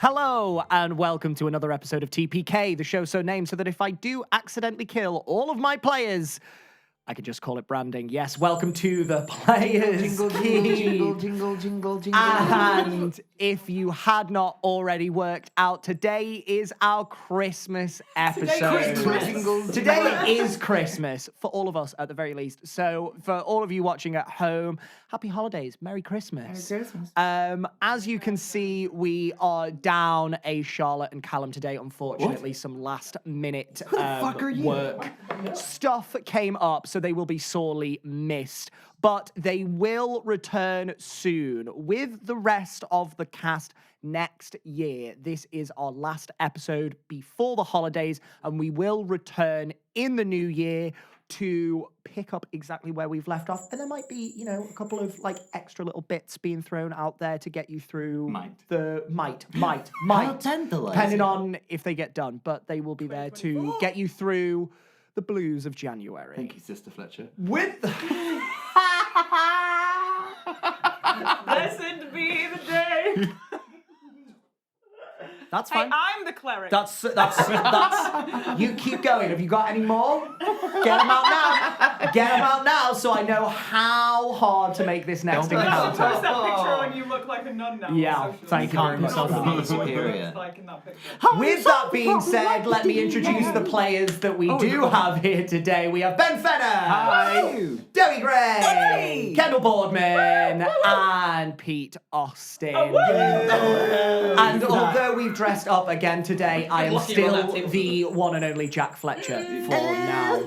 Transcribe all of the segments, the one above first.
Hello, and welcome to another episode of TPK, the show so named so that if I do accidentally kill all of my players, I could just call it branding. Yes, welcome to the Players Jingle, Key. jingle, jingle, jingle, jingle. And if you had not already worked out, today is our Christmas episode. Today is Christmas, for all of us at the very least. So for all of you watching at home, happy holidays, Merry Christmas. Merry Christmas. As you can see, we are down a Charlotte and Callum today. Unfortunately, some last minute work stuff came up, so they will be sorely missed. But they will return soon with the rest of the cast next year. This is our last episode before the holidays, and we will return in the new year to pick up exactly where we've left off. And there might be, you know, a couple of like extra little bits being thrown out there to get you through might, How tantalizing. depending on if they get done. But they will be there to get you through the blues of January. Thank you, Sister Fletcher. With Blessed be the day. That's Hey, fine. I'm the cleric. That's you keep going. Have you got any more? Get them out now. Get them out now so I know how hard to make this next Don't Let's encounter. post that picture when you look like a nun now. Yeah, socially. thank you very much. Himself as Mother Superior. Looks like in that picture. With that being said, let me introduce the players that we do have here today. We have Ben Fenner. Hi. Debbie Gray. Hey. Kendall Boardman. And Pete Austin. And although we've dressed up again today, I am still the one and only Jack Fletcher for now.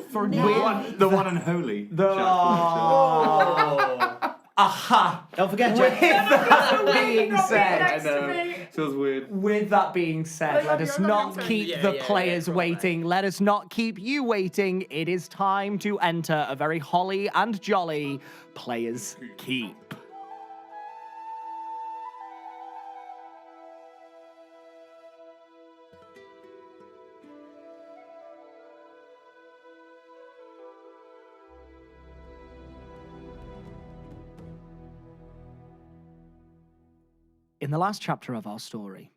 The one and holy. Aha. Don't forget, With Jack. that being Not being said, next to me. Feels weird. with that being said, let us not keep the players waiting. Let us not keep you waiting. It is time to enter a very holly and jolly Players Keep. In the last chapter of our story,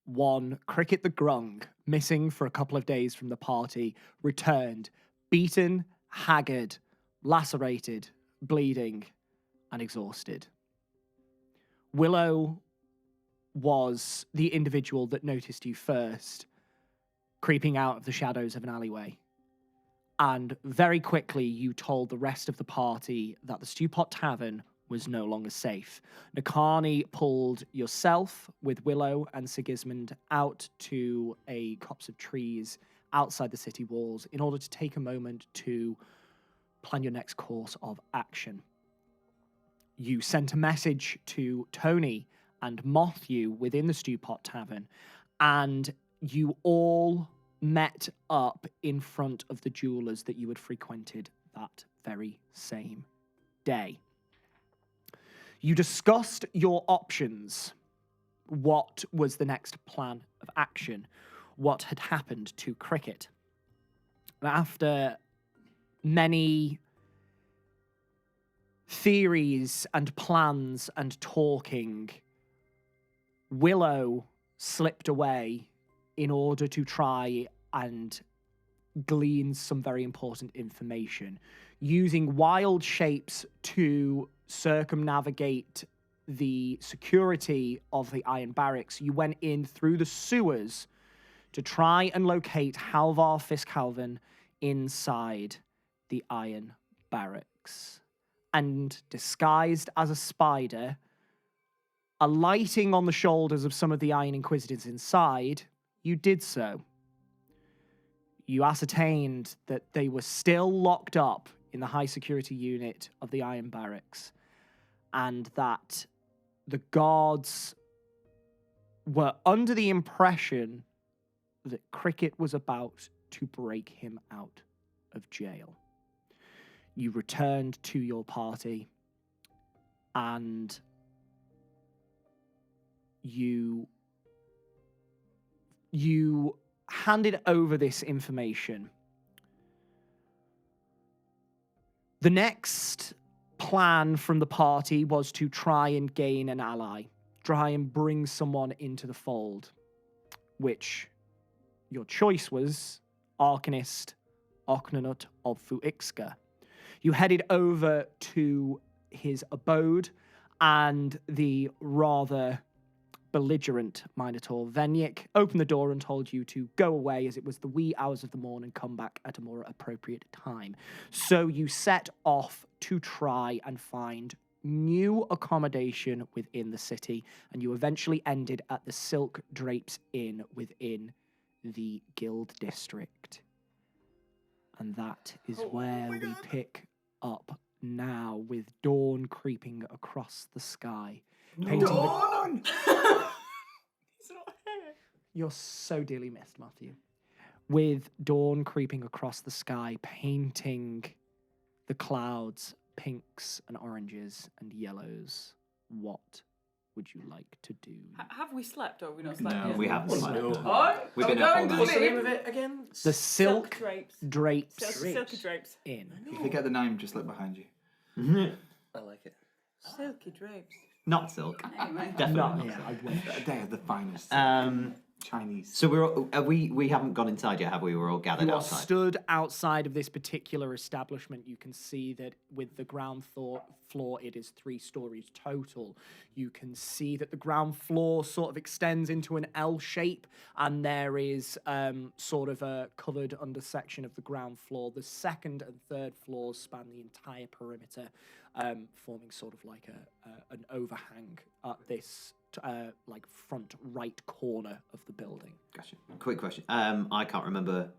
one Cricket the Grung, missing for a couple of days from the party, returned, beaten, haggard, lacerated, bleeding, and exhausted. Willow was the individual that noticed you first, creeping out of the shadows of an alleyway. And very quickly, you told the rest of the party that the Stewpot Tavern was no longer safe. Nakani pulled yourself with Willow and Sigismund out to a copse of trees outside the city walls in order to take a moment to plan your next course of action. You sent a message to Tony and Mothew within the Stewpot Tavern, and you all met up in front of the jewelers that you had frequented that very same day. You discussed your options. What was the next plan of action? What had happened to Cricket? After many theories and plans and talking, Willow slipped away in order to try and glean some very important information, using wild shapes to circumnavigate the security of the Iron Barracks. You went in through the sewers to try and locate Halvar Fiskhalven inside the Iron Barracks. And disguised as a spider, alighting on the shoulders of some of the Iron Inquisitors inside, you did so. You ascertained that they were still locked up in the high security unit of the Iron Barracks, and that the guards were under the impression that Cricket was about to break him out of jail. You returned to your party, and you handed over this information. The next plan from the party was to try and gain an ally, try and bring someone into the fold, which your choice was Arcanist Oknanut of Fuixka. You headed over to his abode, and the rather belligerent Minotaur Venyik opened the door and told you to go away, as it was the wee hours of the morn, and come back at a more appropriate time. So you set off to try and find new accommodation within the city, and you eventually ended at the Silk Drapes Inn within the Guild District. And that is where we pick up now, with dawn creeping across the sky. Painting Dawn! He's not here. You're so dearly missed, Matthew. With dawn creeping across the sky, painting the clouds pinks and oranges and yellows. What would you like to do? Have we slept or have we not slept No, yet? we haven't slept. no. Oh, We've are we been up all going to night. What's the sleep? name of it again? The Silk Drapes. Drapes Silky drapes. Inn. If you get the name, just look behind you. I like it. Silky drapes. Not silk. Anyway. Definitely No, not yeah, silk. I wish. They are the finest Chinese. So we haven't gone inside yet, have we? We're all gathered You are outside. stood outside of this particular establishment. You can see that with the ground floor, it is 3 stories total. You can see that the ground floor sort of extends into an L shape, and there is sort of a covered under section of the ground floor. The second and third floors span the entire perimeter, forming sort of like an overhang at this like front right corner of the building. Gotcha. Quick question. I can't remember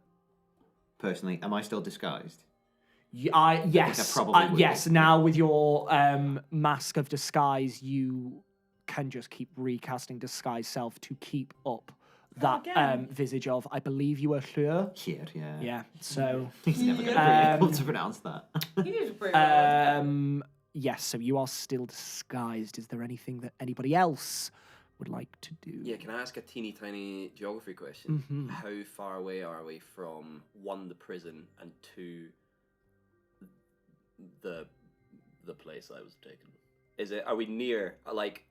personally. Am I still disguised? Yes. probably would yes. be. Now with your mask of disguise, you can just keep recasting disguise self to keep up that again. visage of. I believe you were Fleur. Here, yeah. Yeah. So He's never going to be able to pronounce that. You did pretty well. yes. So you are still disguised. Is there anything that anybody else would like to do? Yeah, can I ask a teeny tiny geography question? Mhm. How far away are we from 1, the prison, and 2, the place I was taken? Are we near? Like,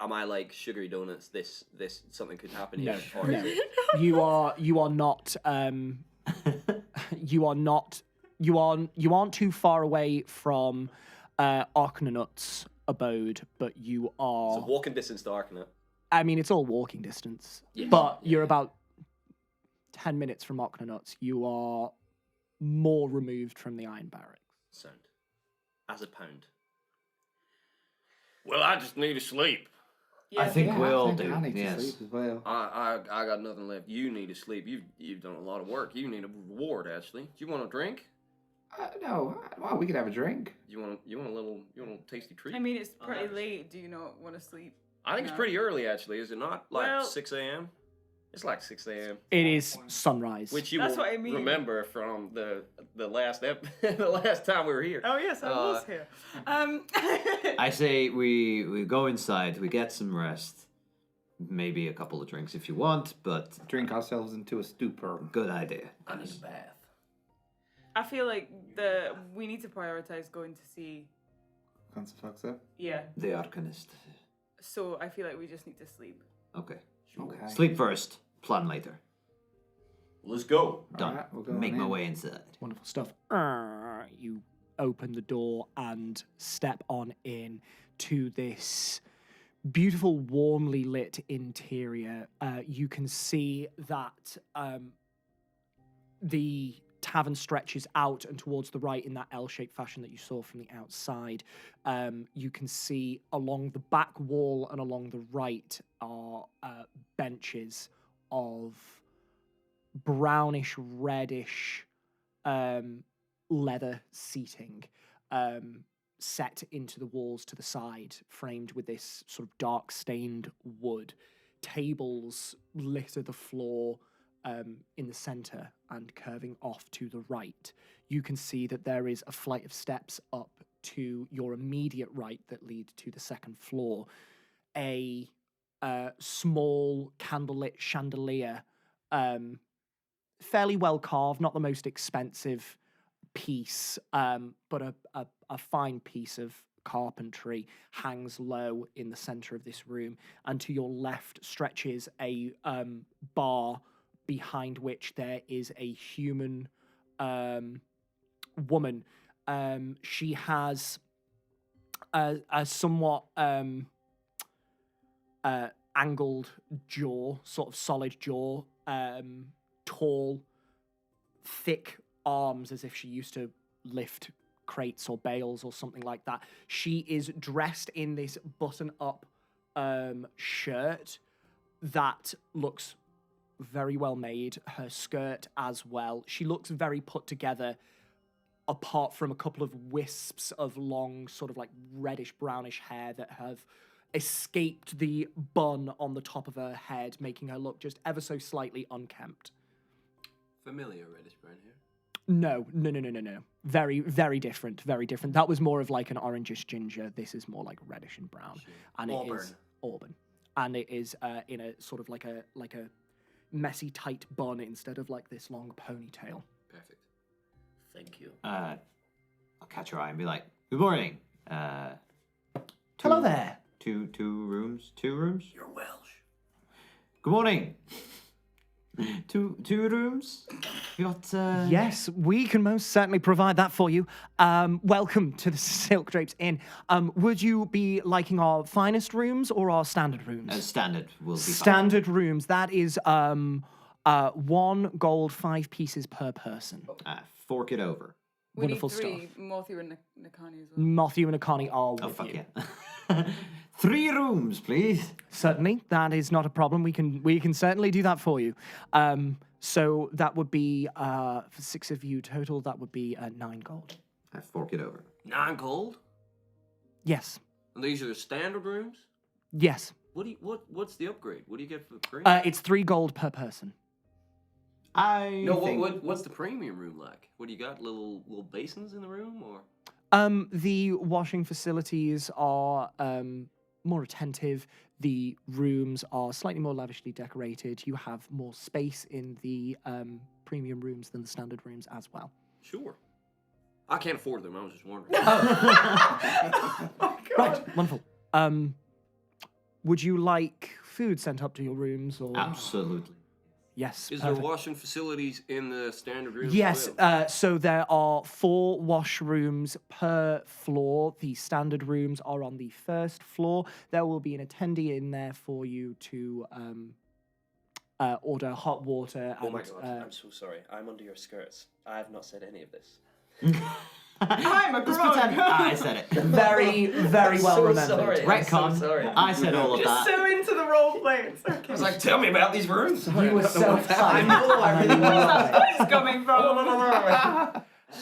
am I like sugary donuts? This something could happen here. No, Or no. is it? You are not you aren't too far away from Arknanut's abode, but you are So walking distance to Arkana. I mean, it's all walking distance. Yes. But you're about 10 minutes from Arknanut's. You are more removed from the Iron Barracks. Sound. As a pound. Well, I just need to sleep. Yeah, I think we all do. I need Yes. to sleep as well. I got nothing left. You need to sleep. You've done a lot of work. You need a reward, actually. Do you want a drink? No, well, we could have a drink. You want a tasty treat? I mean, it's pretty late. Do you not want to sleep? I think it's No. pretty early, actually, is it not? Like Well- 6 a.m.? It's like 6 a.m. It is sunrise. Which you That's will what I mean. remember from the last the last time we were here. Oh yes, I was here. I say we go inside, we get some rest. Maybe a couple of drinks if you want, but Drink ourselves into a stupor. good idea. I need a bath. I feel like we need to prioritize going to see. Can't fuck up. Yeah. The Arcanist. So I feel like we just need to sleep. Okay. Okay. Sleep first, plan later. Let's go. Done. Alright, we'll go on Make my in. way inside. Wonderful stuff. You open the door and step on in to this beautiful, warmly lit interior. You can see that the tavern stretches out and towards the right in that L-shaped fashion that you saw from the outside. You can see along the back wall and along the right are benches of brownish, reddish leather seating set into the walls to the side, framed with this sort of dark stained wood. Tables litter the floor in the center and curving off to the right. You can see that there is a flight of steps up to your immediate right that lead to the second floor. A small candlelit chandelier, fairly well carved, not the most expensive piece, but a fine piece of carpentry hangs low in the center of this room, and to your left stretches a bar behind which there is a human woman. She has a somewhat angled jaw, sort of solid jaw, tall, thick arms as if she used to lift crates or bales or something like that. She is dressed in this button-up shirt that looks very well made. Her skirt as well. She looks very put together, apart from a couple of wisps of long, sort of like reddish brownish hair that have escaped the bun on the top of her head, making her look just ever so slightly unkempt. Familiar reddish brown hair? No. Very, very different. Very different. That was more of like an orangish ginger. This is more like reddish and brown, and it is auburn, and it is in a sort of like a messy tight bun instead of like this long ponytail. Perfect. Thank you. I'll catch her eye and be like, "Good morning. Hello there. Two rooms. You're Welsh. Good morning. Two rooms. You got Yes, we can most certainly provide that for you. Welcome to the Silk Drapes Inn. Would you be liking our finest rooms or our standard rooms? standard will be Standard rooms. That is 1 gold, 5 pieces per person. fine. Fork it over. We Wonderful need 3. stuff. Matthew and Nakani as well. Matthew and Akani are Oh with fuck you. yeah. 3 rooms, please. Certainly, that is not a problem. We can certainly do that for you. So that would be for 6 of you total. That would be 9 gold. I fork it over. 9 gold? Yes, And these are the standard rooms? yes. What's the upgrade? What do you get for the premium? It's 3 gold per person. No, think what's the premium room like? What do you got? Little basins in the room, or? The washing facilities are more attentive. The rooms are slightly more lavishly decorated. You have more space in the premium rooms than the standard rooms as well. Sure. I can't afford them. I was just wondering. Right, wonderful. Would you like food sent up to your rooms, or Absolutely. yes? Is there perfect. washing facilities in the standard rooms? Yes, as well? so there are 4 washrooms per floor. The standard rooms are on the 1st floor. There will be an attendee in there for you to order hot water. Oh my and, god, I'm so sorry. I'm under your skirts. I have not said any of this. I'm a Just grog. pretend I said it. Very, very well so remembered. sorry. Retcon. sorry. I said all of Just that. so into the role play. It's okay. I was like, tell me about these rooms. You were so I know everything. Where's that voice coming from?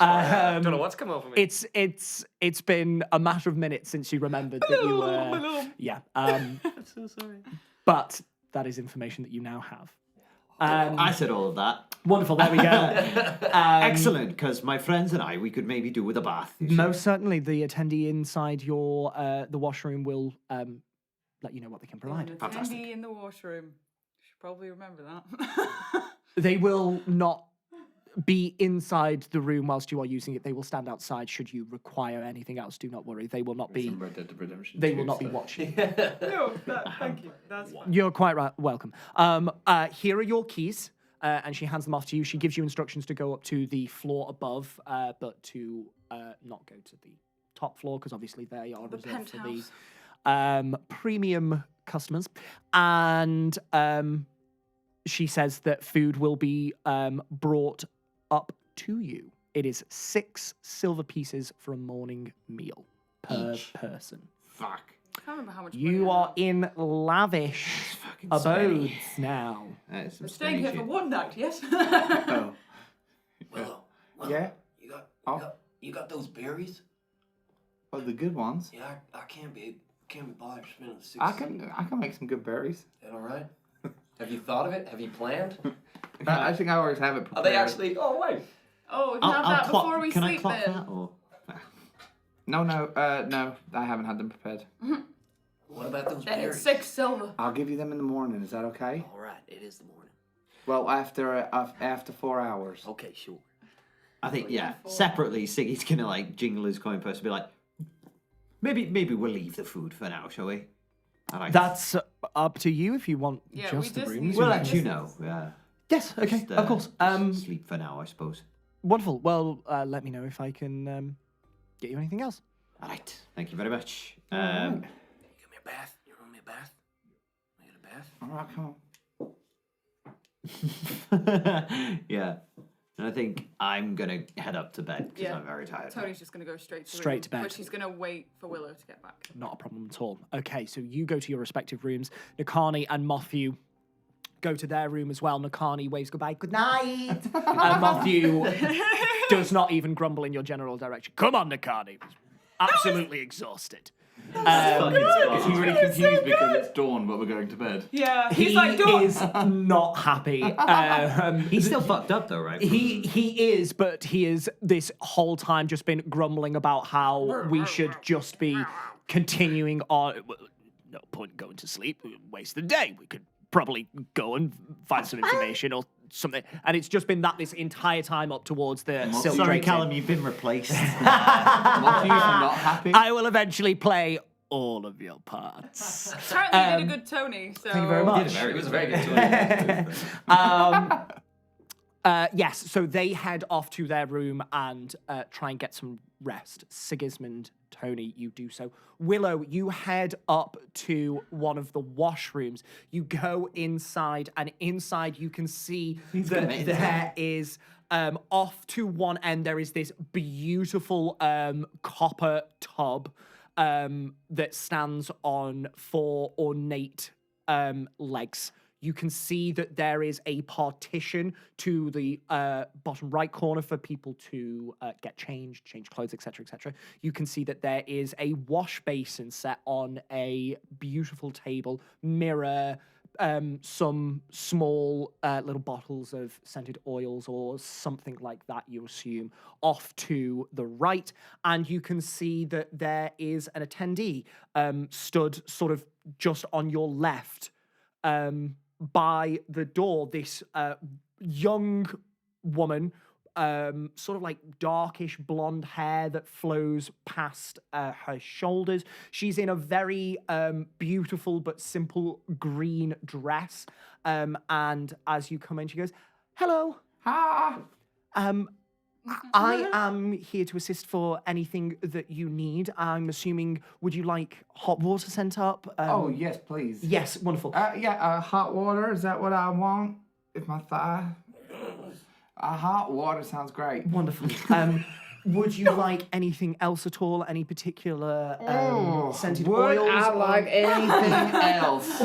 I don't know what's come over me. It's been a matter of minutes since you remembered that you were. Yeah. I'm so sorry. But that is information that you now have. I said all of that. Wonderful. There we go. Excellent, because my friends and I, we could maybe do with a bath. you see. Most certainly, the attendee inside your the washroom will let you know what they can provide. An Fantastic. attendee in the washroom. Should probably remember that. They will not be inside the room whilst you are using it. They will stand outside should you require anything else. Do not worry. They will not be. Some Red Dead Redemption They 2 will not be stuff. watching. No, thank you. That's fine. You're quite right. Welcome. Here are your keys, and she hands them off to you. She gives you instructions to go up to the floor above, but to not go to the top floor because obviously they are The reserved for penthouse. the premium customers. And she says that food will be brought up to you. It is 6 silver pieces for a morning meal per person. Fuck. I can't remember how much money You I are have. in lavish Fucking abodes spenny. now. That is some We're staying here spenny for shit. one night, yes? Oh. Willow, Yeah? you got those berries? Oh, the good ones. Yeah, I can't be bothered spending 6. I can make some good berries. Is that all right? Have you thought of it? Have you planned? I think I always have it prepared. Are they actually? Oh wait. Oh, we can have that before we Can I sleep clock then. that? Or? No, I haven't had them prepared. What about those Then berries? it's 6 silver. I'll give you them in the morning. Is that okay? All right, it is the morning. Well, after 4 hours. Okay, sure. I think, yeah, separately, Siggy's gonna, like, jingle his coin purse and be like, Maybe we'll leave the food for now, shall we? All right. That's up to you if you want Yeah, just we the just rooms. need- We'll let you know. Yeah. Yes, okay, Just, of course. sleep for now, I suppose. Wonderful. Well, let me know if I can get you anything else. All right. Thank you very much. Give me a bath. You want me a bath? I get a bath. All right, come on. Yeah. And I think I'm gonna head up to bed because Yeah. I'm very tired. Tony's just gonna go straight to Straight to bed. but she's gonna wait for Willow to get back. Not a problem at all. Okay, so you go to your respective rooms. Nakani and Matthew go to their room as well. Nakani waves goodbye. Good night. And Matthew does not even grumble in your general direction. Come on, Nakani. Absolutely exhausted. Is he really confused because it's dawn, but we're going to bed? Yeah, He he's like, "Don't." is not happy. He's still fucked up though, right? He is, but he is this whole time just been grumbling about how we should just be continuing on. Well, no point going to sleep. Waste the day. We could probably go and find some information or something. And it's just been that this entire time up towards the silk Sorry, draping. Callum, you've been replaced. Matthew's not happy. I will eventually play all of your parts. Apparently, you did a good Tony. So Thank you very much. It was a very good tour. Yes, so they head off to their room and try and get some rest. Sigismund, Tony, you do so. Willow, you head up to one of the washrooms. You go inside, and inside you can see that there is, off to one end, there is this beautiful copper tub that stands on 4 ornate legs. You can see that there is a partition to the bottom right corner for people to get changed, change clothes, etc., etc. You can see that there is a wash basin set on a beautiful table, mirror, some small little bottles of scented oils or something like that, you assume, off to the right. And you can see that there is an attendee stood sort of just on your left, by the door, this young woman, sort of like darkish blonde hair that flows past her shoulders. She's in a very beautiful but simple green dress. And as you come in, she goes, "Hello. Ah, I am here to assist for anything that you need. I'm assuming, would you like hot water sent up? oh, yes, please. Yes, wonderful. Hot water, is that what I want? If my thigh? Hot water sounds great. Wonderful. Would you like anything else at all? Any particular scented Would oils? I like anything else?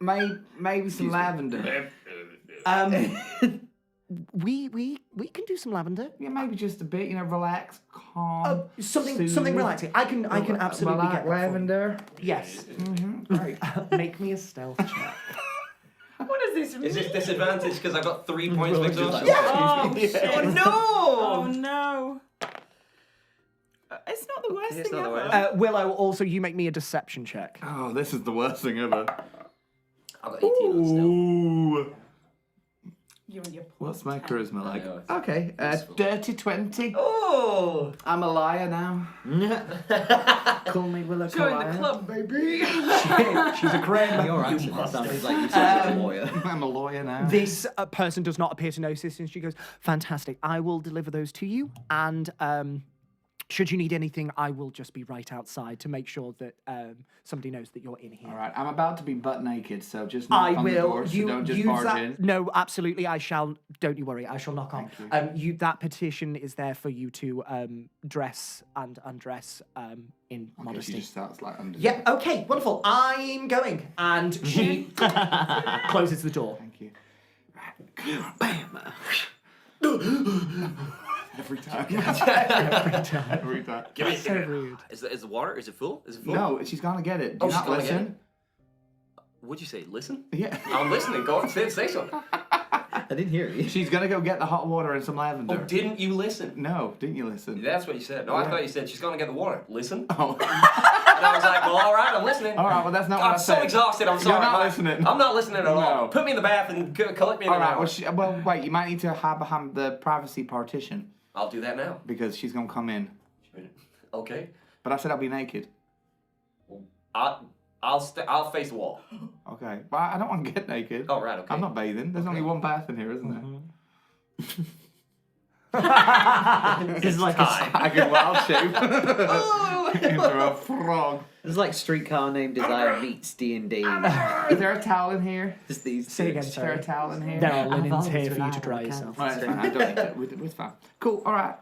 Maybe some lavender. We can do some lavender. Yeah, maybe just a bit, relax, calm. Something soothe. relaxing. I can absolutely Relax, get that for you. lavender. Yes. Great. Make me a stealth check. What does this mean? Is this disadvantage because I've got 3 points of exhaustion? Oh shit! Oh no! Oh no! It's not the worst It's thing not the ever. worst. Willow, also you make me a deception check. Oh, this is the worst thing ever. I've got 18 on still. Ooh. You and your What's my charisma like? know. Okay, dirty 20. Oh! I'm a liar now. Call me Willow Join the Liar. club, baby. She's a crane. Your accent sounds like you said a lawyer. I'm a lawyer now. This person does not appear to notice, and she goes, "Fantastic. I will deliver those to you, and should you need anything, I will just be right outside to make sure that somebody knows that you're in here." All right, I'm about to be butt naked, so just knock I on the will. door, so You don't just use barge that. in. No, absolutely. I shall. Don't you worry. I shall knock on. Thank That petition is there for you to dress and undress in Okay, modesty. she just starts like under. Yeah. Okay. Wonderful. I'm going, and she closes the door. Thank you. Bam. Every time. Every time. Give me. So rude. Is the water? Is it full? Is it full? No, she's gonna get it. Do Oh, not she's gonna get listen. What'd you say? Listen? Yeah. I'm listening. Go on, say something. I didn't hear you. She's gonna go get the hot water and some lavender. Oh, didn't you listen? No, didn't you listen? That's what you said. No, I thought you said she's gonna get the water. Listen. Oh. And I was like, well, all right, I'm listening. All right, well that's not what I I'm said. so exhausted. I'm sorry. You're not man. listening. I'm not listening at all. No. Put me in the bath and collect me in All an right. hour. Well, wait. You might need to hide behind the privacy partition. I'll do that now. because she's gonna come in. Okay. But I said I'll be naked. I'll face the wall. Okay. But I don't want to get naked. Oh, right, okay. I'm not bathing. There's only one bath in here, isn't there? This is like I get wild shape into a frog. It's like Streetcar Named Desire meets D&D. Is there a towel in here? Just these Say again, Is there a towel in here? there are linens always here for you relied to on dry the yourself. Right, it's fine. I don't need to. It's fine. Cool. All right.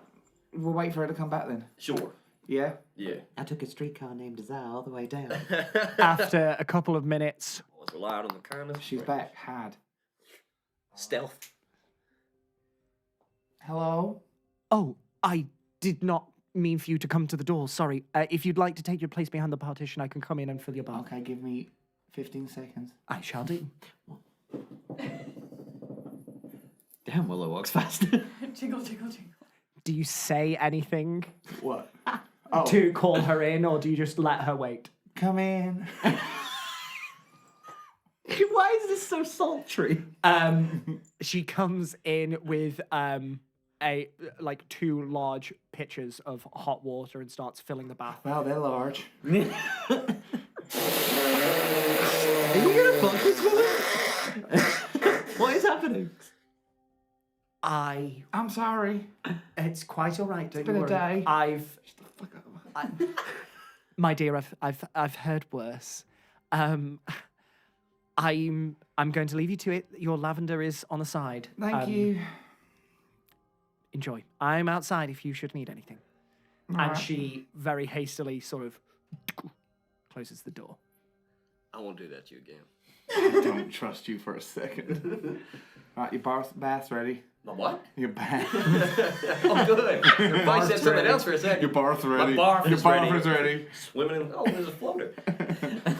We'll wait for her to come back then. Sure. Yeah. Yeah. I took a Streetcar Named Desire all the way down. After a couple of minutes, Always relied on the kindness. of She's friends. back. Hide. Stealth. Hello. oh, I did not mean for you to come to the door. Sorry. If you'd like to take your place behind the partition, I can come in and fill your bar. Okay, give me 15 seconds. I shall do. Damn, Willow walks fast. Jingle, jingle, jingle. Do you say anything What? Oh, to call her in, or do you just let her wait? come in. Why is this so sultry? She comes in with like 2 large pitchers of hot water and starts filling the bath. Wow, they're large. Are you gonna fuck this woman? What is happening? I'm sorry. It's quite all right. Don't been you a worry. day. Fuck up. My dear, I've heard worse. I'm going to leave you to it. Your lavender is on the side. Thank you. Enjoy. I'm outside if you should need anything. And Alright. she very hastily sort of closes the door. I won't do that to you again. I don't trust you for a second. Right, your bath's ready. My what? Your bath. I'm good. If I said something else for a second. Your bar's ready. barf Your is barf ready. is ready. Swimming in. Oh, there's a floater.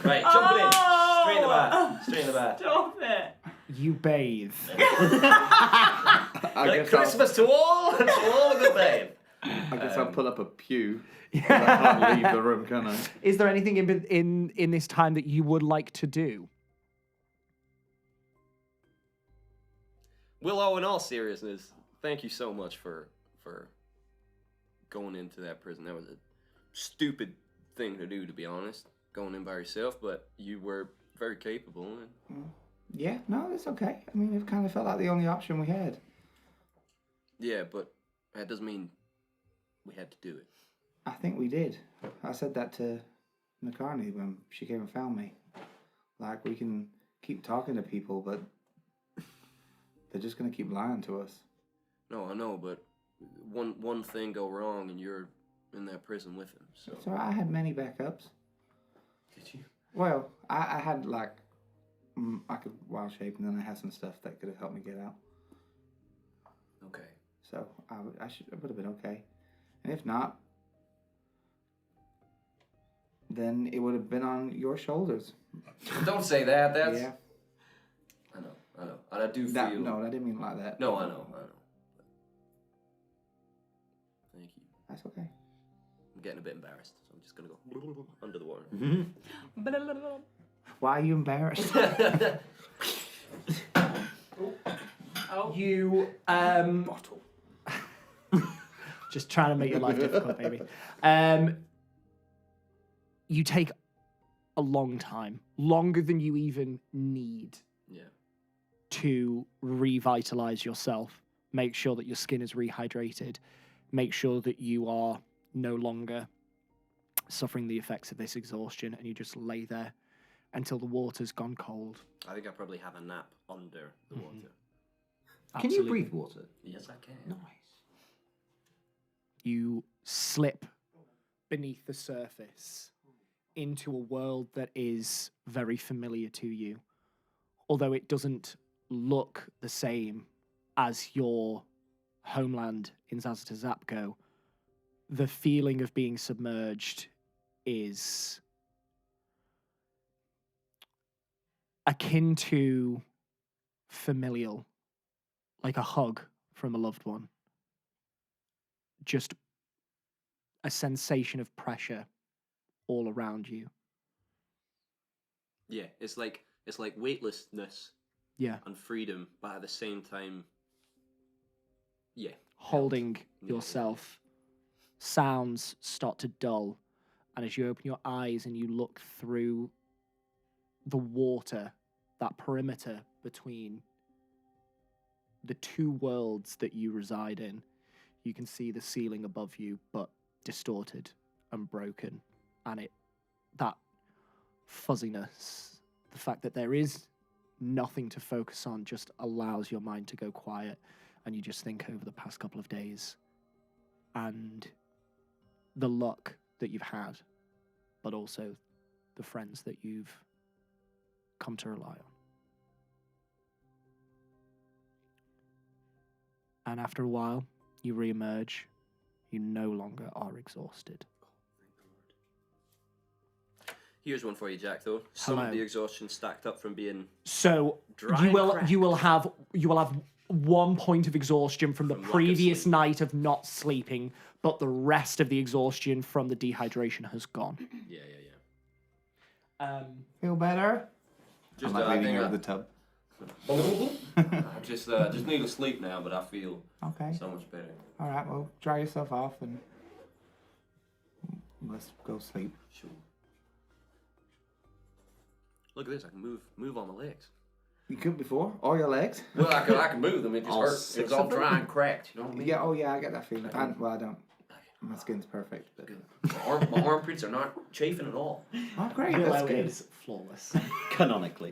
Right, jumping in. Straight in the bath. Straight in the bath. Stop it. You bathe. I Like guess I'll, Christmas to all a good babe. I guess I'll pull up a pew. I can't leave the room, can I? Is there anything in this time that you would like to do? Willow, in all seriousness, thank you so much for going into that prison. That was a stupid thing to do, to be honest, going in by yourself, but you were very capable. And Yeah, no, it's okay. I mean, it kind of felt like the only option we had. yeah, but that doesn't mean we had to do it. I think we did. I said that to McCartney when she came and found me. Like, we can keep talking to people, but they're just going to keep lying to us. No, I know, but one thing go wrong and you're in that prison with him. So So I had many backups. did you? Well, I had, like, I could wild shape, and then I had some stuff that could have helped me get out. Okay. So I would have been okay. And if not, then it would have been on your shoulders. Don't say that. That's Yeah. I know. And I do feel. No, I didn't mean it like that. No, I know. Thank you. That's okay. I'm getting a bit embarrassed, so I'm just gonna go under the water. Why are you embarrassed? Oh. You Bottle. just trying to make your life difficult, baby. You take a long time, longer than you even need Yeah. to revitalize yourself. Make sure that your skin is rehydrated. Make sure that you are no longer suffering the effects of this exhaustion, and you just lay there until the water's gone cold. I think I probably have a nap under the water. Can you Absolutely. breathe water? Yes, I can. Nice. You slip beneath the surface into a world that is very familiar to you, although it doesn't look the same as your homeland in Zazata Zapko. The feeling of being submerged is akin to familial, like a hug from a loved one. Just a sensation of pressure all around you. Yeah, it's like weightlessness Yeah. and freedom, but at the same time, yeah, holding yourself, sounds start to dull. And as you open your eyes and you look through the water, that perimeter between the two worlds that you reside in, you can see the ceiling above you, but distorted and broken. And that fuzziness, the fact that there is nothing to focus on, just allows your mind to go quiet. And you just think over the past couple of days and the luck that you've had, but also the friends that you've come to rely on. And after a while, you re-emerge. You no longer are exhausted. Here's one for you, Jack. Though some Hello. of the exhaustion stacked up from being So Dry you and will have 1 point of exhaustion from the From lack of previous sleep. night of not sleeping, but the rest of the exhaustion from the dehydration has gone. yeah. Feel better? Just I'm like I leaning think over the tub. I just need to sleep now, but I feel Okay. so much better. All right. Well, dry yourself off and let's go sleep. Sure. Look at this. I can move on my legs. You could before. All your legs. Well, I can move them. It just All hurts. It six was all of them? dry and cracked. You know what I mean? Yeah. Oh yeah. I get that feeling. Well, I don't. My skin's perfect. But... My armpits are not chafing at all. Oh, great. Willow That's good. is flawless. Canonically.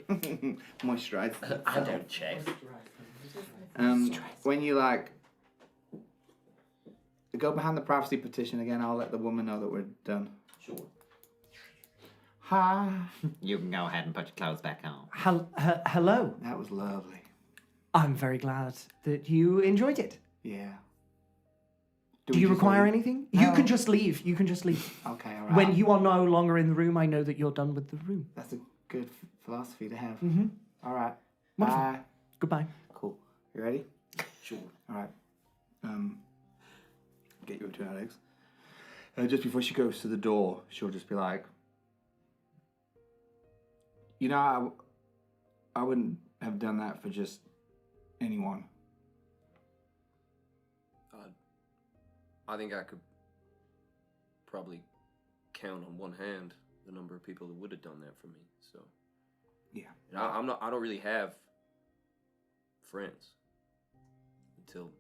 Moisturized. I don't chafe. When you go behind the privacy petition again, I'll let the woman know that we're done. Sure. Hi. You can go ahead and put your clothes back on. Hello. That was lovely. I'm very glad that you enjoyed it. Yeah. Do we you just require leave? anything? No. You can just leave. You can just leave. Okay. All right. When you are no longer in the room, I know that you're done with the room. That's a good philosophy to have. Mm-hmm. All right. Wonderful. Bye. Goodbye. Cool. You ready? Sure. All right. Get you up to Alex. Just before she goes to the door, she'll just be like, you know, I wouldn't have done that for just anyone. I think I could probably count on one hand the number of people that would have done that for me. So Yeah. I don't really have friends until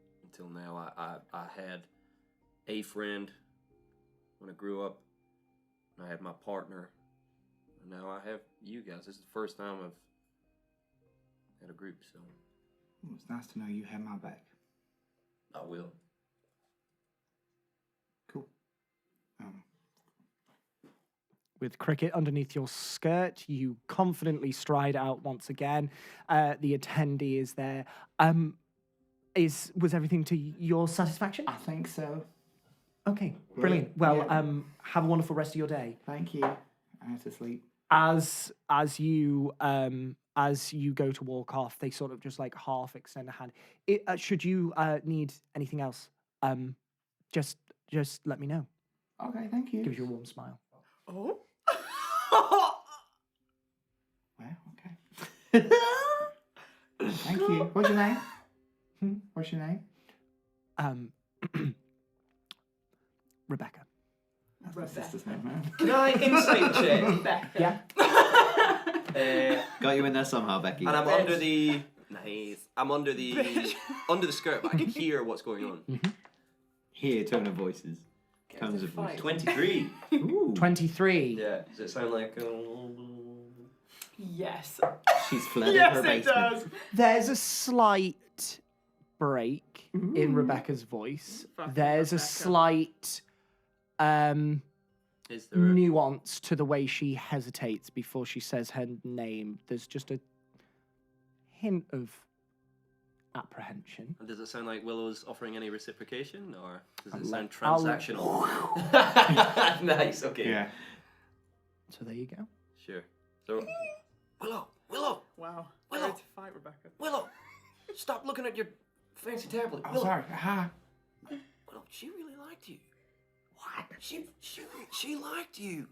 now. I had a friend when I grew up, and I had my partner, and now I have you guys. This is the first time I've had a group, so Well, it's nice to know you have my back. I will. Cool. With Cricket underneath your skirt, you confidently stride out once again. The attendee is there. Was everything to your satisfaction? I think so. Okay, brilliant. Well, Yeah. have a wonderful rest of your day. Thank you. I have to sleep. As you go to walk off, they sort of just like half extend a hand. Should you need anything else, just let me know. Okay, thank you. Gives you a warm smile. Oh. Well, okay. Thank you. What's your name? What's your name? Rebecca. That's my sister's name, man. Can I insight check? Yeah. Got you in there somehow, Becky. And I'm under the I'm under the skirt, but I can hear what's going on. Hear tone of voices. Tones of voices. 23. Ooh. 23. Yeah. Does it sound like? Yes. She's flooded Yes, her it basement. does. There's a slight break in Rebecca's voice. Fucking There's a Rebecca. slight Is there? A, nuance to the way she hesitates before she says her name. There's just a hint of apprehension. and does it sound like Willow's offering any reciprocation, or does it I'll sound let- transactional? Nice. Okay. Yeah. So there you go. Sure. So, Willow, Wow. Willow. Ready to fight, Rebecca. Willow, stop looking at your fancy tablet. Oh, Willow, sorry. Hi. Willow, she really liked you. What? She liked you.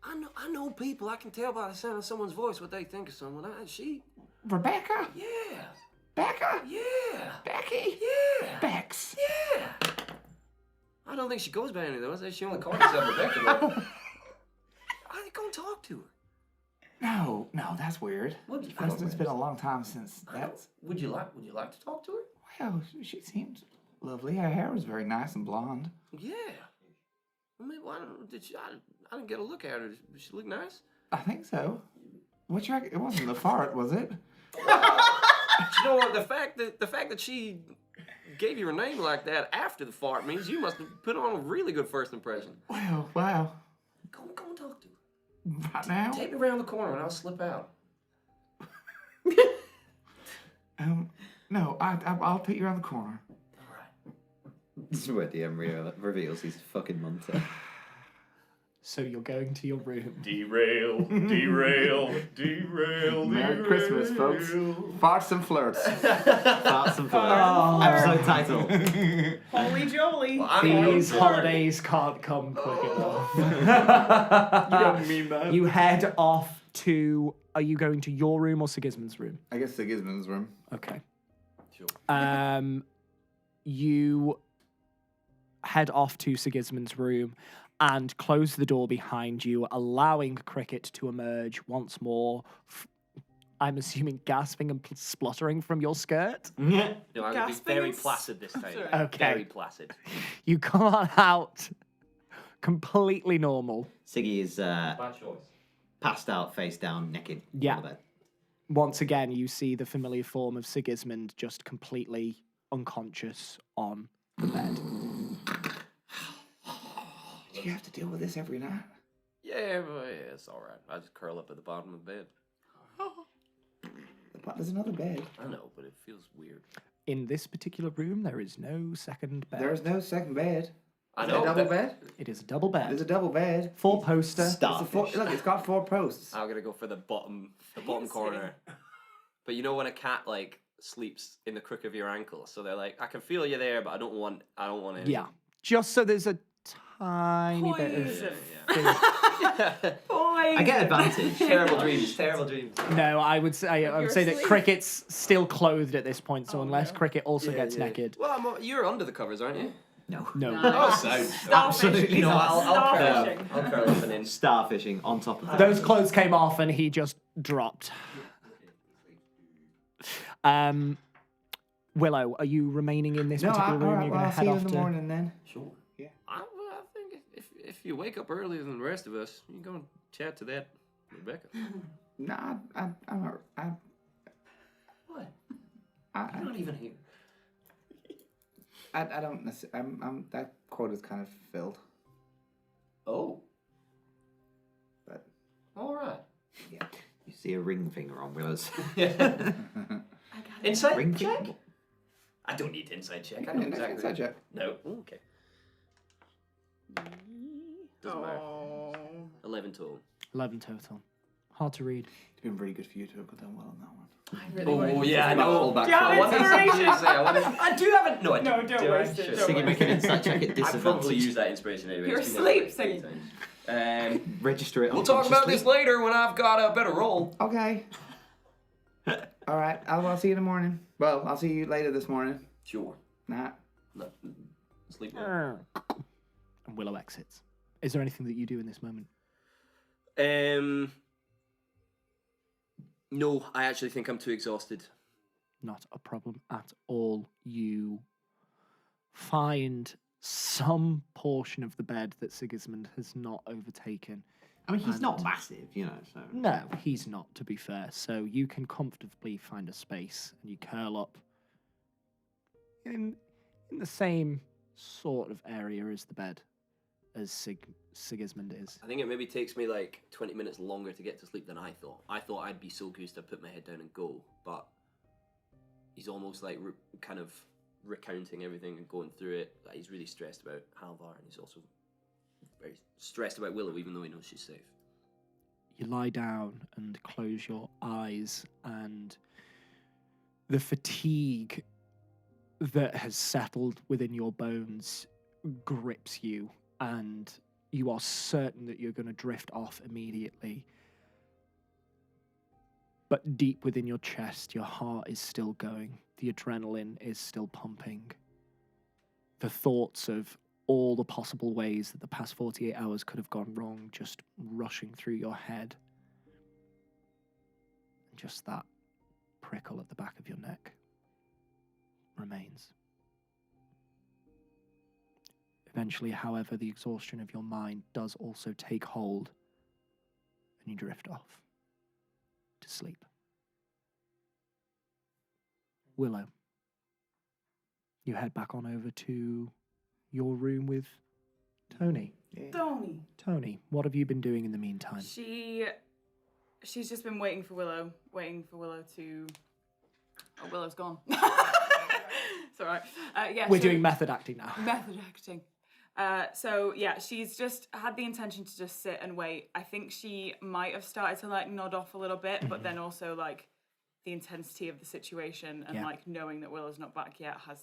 I know people. I can tell by the sound of someone's voice what they think of someone. She, Rebecca? yeah. Becca? Yeah. Becky? Yeah. Bex? Yeah. I don't think she goes by any of those. She only calls herself Rebecca. Though. I go and talk to her. No, that's weird. It's been a long time since that's. Would you like to talk to her? Well, she seemed lovely. Her hair was very nice and blonde. Yeah. I mean, why did she? I didn't get a look at her. Did she look nice? I think so. It wasn't the fart, was it? You know what? The fact that she gave you her name like that after the fart means you must have put on a really good first impression. Well, wow. Go and talk to her. Right now? Take me around the corner and I'll slip out. No, I'll put you around the corner. All right. This is where DM reveals he's fucking Munter. So you're going to your room. Derail. Merry Christmas, folks. Farts and flirts. Farts and flirts. Episode title. Holy jolly. These holidays can't come quick enough. You don't mean that. You head off to... Are you going to your room or Sigismund's room? I guess Sigismund's room. Okay. Sure. You head off to Sigismund's room and close the door behind you, allowing Cricket to emerge once more. I'm assuming gasping and spluttering from your skirt. No, I'm going to be Gasping very and placid this time. Okay. Very placid. You come on out completely normal. Siggy is Bad choice. passed out, face down, naked. Yeah. On the bed. Once again, you see the familiar form of Sigismund just completely unconscious on the bed. Do you have to deal with this every night? Yeah, but yeah, it's all right. I just curl up at the bottom of the bed. There's another bed. I know, but it feels weird. In this particular room, there is no second bed. There's no second bed. I Is know. it a double bed? It is a double There's bed. a double bed. Four poster. Starfish. Look, it's got 4 posts. I'm gonna go for the bottom Fancy. corner. But you know when a cat like sleeps in the crook of your ankle, so they're like, I can feel you there, but I don't want it. Yeah. Just so there's a tiny bit of... Poison. I get advantage. Terrible dreams. No, I would say You're that asleep. Cricket's still clothed at this point, so Oh, unless no. Cricket also Yeah, gets yeah. naked. Well, you're under the covers, aren't you? No. No. Oh, so Absolutely you know, not. I'll curl Starfishing. up. I'll curl up and in. Starfishing on top of that. Those clothes came off and he just dropped. Willow, are you remaining in this No, particular room? alright, You're well, going I'll to see head you off in the to... morning then. Sure. Yeah. I think if you wake up earlier than the rest of us, you can go and chat to that Rebecca. Nah, I'm What? I, You're not even here. I don't necessarily. That quota's kind of filled. Oh. But All right. yeah. You see a ring finger on Willow's. Inside Ring check? finger? I don't need inside check. I know exactly. Inside check. No. Okay. Doesn't matter. 11 total. 11 total. Hard to read. It's been really good for you to have done well on that one. Oh yeah, I know. Do you have inspiration? I do have it. No, I do. No, don't waste it. Don't Siggy, waste make an it. insight check at I probably disadvantage. use that inspiration anyway. You're It's been done asleep, like Siggy. 3 times. Register it We'll talk about this unconsciously. later when I've got a better roll. Okay. All right. I'll see you in the morning. Well, I'll see you later this morning. Sure. Nah. No. Sleep well. And Willow exits. Is there anything that you do in this moment? No, I actually think I'm too exhausted. Not a problem at all. You find some portion of the bed that Sigismund has not overtaken. I mean, he's not And- massive, you know, so. No, he's not, to be fair. So you can comfortably find a space and you curl up in the same sort of area as the bed as Sigismund is. I think it maybe takes me like 20 minutes longer to get to sleep than I thought. I thought I'd be so goosed I'd put my head down and go, but he's almost like kind of recounting everything and going through it. Like, he's really stressed about Halvar, and he's also very stressed about Willow, even though he knows she's safe. You lie down and close your eyes, and the fatigue that has settled within your bones grips you, and you are certain that you're going to drift off immediately. But deep within your chest, your heart is still going. The adrenaline is still pumping. The thoughts of all the possible ways that the past 48 hours could have gone wrong just rushing through your head. And just that prickle at the back of your neck remains. Eventually, however, the exhaustion of your mind does also take hold, and you drift off to sleep. Willow, you head back on over to your room with Tony. Yeah. Tony. Tony, what have you been doing in the meantime? She's just been waiting for Willow to. Oh, Willow's gone. It's alright. Yeah, We're doing method acting now. method acting. So yeah, she's just had the intention to just sit and wait. I think she might have started to like nod off a little bit, but then also like the intensity of the situation and like knowing that Willow's not back yet has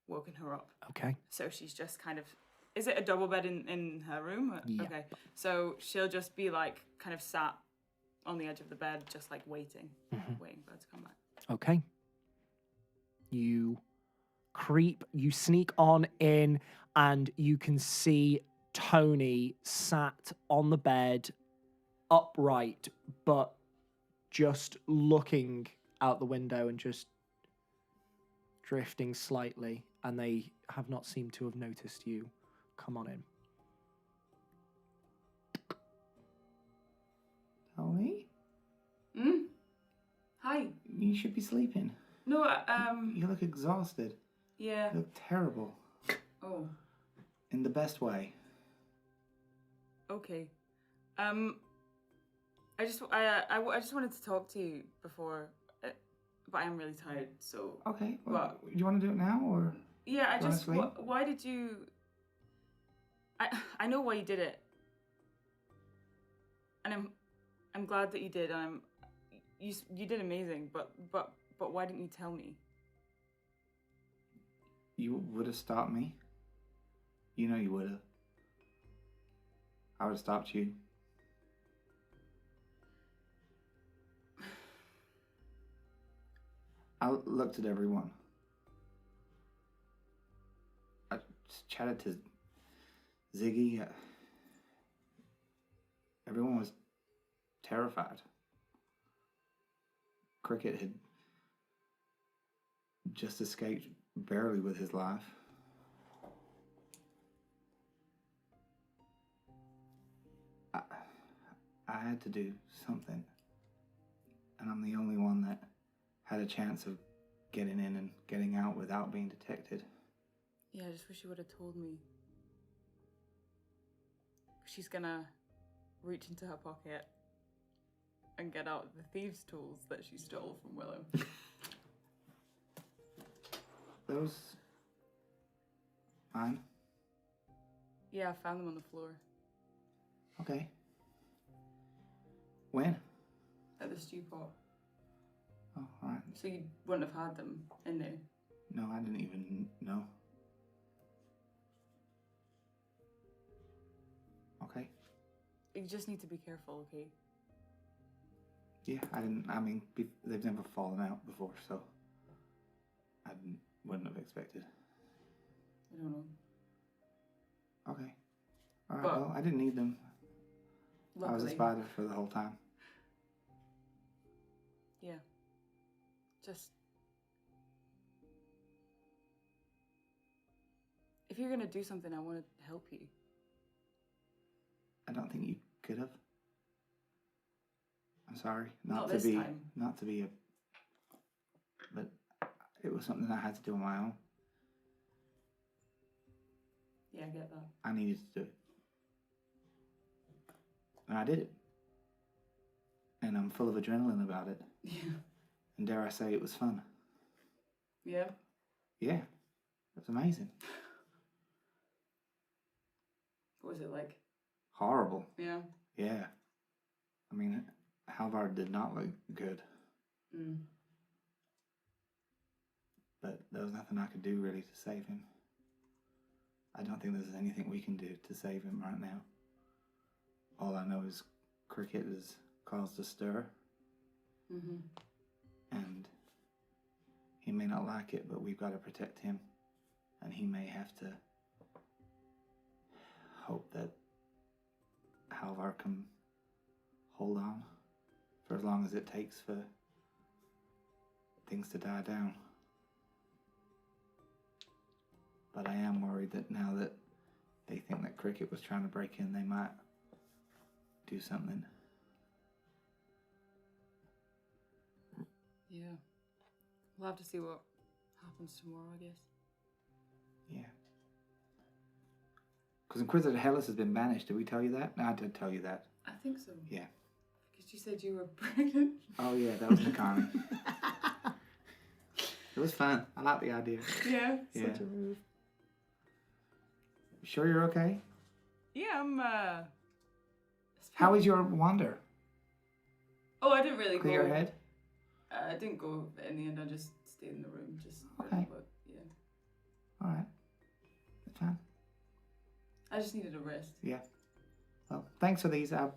woken her up. Okay. So she's just kind of. Is it a double bed in her room? Yeah. Okay. So she'll just be like kind of sat on the edge of the bed, just like waiting for her to come back. Okay. You sneak on in, and you can see Tony sat on the bed, upright, but just looking out the window and just drifting slightly, and they have not seemed to have noticed you. Come on in. Tony? Hi. You should be sleeping. No, You look exhausted. yeah. You look terrible. Oh, In the best way. okay. I just wanted to talk to you before, but I am really tired, so. Okay. Well, you want to do it now, or? Yeah, Honestly? why did you... I know why you did it. And I'm glad that you did, and you did amazing, but why didn't you tell me? You would have stopped me. You know you would have. I would have stopped you. I looked at everyone. I just chatted to Ziggy. Everyone was terrified. Cricket had just escaped barely with his life. I had to do something, and I'm the only one that had a chance of getting in and getting out without being detected. Yeah, I just wish you would have told me. She's gonna reach into her pocket and get out the thieves' tools that she stole from Willow. Those... mine? Yeah, I found them on the floor Okay. When? at the stew pot. Oh, alright. So you wouldn't have had them in there. No, I didn't even know. Okay. You just need to be careful, okay? Yeah, they've never fallen out before, so wouldn't have expected. I don't know. Okay. Alright, But- well, I didn't need them. I was a Luckily. spider for the whole time. Yeah. Just... If you're gonna do something, I want to help you. I don't think you could have. I'm sorry. Not this time. Not to be a... But it was something I had to do on my own. Yeah, I get that. I needed to do it. And I did it. And I'm full of adrenaline about it. Yeah. And dare I say it was fun. Yeah? Yeah. It was amazing. What was it like? Horrible. Yeah. Yeah. I mean, Halvar did not look good. Mm. But there was nothing I could do really to save him. I don't think there's anything we can do to save him right now. All I know is Cricket has caused a stir. Mm-hmm. And he He may not like it, but we've got to protect him. And he may have to hope that Halvar can hold on for as long as it takes for things to die down. But I am worried that now that they think that Cricket was trying to break in, they might do something. Yeah. We'll have to see what happens tomorrow, I guess. Yeah. Because Inquisitor Hellas has been banished. Did we tell you that? No, I did tell you that. I think so. Yeah. Because you said you were pregnant. Oh yeah, that was Nakani. It was fun. I like the idea. Yeah. Yeah. Such a move. You sure you're okay? Yeah, I'm, How is your wander? Oh, I didn't really Clear go. your head? I didn't go in the end. I just stayed in the room. Just Okay. But yeah, All right. That's fine. I just needed a rest. Yeah. Well, thanks for these. I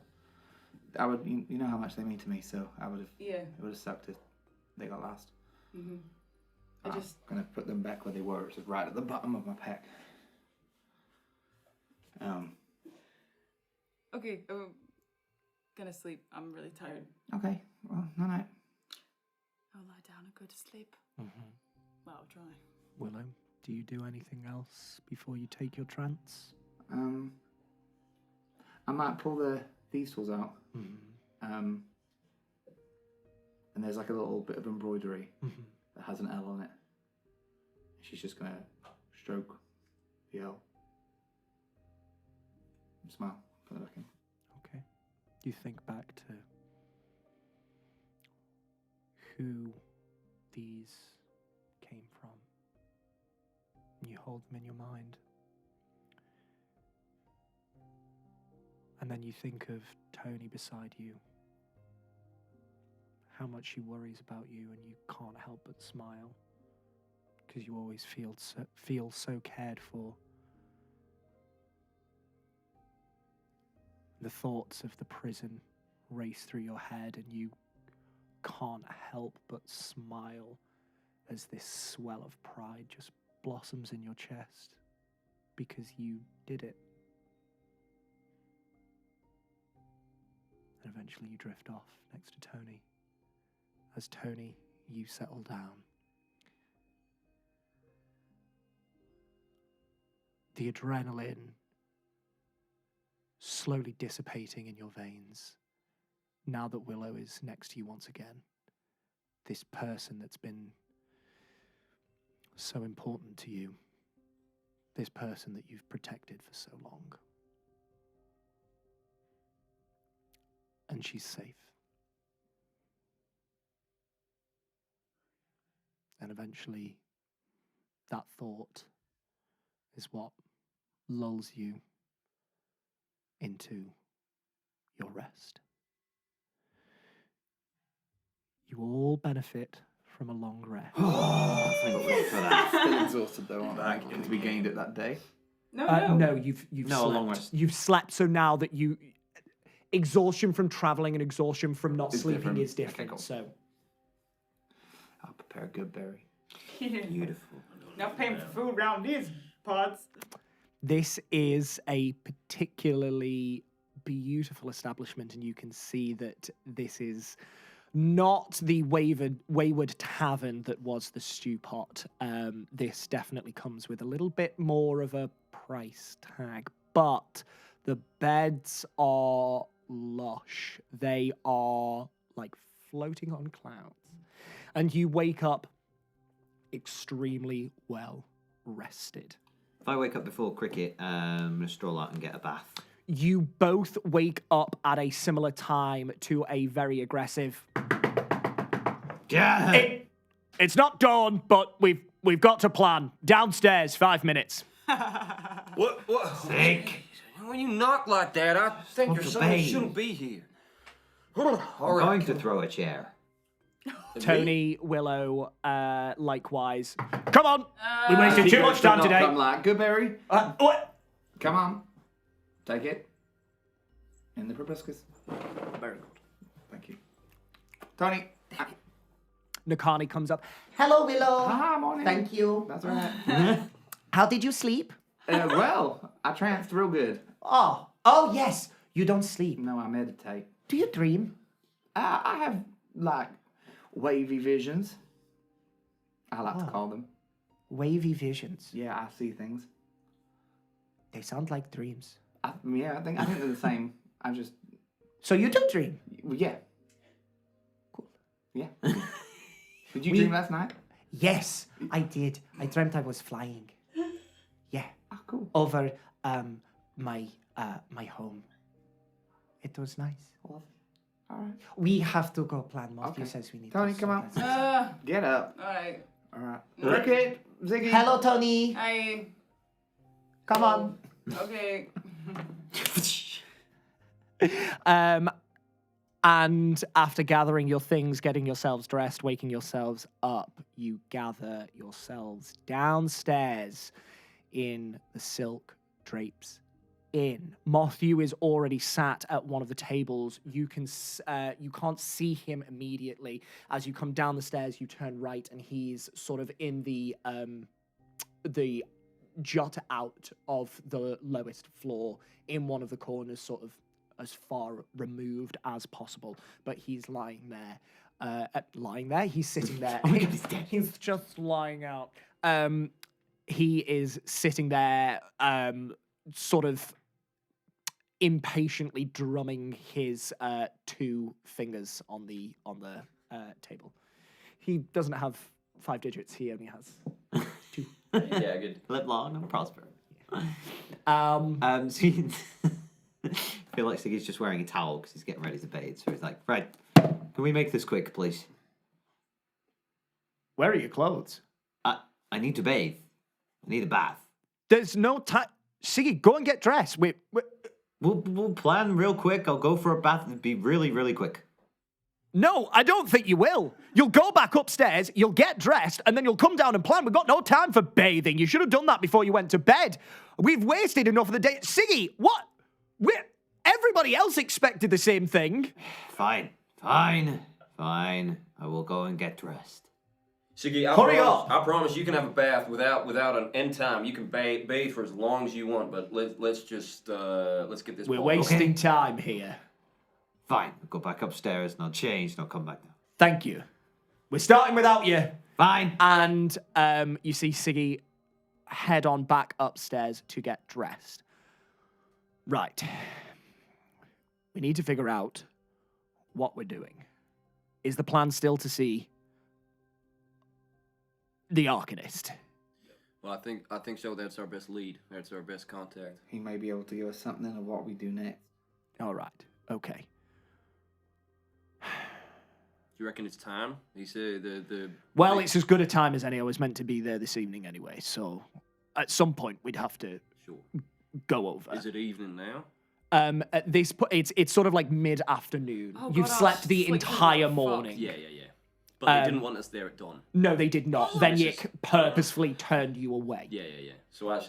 would, you know how much they mean to me, so I would have. Yeah. It would have sucked if they got lost. Mhm. I'm gonna put them back where they were, so right at the bottom of my pack. Okay, I'm gonna sleep. I'm really tired. Okay. Well, no night. I'll lie down and go to sleep. Mm-hmm. Well, I'll try. Willow, do you do anything else before you take your trance? I might pull the thieves' tools out. Mm-hmm. And there's like a little bit of embroidery Mm-hmm. that has an L on it. She's just gonna stroke the L. Smile. Put it back in. Okay. You think back to who these came from. And you hold them in your mind. And then you think of Tony beside you. How much she worries about you, and you can't help but smile. Because you always feel so cared for. The thoughts of the prison race through your head, and you can't help but smile as this swell of pride just blossoms in your chest because you did it. And eventually you drift off next to Tony. As Tony, you settle down. The adrenaline slowly dissipating in your veins now that Willow is next to you once again. This person that's been so important to you. This person that you've protected for so long. And she's safe. And eventually, that thought is what lulls you into your rest. You all benefit from a long rest. Thank you for that. Still exhausted though, aren't I? To be gained it that day. No, you've No, a slept. long rest. You've slept, so now that you exhaustion from traveling and exhaustion from not It's sleeping different. is different. Okay, cool. So I'll prepare a good berry. Beautiful. Not paying for food around these pods. this is a particularly beautiful establishment, and you can see that this is not the wayward tavern that was the stew pot. This definitely comes with a little bit more of a price tag, but the beds are lush. They are like floating on clouds. And you wake up extremely well rested. If I wake up before cricket, I'm going to stroll out and get a bath. You both wake up at a similar time to a very aggressive. Yeah. It's not dawn, but we've got to plan. Downstairs, 5 minutes. What? Sick. When you knock like that, I think Want your to son bathe. shouldn't be here. I'm going to throw a chair. Tony, Willow, likewise. Come on! We wasted too much time today. I'm like, good berry. What? Come on. Take it. In the proboscis. Very good. Thank you. Tony. Nakani comes up. Hello, Willow. Ah, morning. Thank you. That's all right. How did you sleep? Well, I tranced real good. Oh yes. You don't sleep. No, I meditate. Do you dream? I have, like, wavy visions. I like to call them. Wavy visions. Yeah, I see things. They sound like dreams. I think they're the same. I just, So you do dream? yeah. Cool. Yeah. Did you dream last night? Yes, I did. I dreamt I was flying. Yeah. Oh, cool. Over my home. It was nice. All right. We have to go plan. Matthew Okay. says we need Tony, to come on. Get up. All right. All right. Cricket, Ziggy. Hello, Tony. Hi. Come on. Okay. And after gathering your things, getting yourselves dressed, waking yourselves up, you gather yourselves downstairs in the Silk Drapes Inn. Matthew is already sat at one of the tables. You can't see him immediately. As you come down the stairs, you turn right, and he's sort of in the jut out of the lowest floor in one of the corners, sort of as far removed as possible. But he's lying there. He's sitting there. He's just lying out. He is sitting there, sort of impatiently drumming his 2 fingers on the table. He doesn't have 5 digits. He only has 2. Yeah, good. Live long and prosper. Um, So I feel like Siggy's just wearing a towel because he's getting ready to bathe. So he's like, right, can we make this quick, please? Where are your clothes? I need to bathe. I need a bath. There's no time. Siggy, go and get dressed. We'll plan real quick. I'll go for a bath. It'd be really, really quick. No, I don't think you will. You'll go back upstairs, you'll get dressed, and then you'll come down and plan. We've got no time for bathing. You should have done that before you went to bed. We've wasted enough of the day. Siggy, what? Everybody else expected the same thing. Fine. I will go and get dressed. Siggy, Hurry up! I promise you can have a bath without an end time. You can bathe for as long as you want, but let's get this. We're ball wasting time here. Fine. I'll go back upstairs and I'll change and I'll come back down. Thank you. We're starting without you. Fine. And you see Siggy head on back upstairs to get dressed. Right. We need to figure out what we're doing. Is the plan still to see the Arcanist? Well, I think so. That's our best lead. That's our best contact. He may be able to give us something of what we do next. All right. Okay. Do you reckon it's time? He said the. Well, it's as good a time as any. I was meant to be there this evening anyway, so at some point we'd have to Sure. go over. Is it evening now? At this point, it's sort of like mid-afternoon. Oh, You've God, slept the sleep. entire Fuck. morning. Yeah. But they didn't want us there at dawn. No, they did not. Oh, Venyik this is- purposefully turned you away. Yeah. So I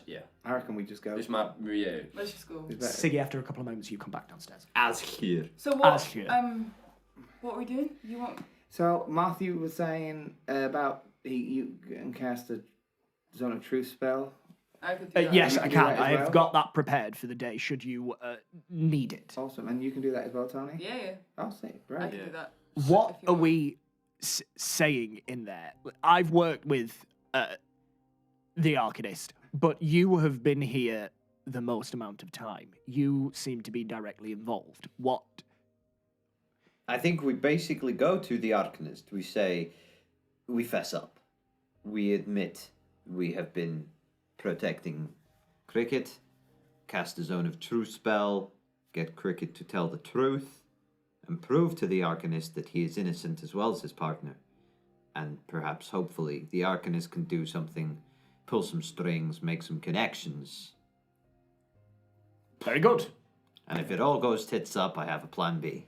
reckon we just go. This might Let's just go. It's better. Siggy, after a couple of moments, you come back downstairs. As here. So what? As here. What are we doing? You want? So Matthew was saying about you can cast a Zone of Truth spell. I could do that. Yes, You I can do can. that as I have well? got that prepared for the day, should you need it. Awesome, and you can do that as well, Tony. Yeah. I'll say I right. can do that. What If you are want. we saying in there? I've worked with the Arcanist, but you have been here the most amount of time. You seem to be directly involved. What? I think we basically go to the Arcanist. We say, we fess up. We admit we have been protecting Cricket, cast a Zone of Truth spell, get Cricket to tell the truth, and prove to the Arcanist that he is innocent as well as his partner. And perhaps, hopefully, the Arcanist can do something, pull some strings, make some connections. Very good. And if it all goes tits up, I have a plan B.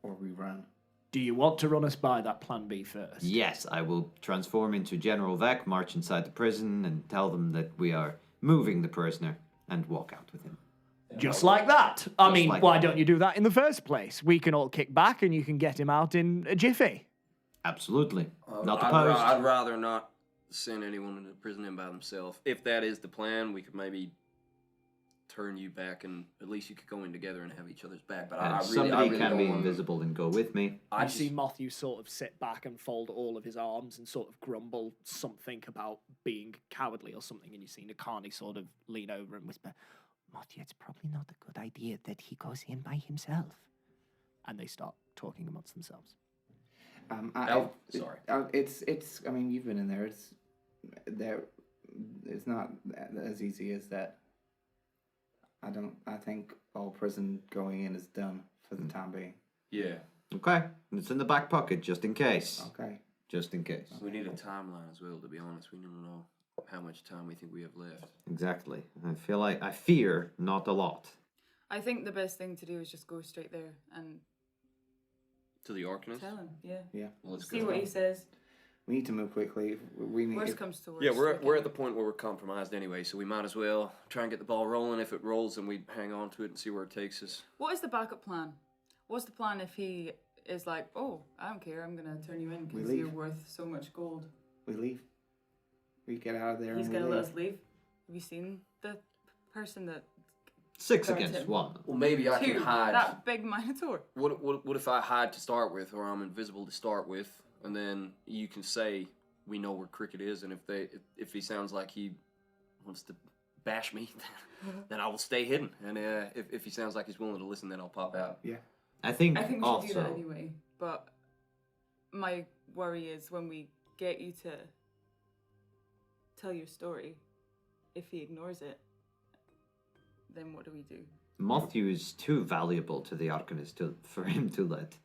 Or we run. Do you want to run us by that plan B first? Yes, I will transform into General Vec, march inside the prison, and tell them that we are moving the prisoner, and walk out with him. Just like that. I mean, like why that. don't you do that in the first place? We can all kick back and you can get him out in a jiffy. Absolutely. Not I'd opposed. I'd rather not send anyone into prison in by themselves. If that is the plan, we could maybe turn you back, and at least you could go in together and have each other's back. But I Somebody really can don't be want invisible and go with me. You see Matthew sort of sit back and fold all of his arms and sort of grumble something about being cowardly or something, and you see Nakani sort of lean over and whisper, Matthew, it's probably not a good idea that he goes in by himself. And they start talking amongst themselves. Sorry. It's. I mean, you've been in there. It's not as easy as that. I think all prison going in is done for the time being. Yeah. Okay. It's in the back pocket, just in case. Okay. Just in case. We need a timeline as well, to be honest. We need to know how much time we think we have left. Exactly. I fear not a lot. I think the best thing to do is just go straight there and To the Arcanist? tell him. Yeah. Yeah. Well, let's See go. what he says. We need to move quickly. We need. Worst comes to worst. Yeah, we're we at the can- point where we're compromised anyway, so we might as well try and get the ball rolling. If it rolls, then we hang on to it and see where it takes us. What is the backup plan? What's the plan if he is like, oh, I don't care, I'm gonna turn you in because leave. you're worth so much gold? We leave. We get out of there. He's and gonna we let leave. us leave. Have you seen the person that 6 Got against him. 1. Well, maybe I Two, can hide. that big minotaur? What if I hide to start with, or I'm invisible to start with, and then you can say we know where Cricket is, and if he sounds like he wants to bash me, then I will stay hidden, and if he sounds like he's willing to listen, then I'll pop out. Yeah. I think I think we should also do that anyway. But my worry is when we get you to tell your story, if he ignores it, then what do we do? Matthew is too valuable to the Arcanist for him to let.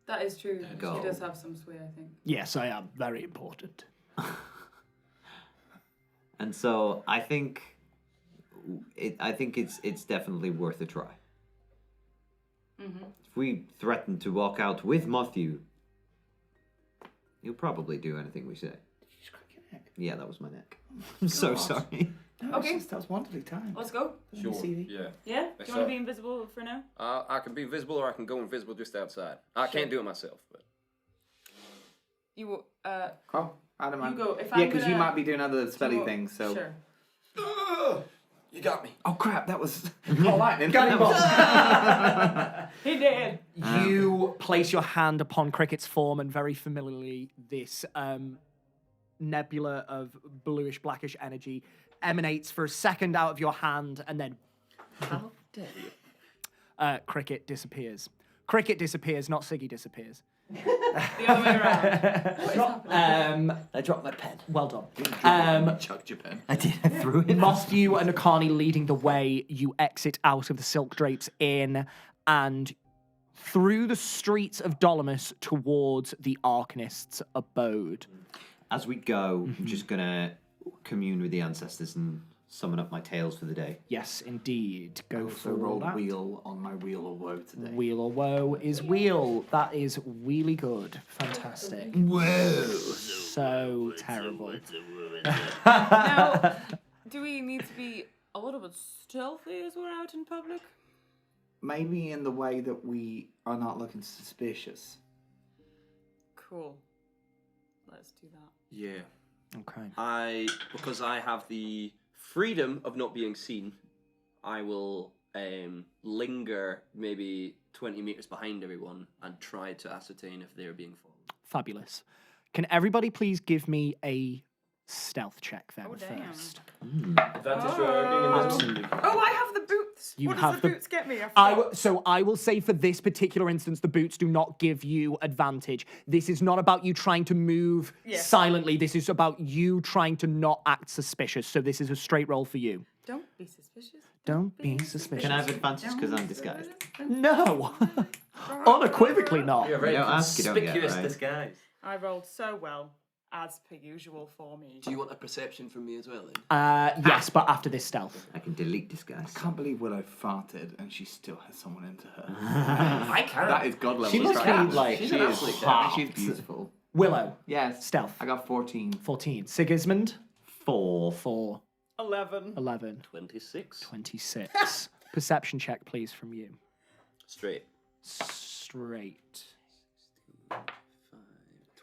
That is true. Go. She does have some sway, I think. Yes, I am. Very important. And so I think it's definitely worth a try. Mm-hmm. If we threaten to walk out with Matthew, he'll probably do anything we say. Did you just crack your neck? Yeah, that was my neck. I'm so sorry. No, Okay. that was wonderfully timed. Let's go. Sure. CV. Yeah. Yeah? Do you So- want to be invisible for now? I can be invisible, or I can go invisible just outside. I can't do it myself, but You will, Oh, I don't mind. you go. If Yeah, I'm because you gonna- might be doing other spelly go- things. So. Sure. you got me. Oh crap! That was. Oh, lightning. He did. You place your hand upon Cricket's form, and very familiarly, this nebula of bluish, blackish energy emanates for a second out of your hand, and then How dare you? Cricket disappears. Cricket disappears, not Siggy disappears. The other way around. I dropped my pen. Well done. Chucked your pen. I did. I threw it. Matthew and Akani leading the way, you exit out of the Silk Drapes Inn and through the streets of Dolomus towards the Arcanist's abode. As we go, I'm just gonna commune with the ancestors and summon up my tales for the day. Yes, indeed. Go So for rolled that. wheel on my wheel of woe today. Wheel or woe is wheel. That is really good. Fantastic. Whoa! So terrible. Now, do we need to be a little bit stealthy as we're out in public? Maybe in the way that we are not looking suspicious. Cool. Let's do that. Yeah. Okay. Because I have the freedom of not being seen, I will linger maybe 20 meters behind everyone and try to ascertain if they're being followed. Fabulous. Can everybody please give me a stealth check then Oh, damn. first? Advantage for being invisible. Oh, I have the boots. You what have does the the- boots get me? I forgot. So I will say for this particular instance, the boots do not give you advantage. This is not about you trying to move Yeah. silently. This is about you trying to not act suspicious. So this is a straight roll for you. Don't be suspicious. Don't be suspicious. Can I have advantage because I'm disguised? No. Unequivocally not. You're very You don't ask, you don't get, conspicuous right? disguise. I rolled so well, as per usual for me. Do you want a perception from me as well then? Yes, but after this stealth. I can delete disguise. I can't believe Willow farted and she still has someone into her. I can. That is god level. She must crap. be like She she is is hot. She's beautiful. Willow. Yes. Stealth. I got 14. 14. Sigismund. 4. 4. 11. 11. 26. 26. Perception check, please, from you. Straight. Straight.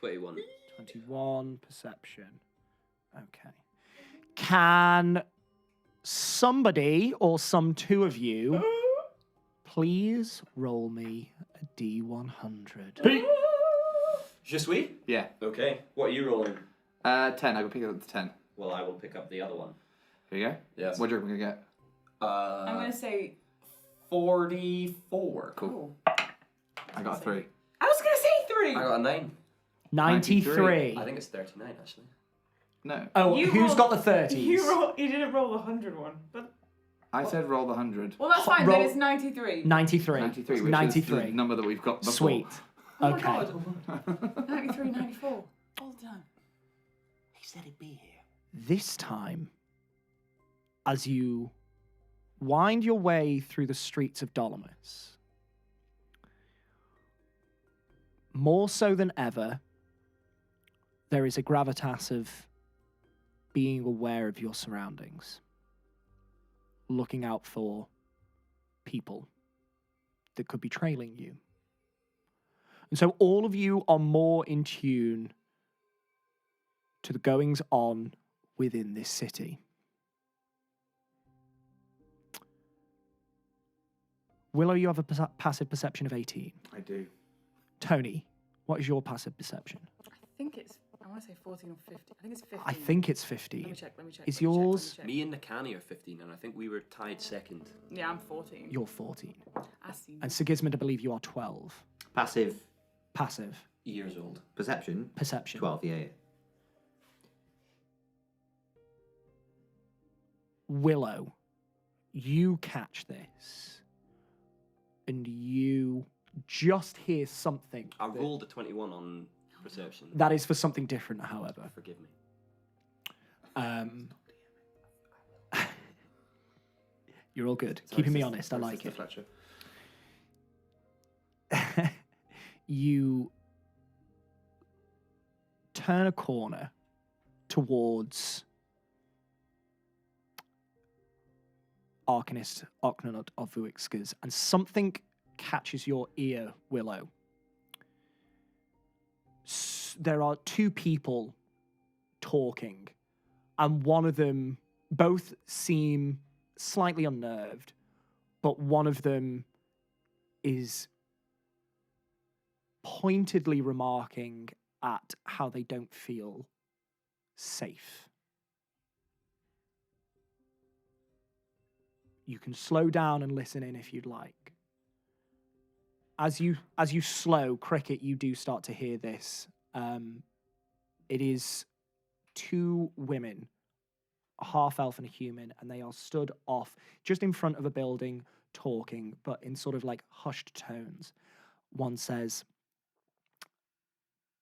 21. 21 perception. Okay. Can somebody or some two of you please roll me a D100? Je suis? Yeah. Okay. What are you rolling? 10. I go pick up the 10. Well, I will pick up the other one. Here you go. Yes. What do you reckon we're going to get? I'm going to say 44. Cool. Oh. I got a 3. I was going to say 3. I got a 9. 93. I think it's 39, actually. No. Oh, You who's rolled- got the 30s? You didn't roll the 100 one, but I said roll the 100. well, that's fine. Roll- Then it's 93. 93. 93, which 93. is the number that we've got before. Sweet. Oh Okay. my god. 93, 94. All the time. He said he'd be here. This time, as you wind your way through the streets of Dolomis, more so than ever, there is a gravitas of being aware of your surroundings, looking out for people that could be trailing you. And so all of you are more in tune to the goings on within this city. Willow, you have a passive perception of 18. I do. Tony, what is your passive perception? I think it's. I want to say 14 or 15. I think it's 15. I think it's 15. Let me check. Let me check. Is let me check, let me yours- check. Me and Nakani are 15, and I think we were tied second. Yeah, I'm 14. You're 14. I see. And Sigismund, I believe you are 12. Passive Passive Years old. perception. perception. 12, yeah. Willow, you catch this, and you just hear something. I rolled a 21 on perception. That is for something different, however. Forgive me. You're all good. Sorry, Keeping me Sister- honest, I sorry, like Sister it. Fletcher. You turn a corner towards Arcanist Oknanut of Vuixkers, and something catches your ear, Willow. There are two people talking, and one of them, both seem slightly unnerved, but one of them is pointedly remarking at how they don't feel safe. You can slow down and listen in if you'd like. As you slow, Cricket, you do start to hear this. It is two women, a half elf and a human, and they are stood off just in front of a building talking, but in sort of like hushed tones. One says,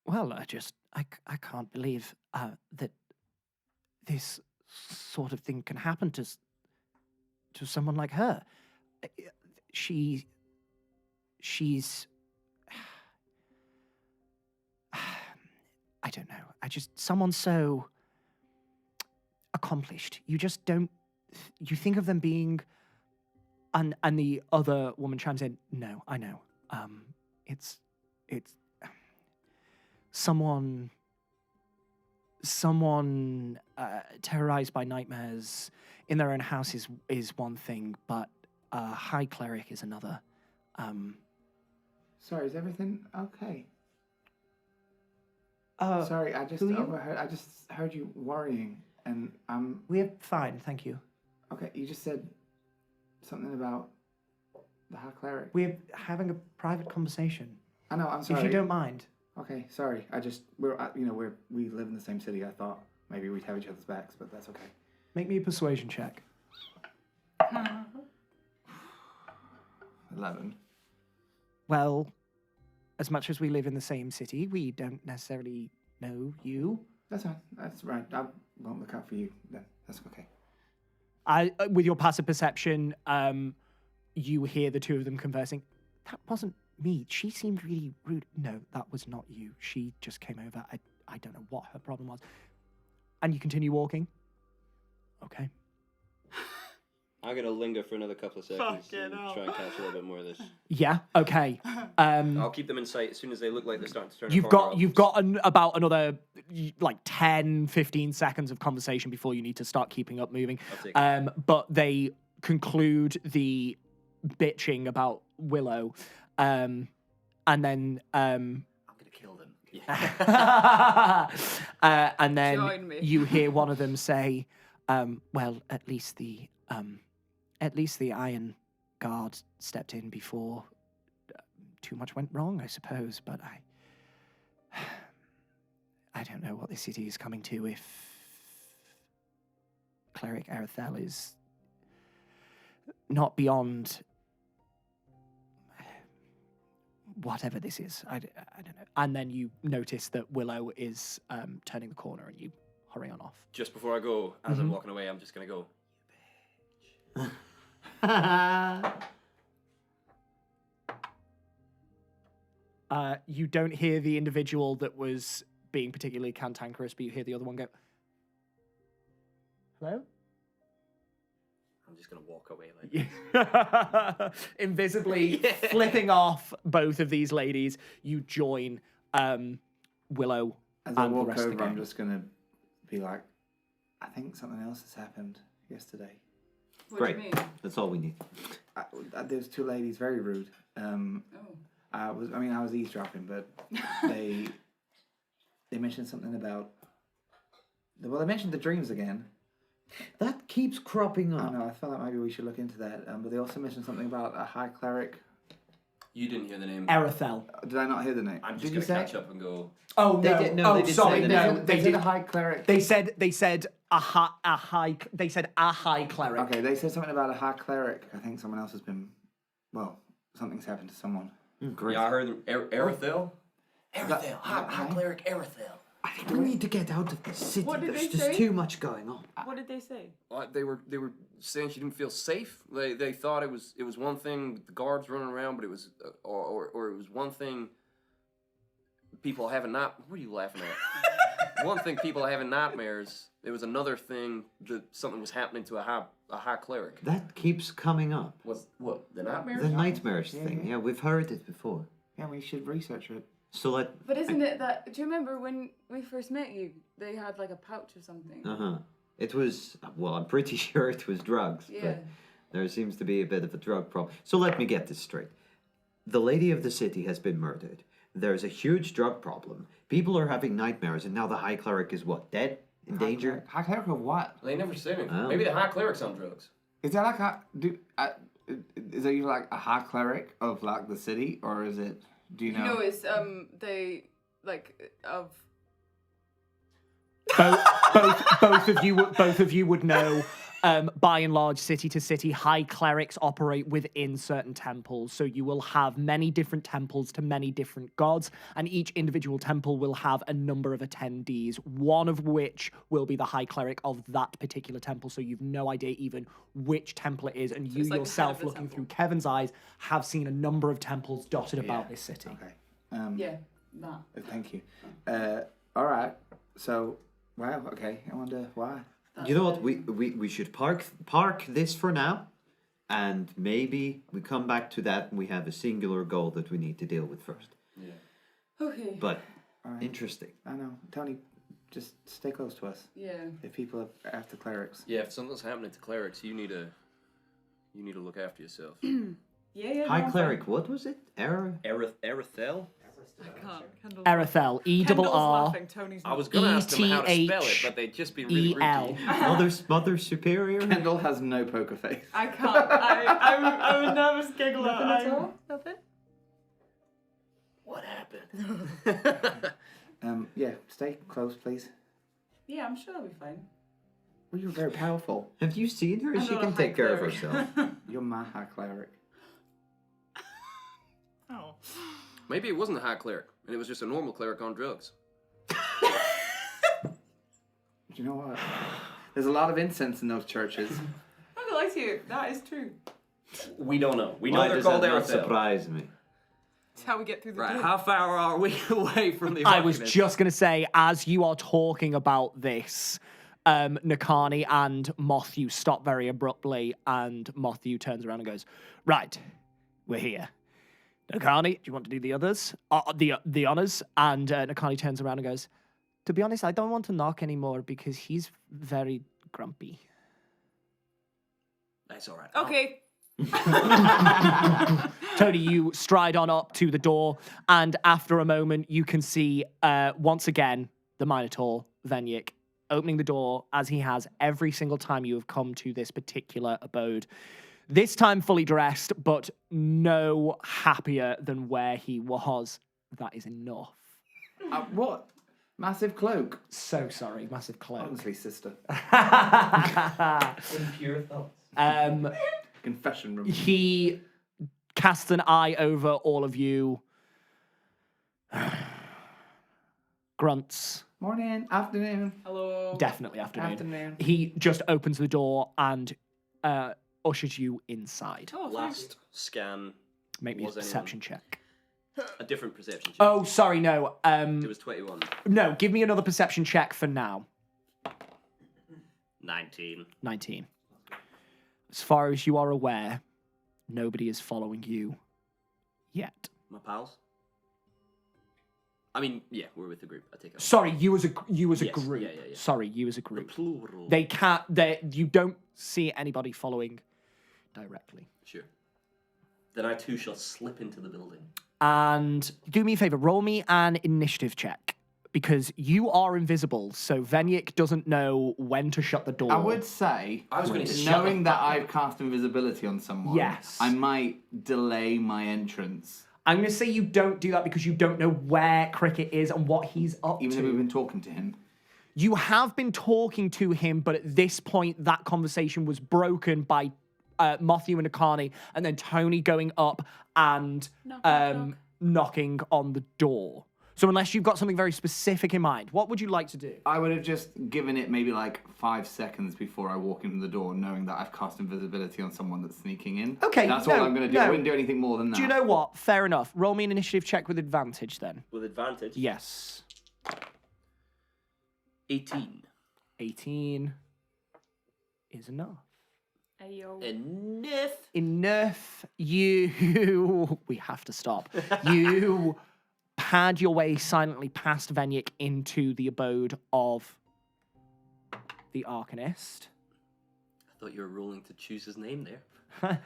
well, I can't believe that this sort of thing can happen to someone like her. She's I don't know. Someone so accomplished. You just don't, you think of them being, and the other woman chimes in, no, I know. It's someone terrorized by nightmares in their own house is one thing, but a high cleric is another. Sorry, is everything okay? Uh, Sorry, I just who are you? overheard. I just heard you worrying, and I'm We're fine, thank you. okay. You just said something about the high cleric. We're having a private conversation. I know. I'm sorry. If you don't mind. Okay, sorry. We live in the same city. I thought maybe we'd have each other's backs, but that's okay. Make me a persuasion check. 11. Well, as much as we live in the same city, we don't necessarily know you. That's fine. That's right. I won't look out for you then. That's okay. With your passive perception, you hear the two of them conversing. That wasn't me. She seemed really rude. No, that was not you. She just came over. I don't know what her problem was. And you continue walking? Okay. I'm gonna linger for another couple of seconds Fucking and hell. try and catch a little bit more of this. Yeah. Okay. I'll keep them in sight as soon as they look like they're starting to turn. You've got about another like 10, 15 seconds of conversation before you need to start keeping up moving. I'll take it. But they conclude the bitching about Willow, and then I'm gonna kill them. and then Join me. you hear one of them say, "Well, at least the Iron Guard stepped in before too much went wrong, I suppose. But I don't know what the city is coming to if Cleric Arethel is not beyond whatever this is. I don't know." And then you notice that Willow is turning the corner, and you hurry on off. Just before I go, as I'm walking away, I'm just gonna go. You don't hear the individual that was being particularly cantankerous, but you hear the other one go, "Hello?" I'm just gonna walk away like. Invisibly flipping off both of these ladies, you join Willow As I and the walk rest of the over, I'm gang. just gonna be like, I think something else has happened yesterday. What Great. do you mean? That's all we need. There was two ladies, very rude. Oh. I was eavesdropping, but they mentioned something about. Well, they mentioned the dreams again. That keeps cropping I up. know. I felt like maybe we should look into that. But they also mentioned something about a high cleric. You didn't hear the name. Arethel. Did I not hear the name? I'm just Did you gonna say? catch up and go. Oh They no! did- no, oh, they did sorry, say that. no, They they said did. a high cleric. They said a high. They said a high cleric. Okay, they said something about a high cleric. I think someone else has been. Well, something's happened to someone. Great. Yeah, I heard them. Arethel. Arethel, high cleric Arethel. I think we need to get out of the city. What did There's they just say? too much going on. What did they say? They were saying she didn't feel safe. They thought it was one thing with the guards running around, but it was or it was one thing. People having not. What are you laughing at? One thing people having nightmares. It was another thing that something was happening to a high cleric. That keeps coming up. What the nightmares? The nightmares Yeah, thing. yeah. Yeah, we've heard it before. Yeah, we should research it. So But isn't it that? Do you remember when we first met you? They had like a pouch or something. it was, well, I'm pretty sure it was drugs. Yeah. But there seems to be a bit of a drug problem. So let me get this straight. The lady of the city has been murdered. There's a huge drug problem. People are having nightmares, and now the high cleric is what? Dead? In danger? High cleric of what? They never said anything. Oh. Maybe the high cleric's on drugs. Is that like is it like a high cleric of like the city, or is it? Do you know? No, it's they like of. Both of you would know. By and large, city to city, high clerics operate within certain temples. So you will have many different temples to many different gods, and each individual temple will have a number of attendees, one of which will be the high cleric of that particular temple. So you've no idea even which temple it is, and you it's like the head yourself, of the looking temple. through Kevin's eyes, have seen a number of temples dotted about this city. Okay. Yeah, that. Thank you. All right. So, wow. Okay. I wonder why. You know what? We should park this for now, and maybe we come back to that and we have a singular goal that we need to deal with first. Yeah. Okay. But Alright. interesting. I know, Tony. Just stay close to us. Yeah. If people are after clerics. Yeah, if something's happening to clerics, you need to look after yourself. Yeah. High no, cleric, what was it? Arethel? I can't. Kendall's Arethel, Kendall's E-double-R. laughing. Tony's I not. was gonna ask them how to spell it, but they'd just be really rude to ETHEL. you. Mother Superior? Kendall has no poker face. I can't. I'm a nervous giggler. Nothing. What happened? Yeah. Stay close, please. Yeah, I'm sure I'll be fine. Well, you're very powerful. Have you seen her? I'm She not can a take high care of cleric. herself. You're my high cleric. Oh. Maybe it wasn't a high cleric, and it was just a normal cleric on drugs. You know what? There's a lot of incense in those churches. I'm not gonna lie to you. That is true. We don't know. We know Why they're does called that not Arethel. surprise me? It's how we get through the Right, day. how far are we away from the I was Arcanist? just going to say, as you are talking about this, Nakani and Matthew stop very abruptly, and Matthew turns around and goes, "Right, we're here. Nakani, do you want to do the others? The honors?" And Nakani turns around and goes, "To be honest, I don't want to knock anymore because he's very grumpy." That's all right. Okay. Tony, you stride on up to the door, and after a moment, you can see once again the Minotaur, Venyik, opening the door as he has every single time you have come to this particular abode. This time fully dressed, but no happier than where he was. That is enough. What? Massive cloak. So sorry, massive cloak. Honestly, sister. Impure thoughts. Confession room. He casts an eye over all of you. Grunts. Morning, afternoon. Hello. Definitely afternoon. Afternoon. He just opens the door and ushers you inside. Oh, Last scan, Make me a Was anyone- perception check. a different perception check. Oh, sorry, no. It was 21. No, give me another perception check for now. 19. 19. As far as you are aware, nobody is following you yet. My pals? I mean, yeah, we're with the group. I take it. Sorry, you as a Yes, group. yeah. Sorry, you as a The group. plural. They can't. You don't see anybody following directly. Sure. Then I too shall slip into the building. And do me a favor, roll me an initiative check because you are invisible, so Venyik doesn't know when to shut the door. I would say, I was going to knowing that I've cast invisibility on someone, Yes. I might delay my entrance. I'm going to say you don't do that because you don't know where Cricket is and what he's up Even to. though we've been talking to him. You have been talking to him, but at this point, that conversation was broken by Matthew and Akani, and then Tony going up and Knock, knock, knock. knocking on the door. So unless you've got something very specific in mind, what would you like to do? I would have just given it maybe like 5 seconds before I walk into the door, knowing that I've cast invisibility on someone that's sneaking in. Okay, That's no, all I'm going to do. no. I wouldn't do anything more than that. Do you know what? Fair enough. Roll me an initiative check with advantage then. With advantage? Yes. 18. 18 is enough. Ayo. Enough. You... We have to stop. You pad your way silently past Venyik into the abode of the Arcanist. I thought you were rolling to choose his name there.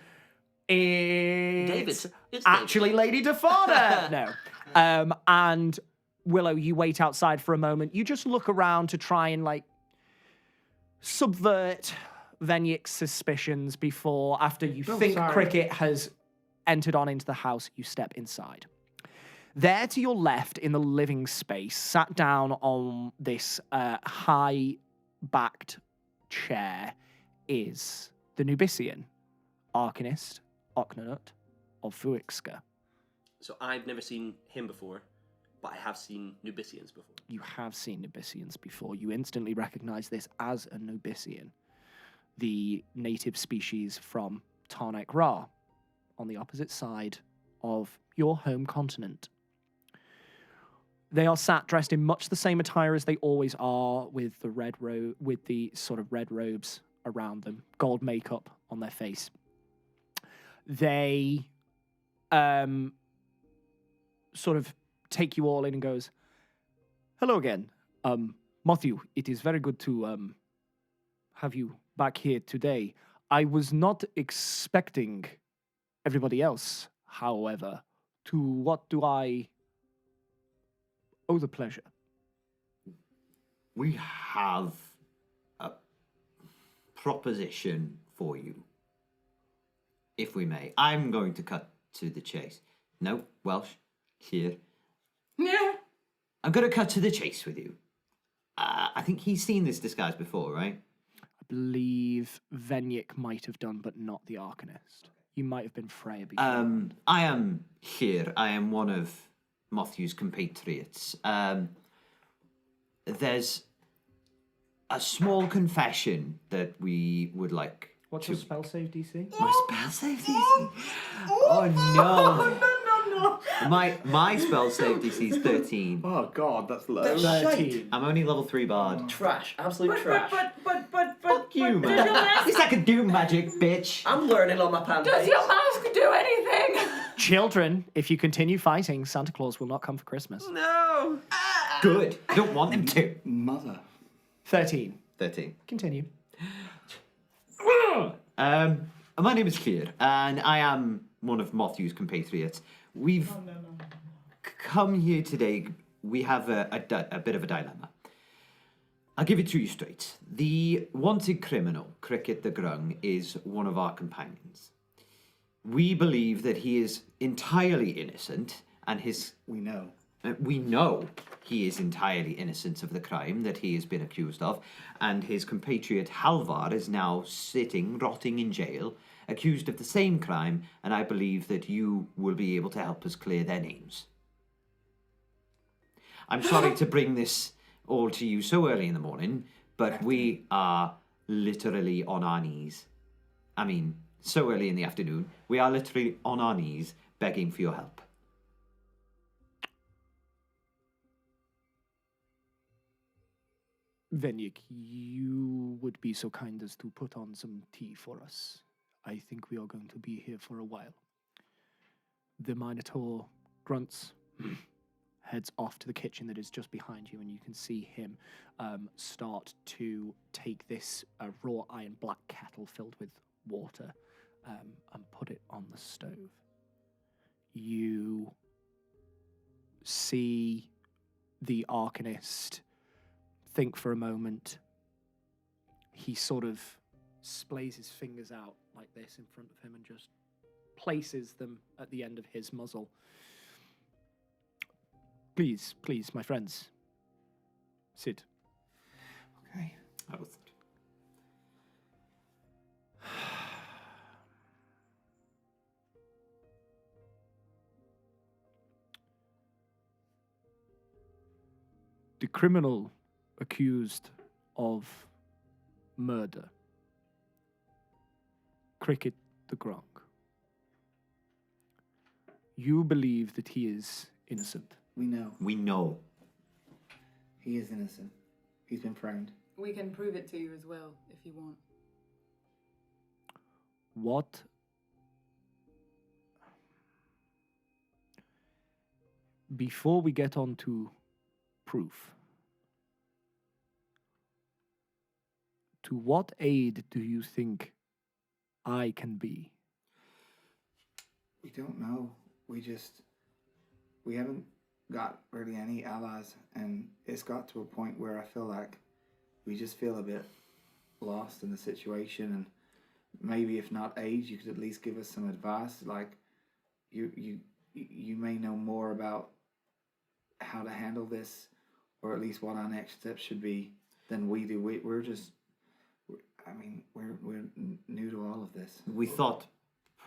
It's It's actually Lady Defana. No. And Willow, you wait outside for a moment. You just look around to try and subvert Venyik's suspicions after you think sorry. Cricket has entered on into the house, you step inside. There to your left in the living space, sat down on this high-backed chair, is the Nubisian, Arcanist Oknanut of Fuixka. So I've never seen him before, but I have seen Nubisians before. You have seen Nubisians before. You instantly recognize this as a Nubisian, the native species from Tarnek Ra, on the opposite side of your home continent. They are sat dressed in much the same attire as they always are, with the sort of red robes around them, gold makeup on their face. They sort of take you all in and goes, "Hello again. Matthew, it is very good to have you back here today. I was not expecting everybody else, however. To what do I owe the pleasure?" We have a proposition for you, if we may. I'm going to cut to the chase. No, Welsh, here. Yeah. I'm going to cut to the chase with you. I think he's seen this disguise before, right? I believe Venyik might have done, but not the Arcanist. You might have been Freya before. I am here. I am one of Matthew's compatriots. There's a small confession that we would like What's to... your spell save DC? My spell save DC? Oh, no. My spell save DC is 13. Oh God, that's low. That's shite. I'm only level 3 bard. Trash. Absolute trash. But Fuck you, does your man. mask, It's like a doom magic, bitch. I'm learning on my pan does your mask do anything? Children, if you continue fighting, Santa Claus will not come for Christmas. No. Good. I don't want him to. Mother. 13. 13. Continue. My name is Clear, and I am one of Matthew's compatriots. We've come here today. We have a bit of a dilemma. I'll give it to you straight. The wanted criminal, Cricket the Grung, is one of our companions. We believe that he is entirely innocent, and We know. we know he is entirely innocent of the crime that he has been accused of, and his compatriot Halvar is now sitting, rotting in jail, accused of the same crime, and I believe that you will be able to help us clear their names. I'm sorry to bring this all to you so early in the morning, but we are literally on our knees. I mean, so early in the afternoon, we are literally on our knees begging for your help. Venyik, you would be so kind as to put on some tea for us. I think we are going to be here for a while. The Minotaur grunts, heads off to the kitchen that is just behind you, and you can see him start to take this raw iron black kettle filled with water and put it on the stove. You see the Arcanist think for a moment. He sort of splays his fingers out like this in front of him and just places them at the end of his muzzle. Please, my friends, sit. Okay. I was... The criminal accused of murder, Cricket the Grung. You believe that he is innocent. We know. We know. He is innocent. He's been framed. We can prove it to you as well, if you want. What? Before we get on to proof, to what aid do you think I can be? We don't know. We haven't got really any allies, and it's got to a point where I feel like we just feel a bit lost in the situation, and maybe if not aid, you could at least give us some advice. Like, you may know more about how to handle this, or at least what our next steps should be than we do. We're new to all of this. We thought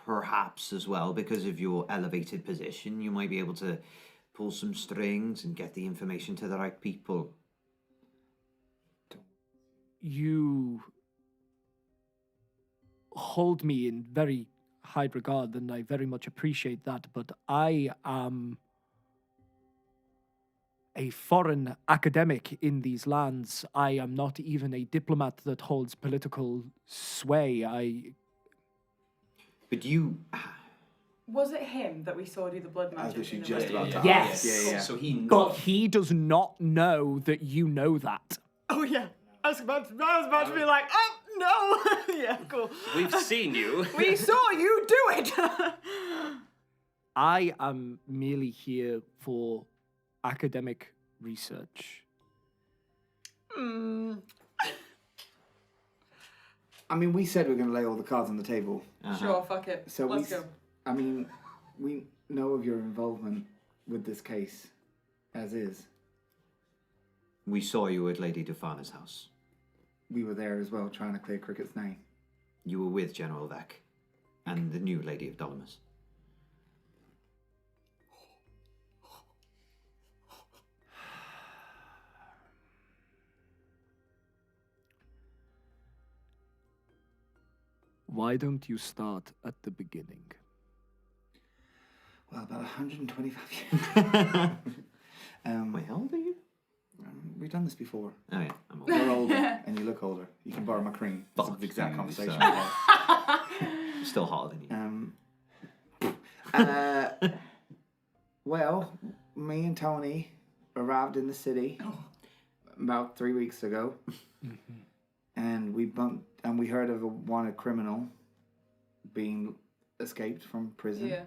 perhaps as well, because of your elevated position, you might be able to pull some strings and get the information to the right people. You hold me in very high regard, and I very much appreciate that, but I am a foreign academic in these lands. I am not even a diplomat that holds political sway. But you... Was it him that we saw do the blood I was magic? literally in the just room? about to Yes. ask. Yeah. So he knows. But he does not know that you know that. Oh yeah. I was about to be like, oh no. Yeah, cool. We've seen you. We saw you do it. I am merely here for academic research. I mean, we said we are going to lay all the cards on the table. Sure, fuck it. So Let's go. I mean, we know of your involvement with this case, as is. We saw you at Lady Dufana's house. We were there as well, trying to clear Cricket's name. You were with General Vec and the new Lady of Dolomus. Why don't you start at the beginning? Well, about 125 years. Wait, how old are you? We've done this before. Oh yeah, I'm old. You're older, and you look older. You can borrow my cream. It's Fuck the exact you, conversation. son. we had. I'm still hotter than you. Well, me and Tony arrived in the city about 3 weeks ago, and we heard of a wanted criminal being escaped from prison, Yeah.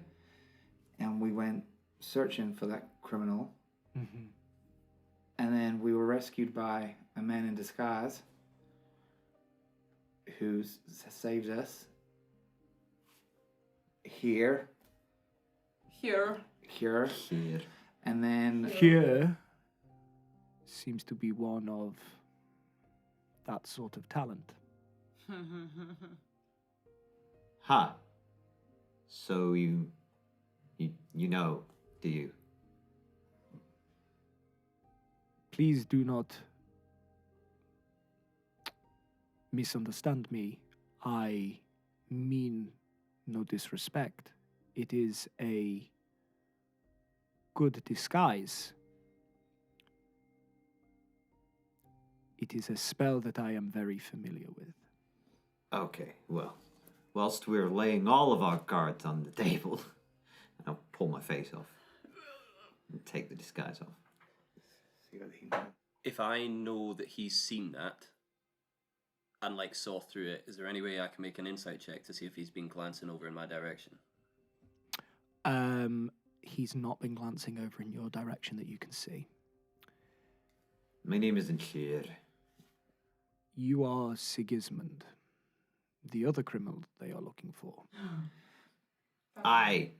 and we went searching for that criminal, Mm-hmm. and then we were rescued by a man in disguise who saved us here, Here. Here. and then Here seems to be one of that sort of talent. Ha. So you know, do you? Please do not misunderstand me. I mean no disrespect. It is a good disguise. It is a spell that I am very familiar with. Okay, well, whilst we're laying all of our cards on the table, I'll pull my face off and take the disguise off. If I know that he's seen that and like saw through it, is there any way I can make an insight check to see if he's been glancing over in my direction? He's not been glancing over in your direction that you can see. My name isn't Sheer. You are Sigismund, the other criminal they are looking for. I,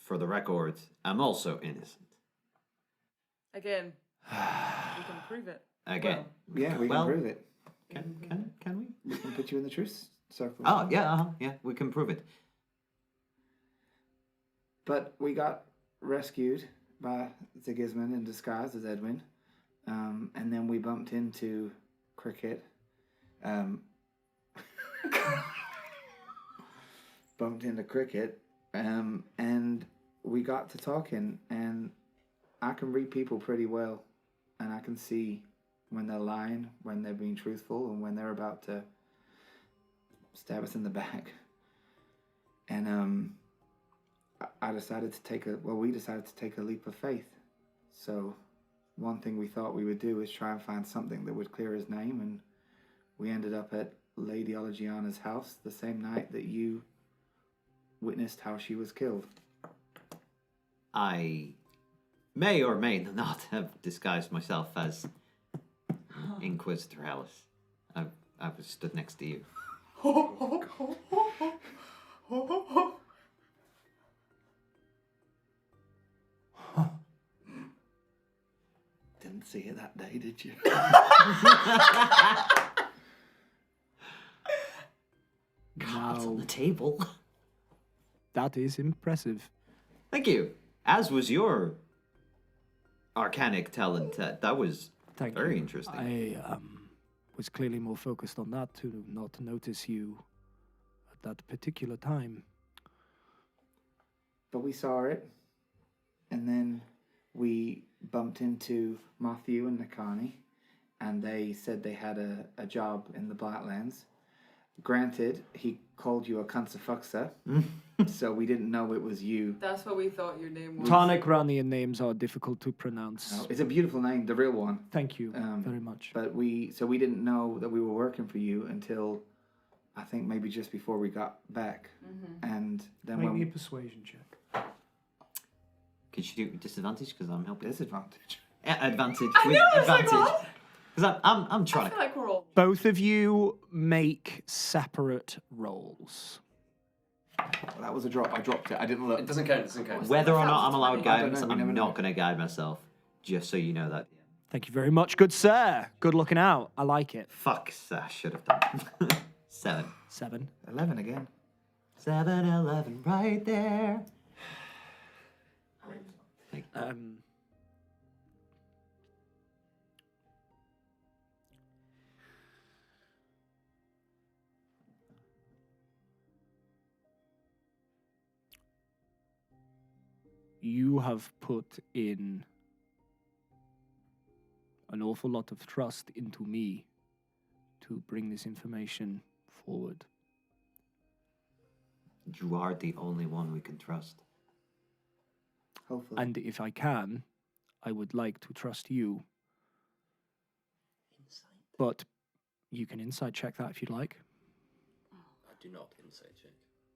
for the record, am also innocent. Again. We can prove it. Again. yeah, we well, can prove it. Can we? We can put you in the truth circle. Oh, yeah, yeah, we can prove it. But we got rescued by Sigismund in disguise as Edwin, and then we bumped into Cricket. Bumped into Cricket, and we got to talking, and I can read people pretty well, and I can see when they're lying, when they're being truthful, and when they're about to stab us in the back. And we decided to take a leap of faith. So one thing we thought we would do is try and find something that would clear his name, and we ended up at Lady Olegiana's house the same night that you witnessed how she was killed. I may or may not have disguised myself as Inquisitor Alice. I was stood next to you. Didn't see it that day, did you? Cards on Now, the table. that is impressive. Thank you. As was your arcanic talent. That was Thank very you. interesting. I was clearly more focused on that to not notice you at that particular time. But we saw it, and then we bumped into Matthew and Nakani, and they said they had a job in the Blacklands. Granted, he called you a Kansafuxa, so we didn't know it was you. That's what we thought your name was. Tarnikranian names are difficult to pronounce. No, it's a beautiful name, the real one. Thank you very much. But we didn't know that we were working for you until I think maybe just before we got back. And then Make when me a persuasion check. Could you do disadvantage because I'm helping? disadvantage. Advantage. I with know, I was like, advantage. what? Because I'm I trying feel to. like we're all. Both of you make separate rolls. That was a drop. I dropped it. I didn't look. It doesn't count. It doesn't count. Whether or That not was I'm allowed 20. guidance, I don't know, we never I'm know. not going to guide myself. Just so you know that. Thank you very much, good sir. Good looking out. I like it. Fuck, I should have done. 7. 7. 11 again. 7-11 right there. Thank you. You have put in an awful lot of trust into me to bring this information forward. You are the only one we can trust. Hopefully. And if I can, I would like to trust you. But you can insight check that if you'd like. I do not insight check.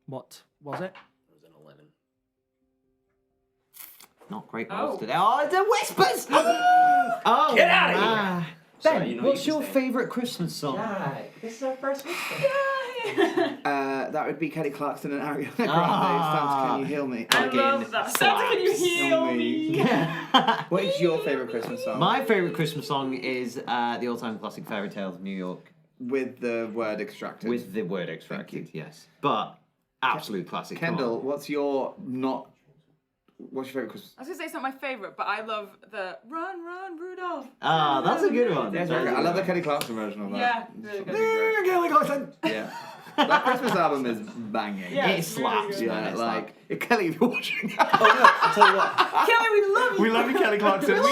What was it? It was an 11. Not great Oh. rolls today. Oh, it's a whispers! Oh, Get outta here! man. Sorry, Ben, you know what's you can your stay. favourite Christmas song? This is our first whisper. That would be Kelly Clarkson and Ariana Grande. Ah. Can you heal me? I love that. Santa, can you heal me? What is your favorite Christmas song? My favourite Christmas song is the all-time classic Fairy Tale of New York With the word extracted. with the word extracted, yes. But absolute classic. come on. Kendall, what's your favorite Christmas? I was gonna say it's not my favorite, but I love the Run, Run, Rudolph. Ah, that's a good one. Yes, I love the Kelly Clarkson version of that. Yeah, really good. Kelly Clarkson. Yeah. That Christmas album is banging. Yeah. It it's slaps, really good. man. Yeah, It's like, if Kelly, if you're watching. I'll tell you what. Kelly, we love you. We love you, Kelly Clarkson.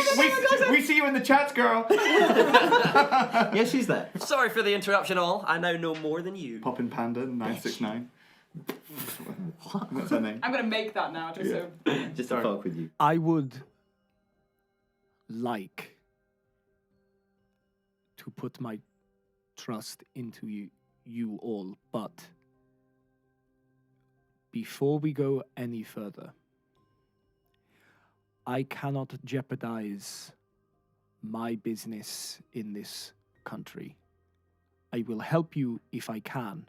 We see you in the chats, girl. Yeah, she's there. Sorry for the interruption, all. I now know more than you. Poppin' Panda 969. What's her name? I'm gonna make that now, just so. Just to fuck with you. I would like to put my trust into you all, but before we go any further, I cannot jeopardize my business in this country. I will help you if I can,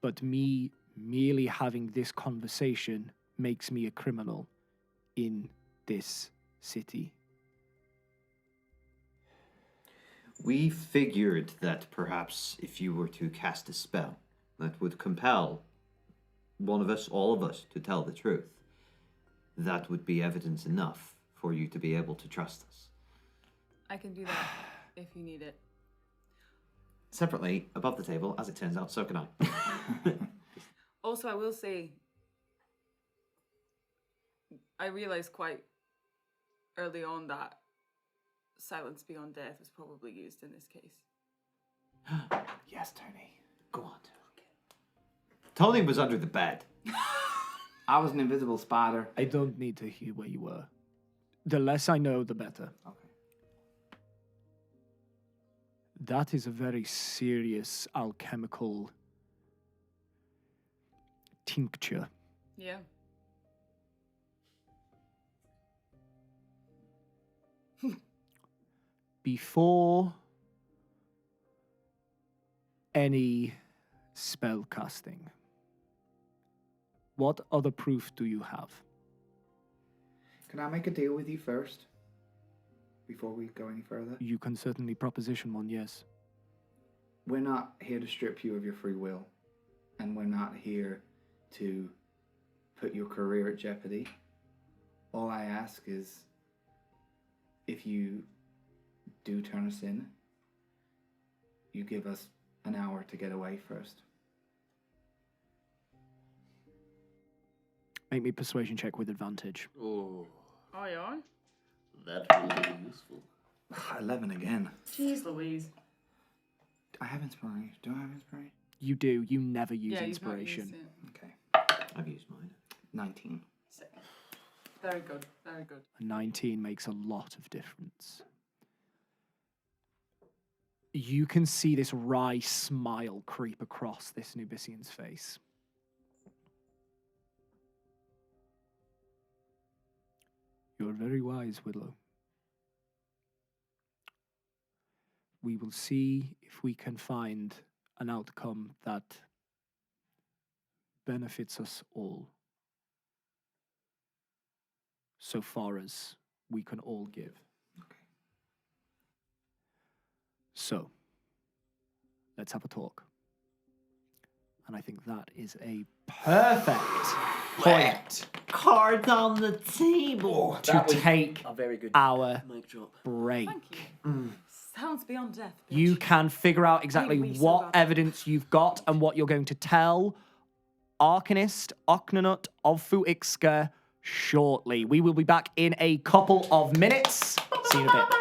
but me merely having this conversation makes me a criminal in this city. We figured that perhaps if you were to cast a spell that would compel one of us, all of us, to tell the truth, that would be evidence enough for you to be able to trust us. I can do that if you need it. Separately, above the table, as it turns out, so can I. Also, I will say, I realized quite early on that silence beyond death was probably used in this case. Yes, Tony. Go on. Tony was under the bed. I was an invisible spider. I don't need to hear where you were. The less I know, the better. Okay. That is a very serious alchemical tincture. Yeah. Before any spell casting, what other proof do you have? Can I make a deal with you first? Before we go any further? You can certainly proposition one, yes. We're not here to strip you of your free will. And we're not here to put your career at jeopardy. All I ask is, if you do turn us in, you give us an hour to get away first. Make me a persuasion check with advantage. Oh, Aye, aye. that will be useful. 11 again. Jeez Louise. I have inspiration. Do I have inspiration? You do. You never use Yeah, you've not used inspiration. it. Okay. I've used mine. 19. Sick. Very good, very good. A 19 makes a lot of difference. You can see this wry smile creep across this Nubisian's face. You're very wise, Willow. We will see if we can find an outcome that benefits us all, so far as we can all give. Okay. So, let's have a talk. And I think that is a perfect point Cards on the table. to That was take a very good our mic drop. break. Thank you. Sounds beyond death. Bitch. You can figure out exactly Made me so what happy. evidence you've got and what you're going to tell Arcanist Oknanut of Fuixka shortly. We will be back in a couple of minutes. See you in a bit.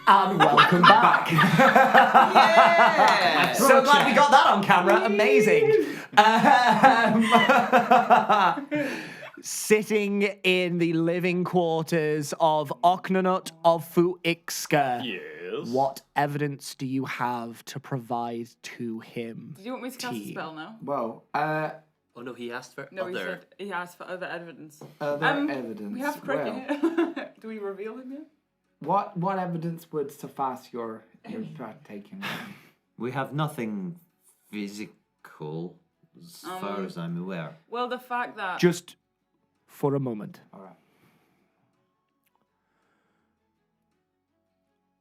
And welcome back. Yeah! So glad we got that on camera. Amazing. Sitting in the living quarters of Oknanut of Fuixka. Yes. What evidence do you have to provide to him? Do you want me to cast a T? spell now? Well, Oh no, he asked for No, other. he asked for other evidence. evidence. We have cricket Well, here. Do we reveal him yet? what evidence would suffice your taking? We have nothing physical, as far as I'm aware. Well, the fact that Just for a moment. All right.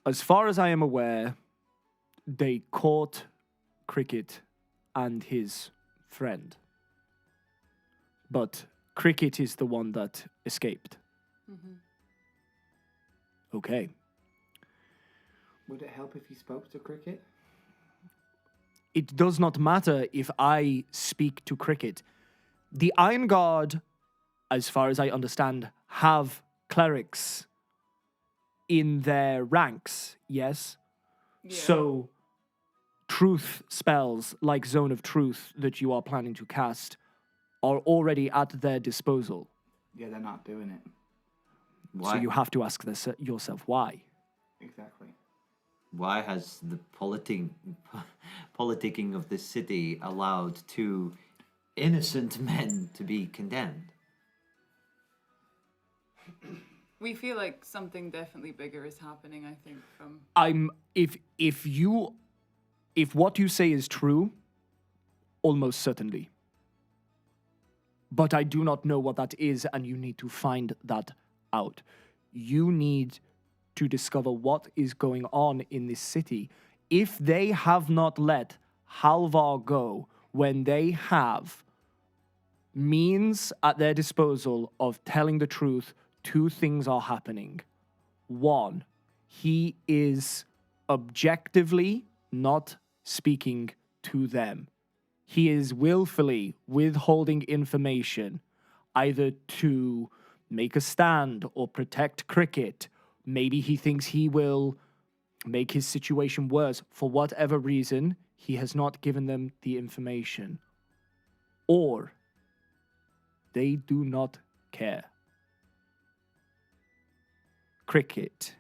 As far as I am aware, they caught Cricket and his friend. But Cricket is the one that escaped. Okay. Would it help if you spoke to Cricket? It does not matter if I speak to Cricket. The Iron Guard, as far as I understand, have clerics in their ranks, yes? Yeah. So, truth spells like Zone of Truth that you are planning to cast are already at their disposal. Yeah, they're not doing it. Why? So you have to ask yourself why. Exactly. Why has the politicking of this city allowed two innocent men to be condemned? we feel like something definitely bigger is happening, I think, from If what you say is true, almost certainly. But I do not know what that is, and you need to find that out. You need to discover what is going on in this city. If they have not let Halvar go when they have means at their disposal of telling the truth, two things are happening. One, he is objectively not speaking to them. He is willfully withholding information, either to make a stand or protect cricket. Maybe he thinks he will make his situation worse. For whatever reason, he has not given them the information. Or they do not care. Cricket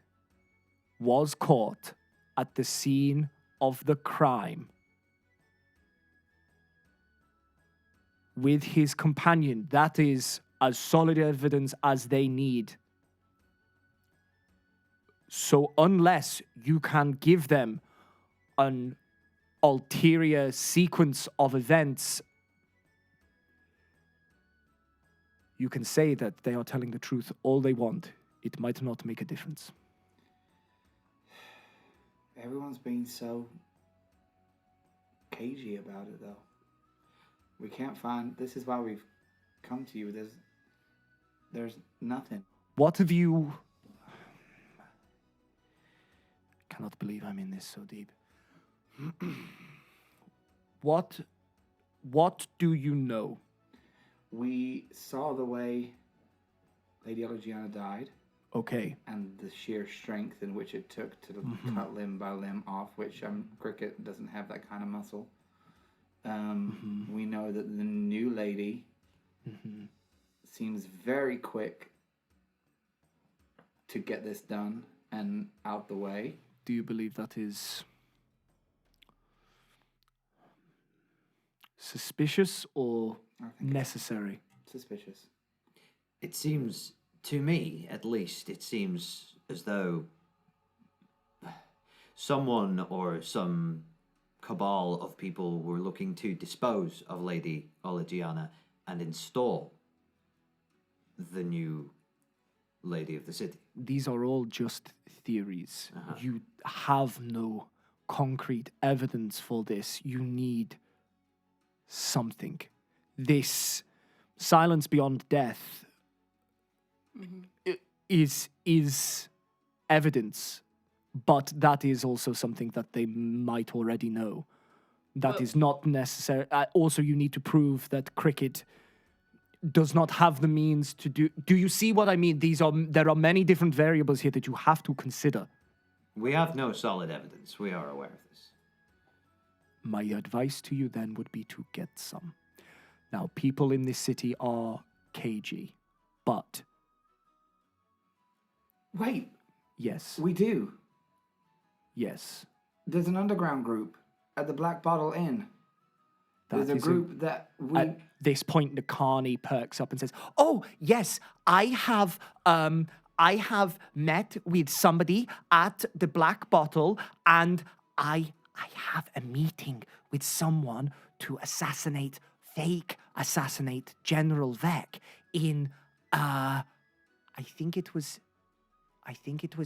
was caught at the scene of the crime with his companion. That is as solid evidence as they need. So unless you can give them an ulterior sequence of events, you can say that they are telling the truth all they want. It might not make a difference. Everyone's been so cagey about it, though. We can't find. This is why we've come to you. There's nothing. What have you... Cannot believe I'm in this so deep. What do you know? We saw the way Lady Olegiana died. Okay. And the sheer strength in which it took to cut limb by limb off, which cricket doesn't have that kind of muscle. We know that the new lady seems very quick to get this done and out the way. Do you believe that is suspicious or necessary? Suspicious. It seems, to me at least, it seems as though someone or some cabal of people were looking to dispose of Lady Olegiana and install the new lady of the city. These are all just theories. You have no concrete evidence for this. You need something. This silence beyond death is evidence, but that is also something that they might already know. That is not necessary. Also, you need to prove that cricket does not have the means to do... Do you see what I mean? There are many different variables here that you have to consider. We have no solid evidence. We are aware of this. My advice to you then would be to get some. Now, people in this city are cagey, but... Wait, Yes. we do. Yes. There's an underground group at the Black Bottle Inn. There's a is group that we... At this point, Nakani perks up and says, "Oh, yes, I have met with somebody at the Black Bottle, and I have a meeting with someone to fake assassinate General Vec in, I think it was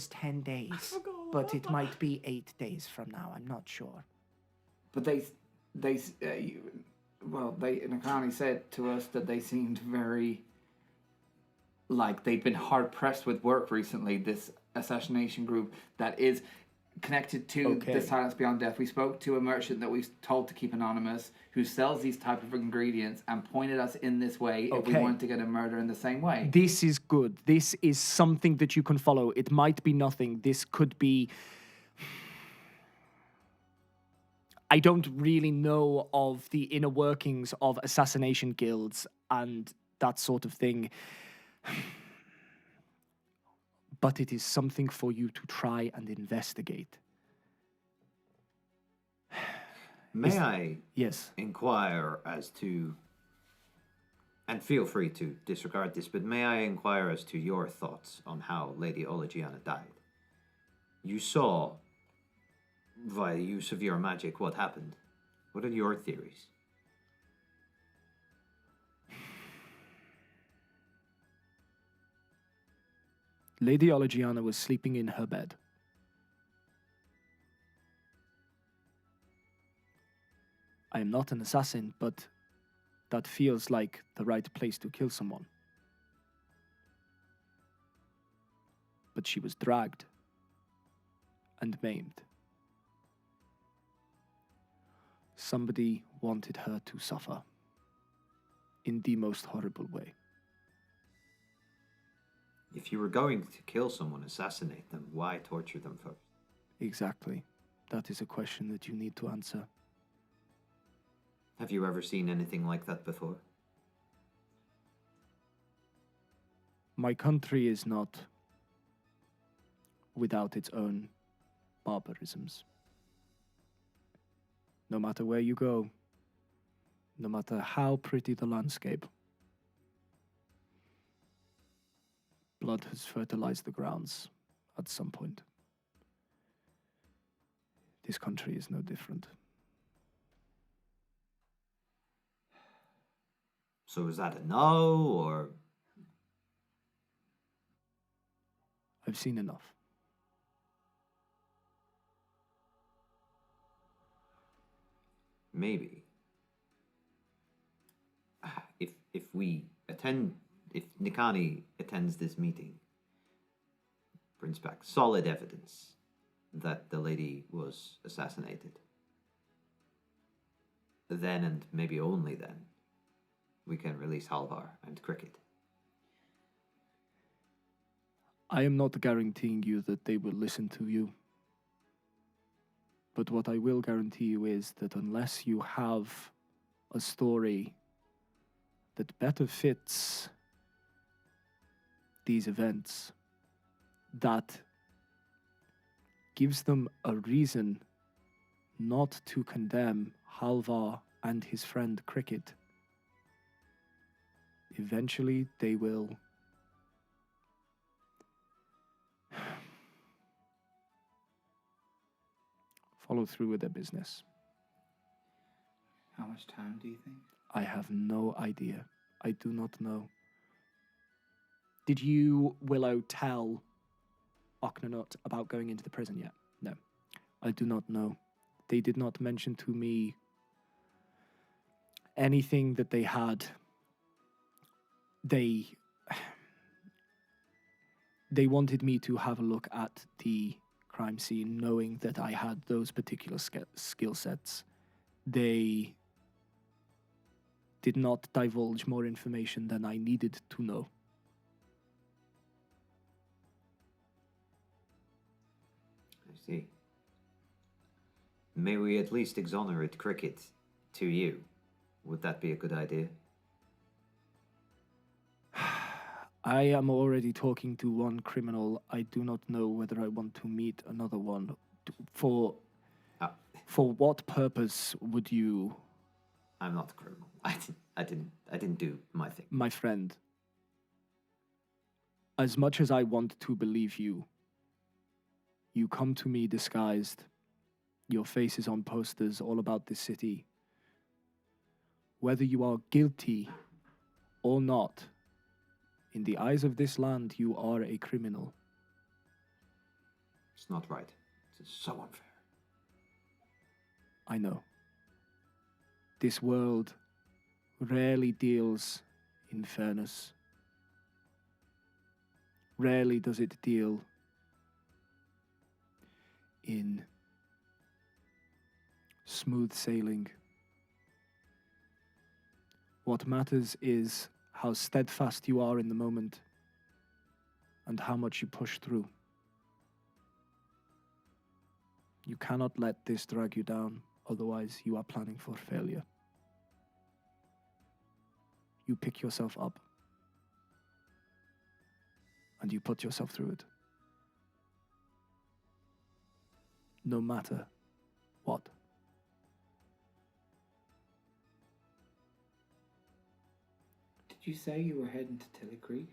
10 days, but it might be 8 days from now. I'm not sure." But Nakani said to us that they seemed very, like they'd been hard pressed with work recently. This assassination group that is connected to the Silence Beyond Death. We spoke to a merchant that we've told to keep anonymous, who sells these type of ingredients, and pointed us in this way if we want to get a murder in the same way. This is good. This is something that you can follow. It might be nothing. This could be... I don't really know of the inner workings of assassination guilds and that sort of thing. But it is something for you to try and investigate. May I Yes. inquire as to, and feel free to disregard this, but may I inquire as to your thoughts on how Lady Olegiana died? You saw, via the use of your magic, what happened. What are your theories? Lady Olegiana was sleeping in her bed. I am not an assassin, but that feels like the right place to kill someone. But she was dragged and maimed. Somebody wanted her to suffer in the most horrible way. If you were going to kill someone, assassinate them, why torture them first? Exactly. That is a question that you need to answer. Have you ever seen anything like that before? My country is not without its own barbarisms. No matter where you go, no matter how pretty the landscape, blood has fertilized the grounds at some point. This country is no different. So is that a no, or I've seen enough. maybe? If we attend, if Nikani attends this meeting, brings back solid evidence that the lady was assassinated, then and maybe only then, we can release Halvar and Cricket. I am not guaranteeing you that they will listen to you. But what I will guarantee you is that unless you have a story that better fits these events, that gives them a reason not to condemn Halvar and his friend Cricket, eventually they will follow through with their business. How much time do you think? I have no idea. I do not know. Did you, Willow, tell Oknanut about going into the prison yet? No. I do not know. They did not mention to me anything that they had. They wanted me to have a look at the crime scene, knowing that I had those particular skill sets. They did not divulge more information than I needed to know. I see. May we at least exonerate Cricket to you? Would that be a good idea? I am already talking to one criminal. I do not know whether I want to meet another one. For what purpose would you? I'm not a criminal. I didn't do my thing. My friend, as much as I want to believe you, you come to me disguised. Your face is on posters all about this city. Whether you are guilty or not, in the eyes of this land, you are a criminal. It's not right. It's so unfair. I know. This world rarely deals in fairness. Rarely does it deal in smooth sailing. What matters is how steadfast you are in the moment and how much you push through. You cannot let this drag you down, otherwise you are planning for failure. You pick yourself up and you put yourself through it. No matter what. Did you say you were heading to Tilly Creek?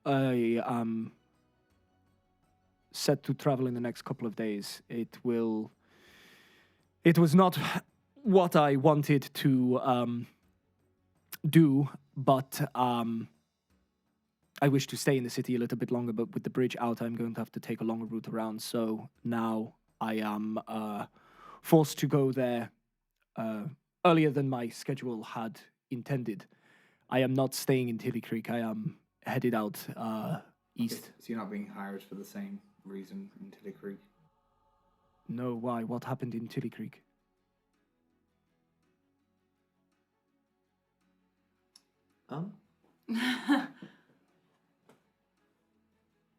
I am set to travel in the next couple of days. It was not what I wanted to do, but I wish to stay in the city a little bit longer, but with the bridge out, I'm going to have to take a longer route around. So now I am forced to go there earlier than my schedule had intended. I am not staying in Tilly Creek. I am headed out east. So you're not being hired for the same reason in Tilly Creek? No, why? What happened in Tilly Creek?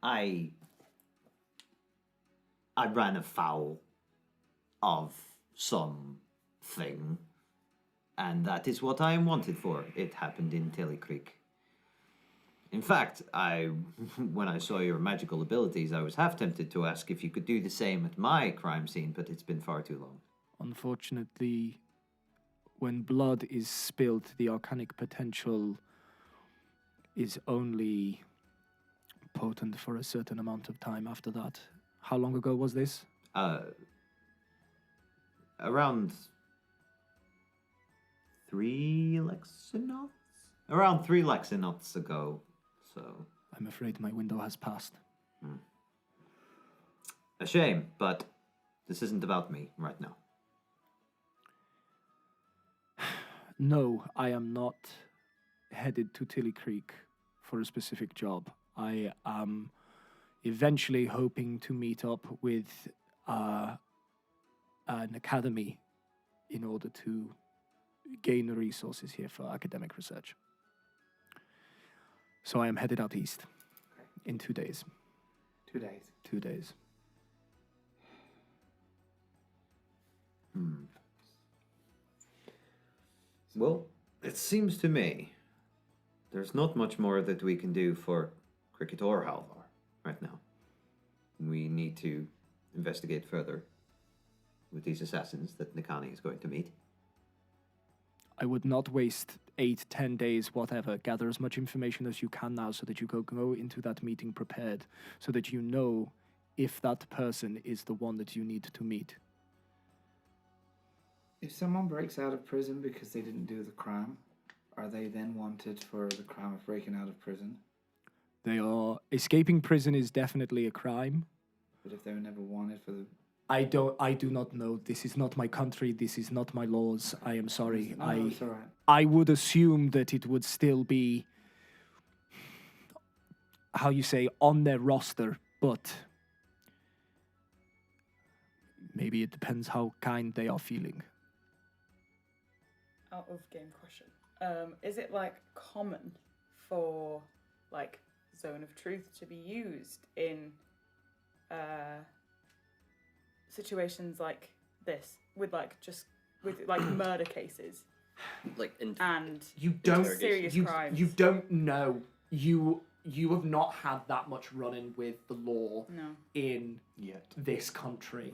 I ran afoul of something, and that is what I am wanted for. It happened in Tilly Creek. In fact, when I saw your magical abilities, I was half tempted to ask if you could do the same at my crime scene, but it's been far too long. Unfortunately, when blood is spilled, the arcanic potential is only potent for a certain amount of time after that. How long ago was this? Around 3 lexinauts? Around 3 lexinauts ago, so... I'm afraid my window has passed. A shame, but this isn't about me right now. No, I am not headed to Tilly Creek for a specific job. I am eventually hoping to meet up with an academy in order to gain the resources here for academic research. So I am headed out east in 2 days. 2 days. 2 days. Well, it seems to me there's not much more that we can do for Cricket or Halvar right now. We need to investigate further with these assassins that Nikani is going to meet. I would not waste 8-10 days, whatever. Gather as much information as you can now so that you can go into that meeting prepared, so that you know if that person is the one that you need to meet. If someone breaks out of prison because they didn't do the crime, are they then wanted for the crime of breaking out of prison? Escaping prison is definitely a crime. But if they were never wanted for the... I do not know. This is not my country. This is not my laws. I am sorry. No, it's all right. I would assume that it would still be, how you say, on their roster, but maybe it depends how kind they are feeling. Out of game question. Is it like common for like zone of truth to be used in situations like this with like murder cases Like in and You don't serious crimes? You don't know. You have not had that much run-in with the law in this country.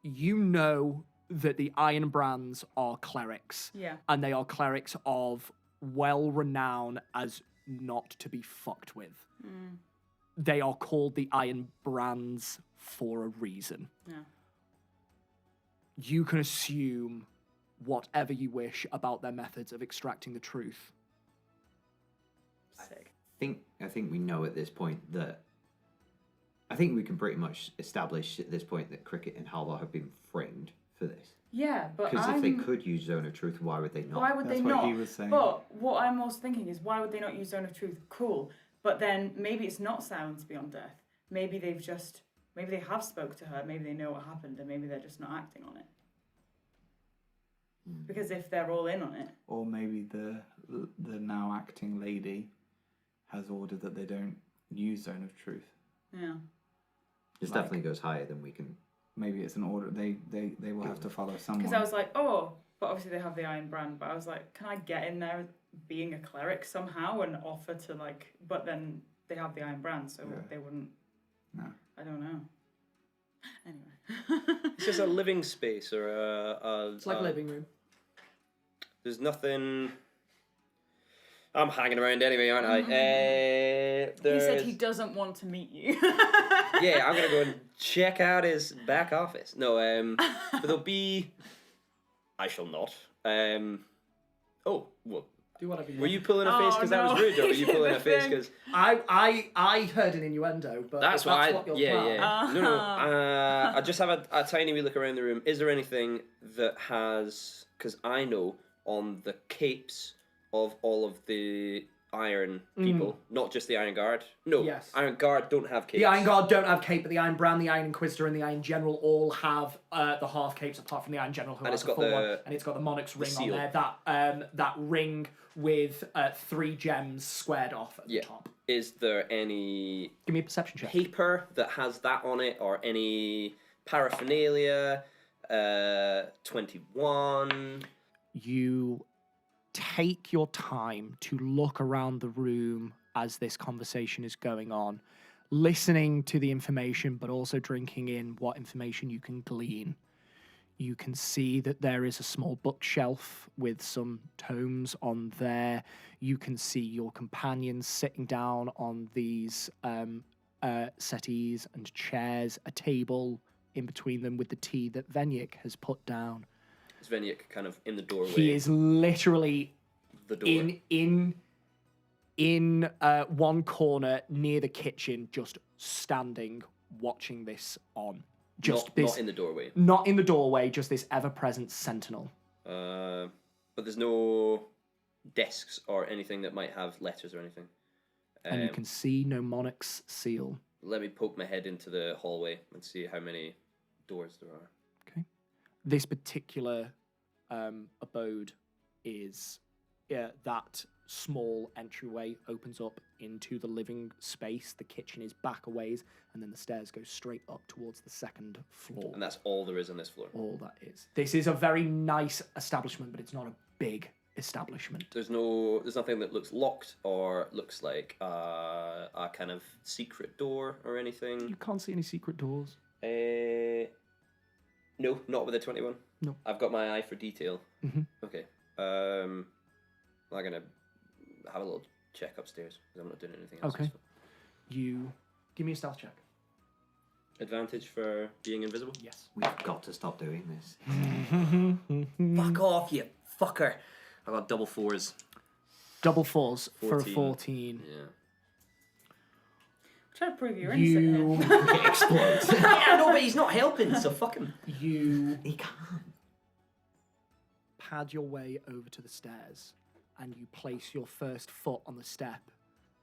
You know that the Iron Brands are clerics. Yeah. And they are clerics of well-renowned as not to be fucked with. They are called the Iron Brands for a reason. Yeah. You can assume whatever you wish about their methods of extracting the truth. Sick. I think we know at this point that... I think we can pretty much establish at this point that Cricket and Halvar have been framed for this. Yeah, but Because if they could use Zone of Truth, why would they not? Why would That's they what not? he was saying. But what I'm also thinking is, why would they not use Zone of Truth? Cool. But then maybe it's not silence beyond death. Maybe they have spoke to her. Maybe they know what happened, and maybe they're just not acting on it. Because if they're all in on it, Or maybe the now acting lady has ordered that they don't use Zone of Truth. yeah. This definitely goes higher than we can... Maybe it's an order. They will have to follow someone. Because I was like, oh, but obviously they have the Iron Brand. But I was like, can I get in there being a cleric somehow and offer to like? But then they have the Iron Brand, so they wouldn't. No. I don't know. Anyway. It's just a living space or a It's like a living room. There's nothing. I'm hanging around anyway, aren't I? He said he doesn't want to meet you. Yeah, I'm gonna go and check out his back office. No, but there'll be. I shall not. Oh well, Do whatever you Were want. you pulling a face because that was rude, or were you pulling a face because... I heard an innuendo, but That's if why what you're yeah. No. I just have a tiny wee look around the room. Is there anything that has... Because I know on the capes of all of the Iron people, not just the Iron Guard. No, Yes. Iron Guard don't have capes. The Iron Guard don't have cape, but the Iron Brand, the Iron Inquisitor, and the Iron General all have the half capes, apart from the Iron General, who And has it's the got full the- one. And it's got the Monarch's ring on seal. there. That ring with 3 gems squared off at the top. Is there any Give me a perception check. paper that has that on it, or any paraphernalia? 21. You take your time to look around the room as this conversation is going on, listening to the information, but also drinking in what information you can glean. You can see that there is a small bookshelf with some tomes on there. You can see your companions sitting down on these settees and chairs, a table in between them with the tea that Venyik has put down. Is Venyik kind of in the doorway? He is literally the door. in one corner near the kitchen, just standing, watching this on. Not in the doorway. Not in the doorway, just this ever-present sentinel. But there's no desks or anything that might have letters or anything. And you can see no monarch's seal. Let me poke my head into the hallway and see how many doors there are. Okay. This particular abode is that small entryway opens up into the living space. The kitchen is back a ways, and then the stairs go straight up towards the second floor. And that's all there is on this floor. All that is. This is a very nice establishment, but it's not a big establishment. There's nothing that looks locked or looks like a kind of secret door or anything. You can't see any secret doors. No, not with a 21. No. I've got my eye for detail. Mm-hmm. Okay. I'm gonna have a little check upstairs because I'm not doing anything else. Okay. useful. You give me a stealth check. Advantage for being invisible? Yes. We've got to stop doing this. Fuck off, you fucker! I got double 4s. Double 4s for a 14. 14. Yeah. Try to prove you're innocent You here. explodes. Yeah, no, but he's not helping, so fuck him. You He can't. pad your way over to the stairs, and you place your first foot on the step,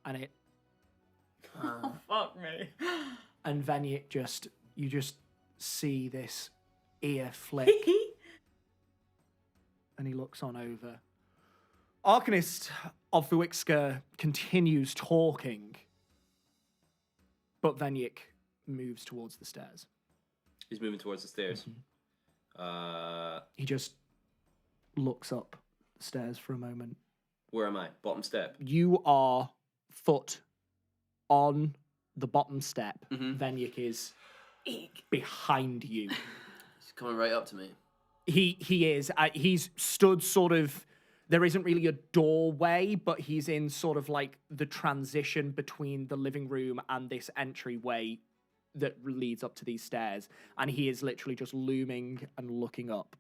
and it Oh, fuck me. and Venyik you just see this ear flick, and he looks on over. Arcanist of Vuixka continues talking, but Venyik moves towards the stairs. He's moving towards the stairs. He just looks up the stairs for a moment. Where am I? Bottom step. You are foot on the bottom step. Mhm. Venyik is behind you. He's coming right up to me. He is. He's stood sort of. There isn't really a doorway, but he's in sort of like the transition between the living room and this entryway that leads up to these stairs. And he is literally just looming and looking up.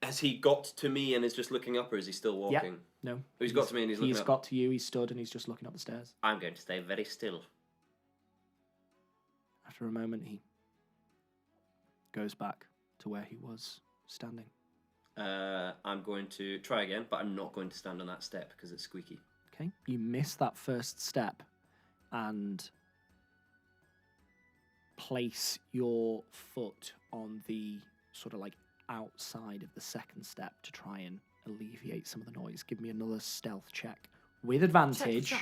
Has he got to me and is just looking up, or is he still walking? No. Oh, he's got to me and he's looking up. got to you, he's stood and he's just looking up the stairs. I'm going to stay very still. After a moment, he goes back to where he was standing. I'm going to try again, but I'm not going to stand on that step because it's squeaky. Okay, you miss that first step and place your foot on the sort of like outside of the second step to try and alleviate some of the noise. Give me another stealth check with advantage.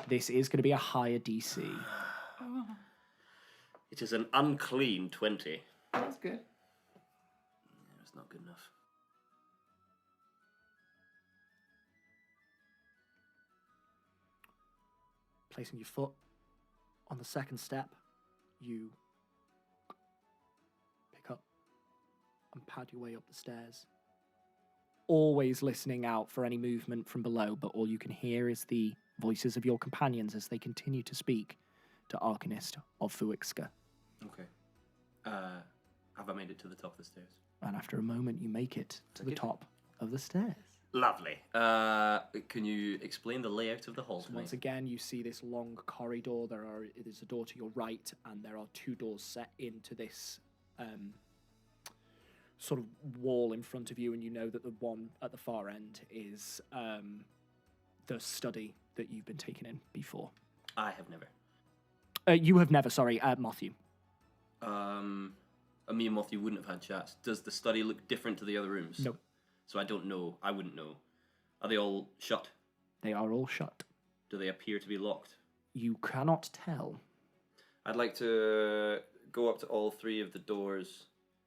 This is going to be a higher DC. It is an unclean 20. That's good. Yeah, it's not good enough. Placing your foot on the second step, you pick up and pad your way up the stairs. Always listening out for any movement from below, but all you can hear is the voices of your companions as they continue to speak to Arcanist of Vuixka. Okay. Have I made it to the top of the stairs? And after a moment, you make it to the top of the stairs. Lovely. Can you explain the layout of the hall So to me? once again, you see this long corridor. There's a door to your right, and there are 2 doors set into this sort of wall in front of you, and you know that the one at the far end is the study that you've been taken in before. I have never. You have never, sorry, Matthew. Me and Matthew wouldn't have had chats. Does the study look different to the other rooms? No. So I don't know. I wouldn't know. Are they all shut? They are all shut. Do they appear to be locked? You cannot tell. I'd like to go up to all 3 of the doors.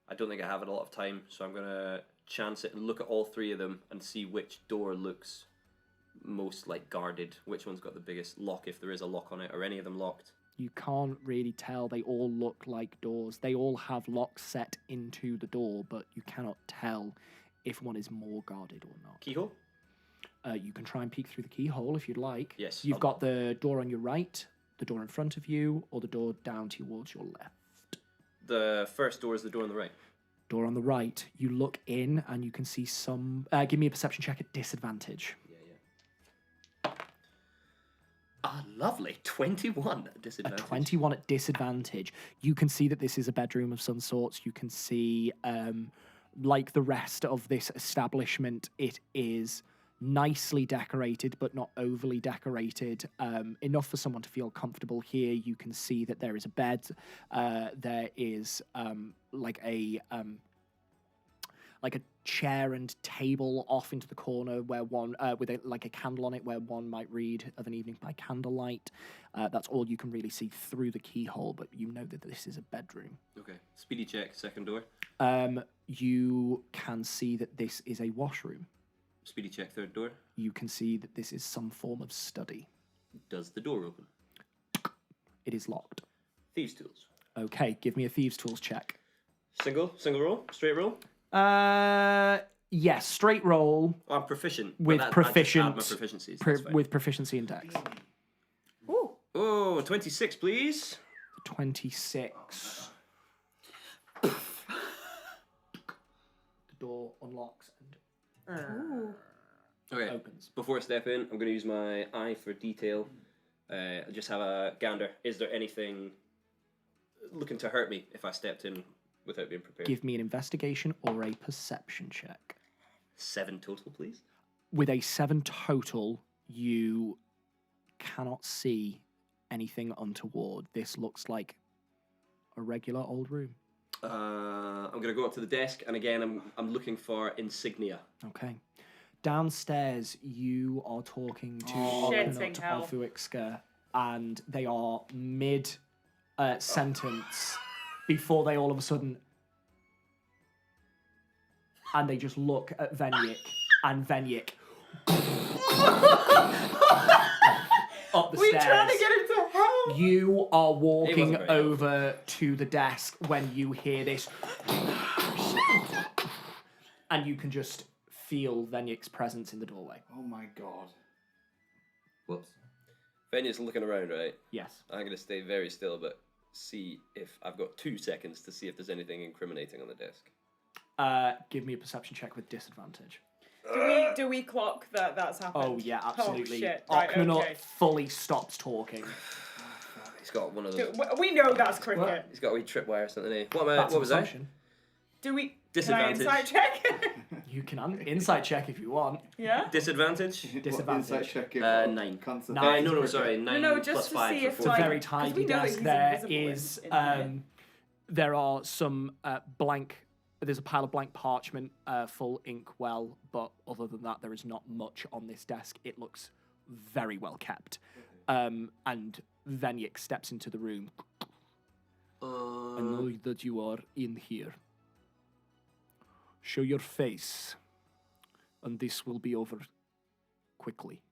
I don't think I have a lot of time, so I'm going to chance it and look at all 3 of them and see which door looks most like guarded. Which one's got the biggest lock, if there is a lock on it, or any of them locked. You can't really tell. They all look like doors. They all have locks set into the door, but you cannot tell if one is more guarded or not. Keyhole? You can try and peek through the keyhole if you'd like. Yes. You've got the door on your right, the door in front of you, or the door down towards your left. The first door is the door on the right. Door on the right. You look in and you can see some... give me a perception check at disadvantage. Lovely. 21 at A disadvantage. 21 at disadvantage. You can see that this is a bedroom of some sorts. You can see, like the rest of this establishment, it is nicely decorated, but not overly decorated. Enough for someone to feel comfortable here. You can see that there is a bed. There is like a chair and table off into the corner where one with a candle on it where one might read of an evening by candlelight. That's all you can really see through the keyhole, but you know that this is a bedroom. Okay. Speedy check, second door. You can see that this is a washroom. Speedy check, third door. You can see that this is some form of study. Does the door open? It is locked. Thieves' tools. Okay, give me a thieves' tools check. Single roll, straight roll. Yes, straight roll Oh, I'm proficient. with I just proficient add my proficiencies. That's fine. with proficiency in dex. Ooh. Oh, 26, please. 26. The door unlocks and Okay. opens. Before I step in, I'm going to use my eye for detail. I'll just have a gander. Is there anything looking to hurt me if I stepped in without being prepared? Give me an investigation or a perception check. 7 total, please. With a 7 total, you cannot see anything untoward. This looks like a regular old room. I'm going to go up to the desk, and again, I'm looking for insignia. Okay. Downstairs, you are talking to Shitting hell. Ofuixka, and they are mid sentence before they all of a sudden, and they just look at Venyik, and Venyik up the We stairs. trying to get him to hell. You are walking very over to the desk when you hear this, and you can just feel Venyik's presence in the doorway. Oh my god. Whoops. Venya's looking around, right? Yes. I'm going to stay very still, but see if I've got 2 seconds to see if there's anything incriminating on the desk. Give me a perception check with disadvantage. Do we clock that that's happened? Oh yeah, absolutely. Oh shit. Right, Arkmanut okay. fully stops talking. He's got one of those. We know that's cricket. He's got a wee tripwire or something. Eh? What That's was an that? assumption. Do we? Disadvantage. Can I insight check? You can insight check if you want. Yeah. Disadvantage? Disadvantage. Insight check it. 9. Concept. Nine. No, sorry. 9 No, just plus to 5 see for if, It's a 14. like- very 'cause we tidy know that desk. he's There invisible is in here. there are some blank. There's a pile of blank parchment, full inkwell, but other than that, there is not much on this desk. It looks very well kept. And Venyik steps into the room. I know that you are in here. Show your face, and this will be over quickly.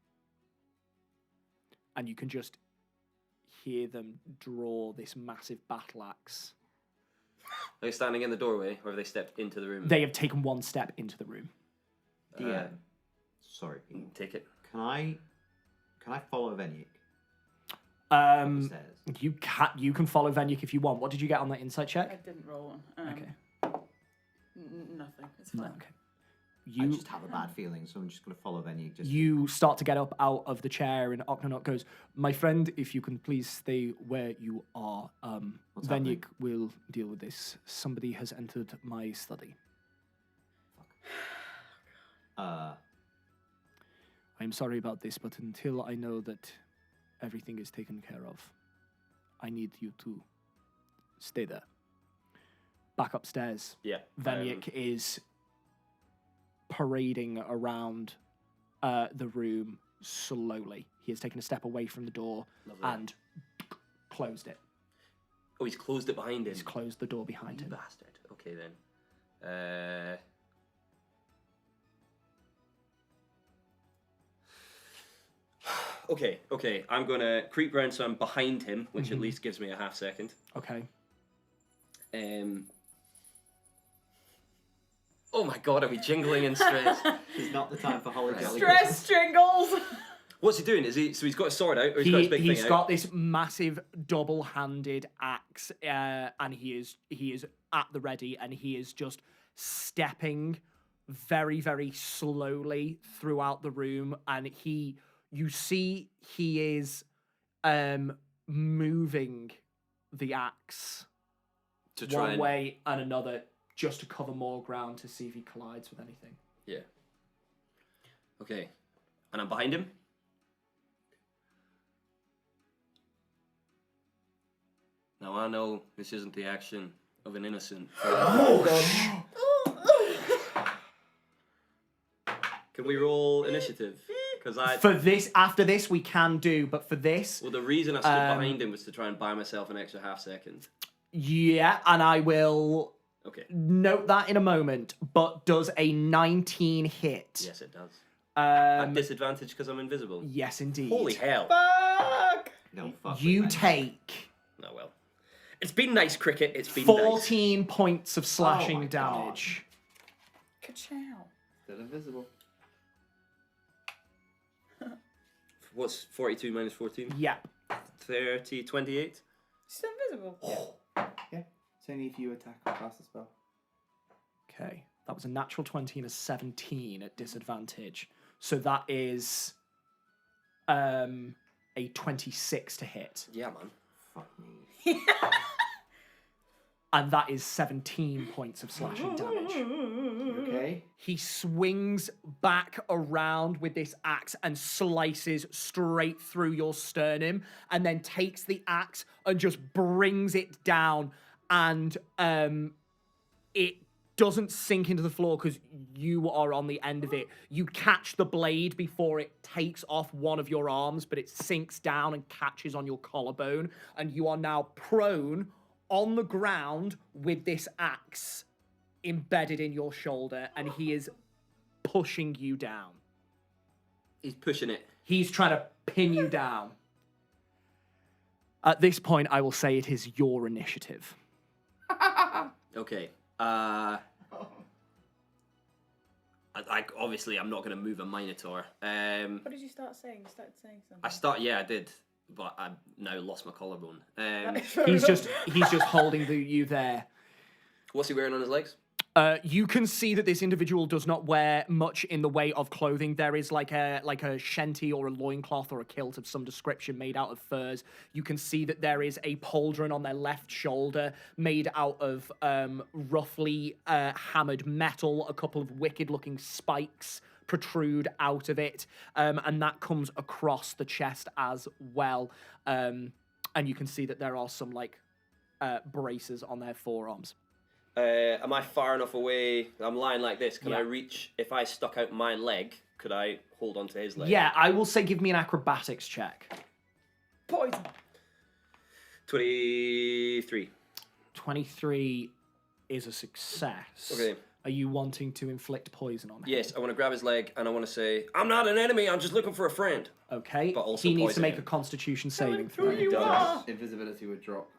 And you can just hear them draw this massive battle axe. Are they standing in the doorway, or have they stepped into the room? They have taken one step into the room. DM. Sorry. Take it. Can I follow Venyik up the stairs? You can follow Venyik if you want. What did you get on that insight I check? didn't roll one. Okay. Nothing. It's No, fine. okay. I just have a bad feeling, so I'm just going to follow Venyik. You start to get up out of the chair, and Oknanot goes, "My friend, if you can please stay where you are. What's happening? Venyik will deal with this. Somebody has entered my study. I'm sorry about this, but until I know that everything is taken care of, I need you to stay there." Back upstairs, Yeah. Venyik is parading around the room slowly. He has taken a step away from the door Lovely. and closed it. Oh, he's closed it behind him. He's closed the door behind You him. bastard. Okay then. Okay. I'm gonna creep round so I'm behind him, which at least gives me a half second. Okay. Oh my god, are we jingling in stress? It's not the time for holly jolly. Stress stringles. What's he doing? So he's got a sword out, or he's got his big He's thing out? got this massive double-handed axe, and he is at the ready, and he is just stepping very, very slowly throughout the room, and you see he is moving the axe To try one and way and another just to cover more ground to see if he collides with anything. yeah. Okay, and I'm behind him. Now I know this isn't the action of an innocent. Can we roll initiative? Because After this, we can do, but for this, well, the reason I stood behind him was to try and buy myself an extra half second. yeah, and I will Okay. note that in a moment, but does a 19 hit? Yes, it does. At disadvantage because I'm invisible. Yes, indeed. Holy hell! Fuck. No, fuck You with Venyik. take Oh well. It's been nice, cricket. It's been 14 points of my slashing God. damage. Ka-chow. Still invisible. nice. What's 42 minus 14? Yep. 30, 28? Still invisible. Yeah. It's only if you attack or cast a spell. Okay. That was a natural 20 and a 17 at disadvantage. So that is a 26 to hit. Yeah, man. Fuck me. And that is 17 points of slashing damage. Okay. He swings back around with this axe and slices straight through your sternum, and then takes the axe and just brings it down, and it doesn't sink into the floor because you are on the end of it. You catch the blade before it takes off one of your arms, but it sinks down and catches on your collarbone, and you are now prone on the ground with this axe embedded in your shoulder, and he is pushing you down. He's pushing it. He's trying to pin you down. At this point, I will say it is your initiative. Okay. Obviously, I'm not going to move a Minotaur. What did you start saying? You started saying something. I did, but I now lost my collarbone. He's just holding you there. What's he wearing on his legs? You can see that this individual does not wear much in the way of clothing. There is like a shenty or a loincloth or a kilt of some description made out of furs. You can see that there is a pauldron on their left shoulder made out of roughly hammered metal. A couple of wicked-looking spikes protrude out of it, and that comes across the chest as well. And you can see that there are some braces on their forearms. Am I far enough away? I'm lying like this. Can I Yeah. reach? If I stuck out my leg, could I hold onto his leg? Yeah, I will say give me an acrobatics check. Poison. 23. 23 is a success. Okay. Are you wanting to inflict poison on him? Yes, I want to grab his leg and I want to say, "I'm not an enemy. I'm just looking for a friend." Okay. But also he needs to poison make him. a constitution saving who throw. you are. Invisibility would drop.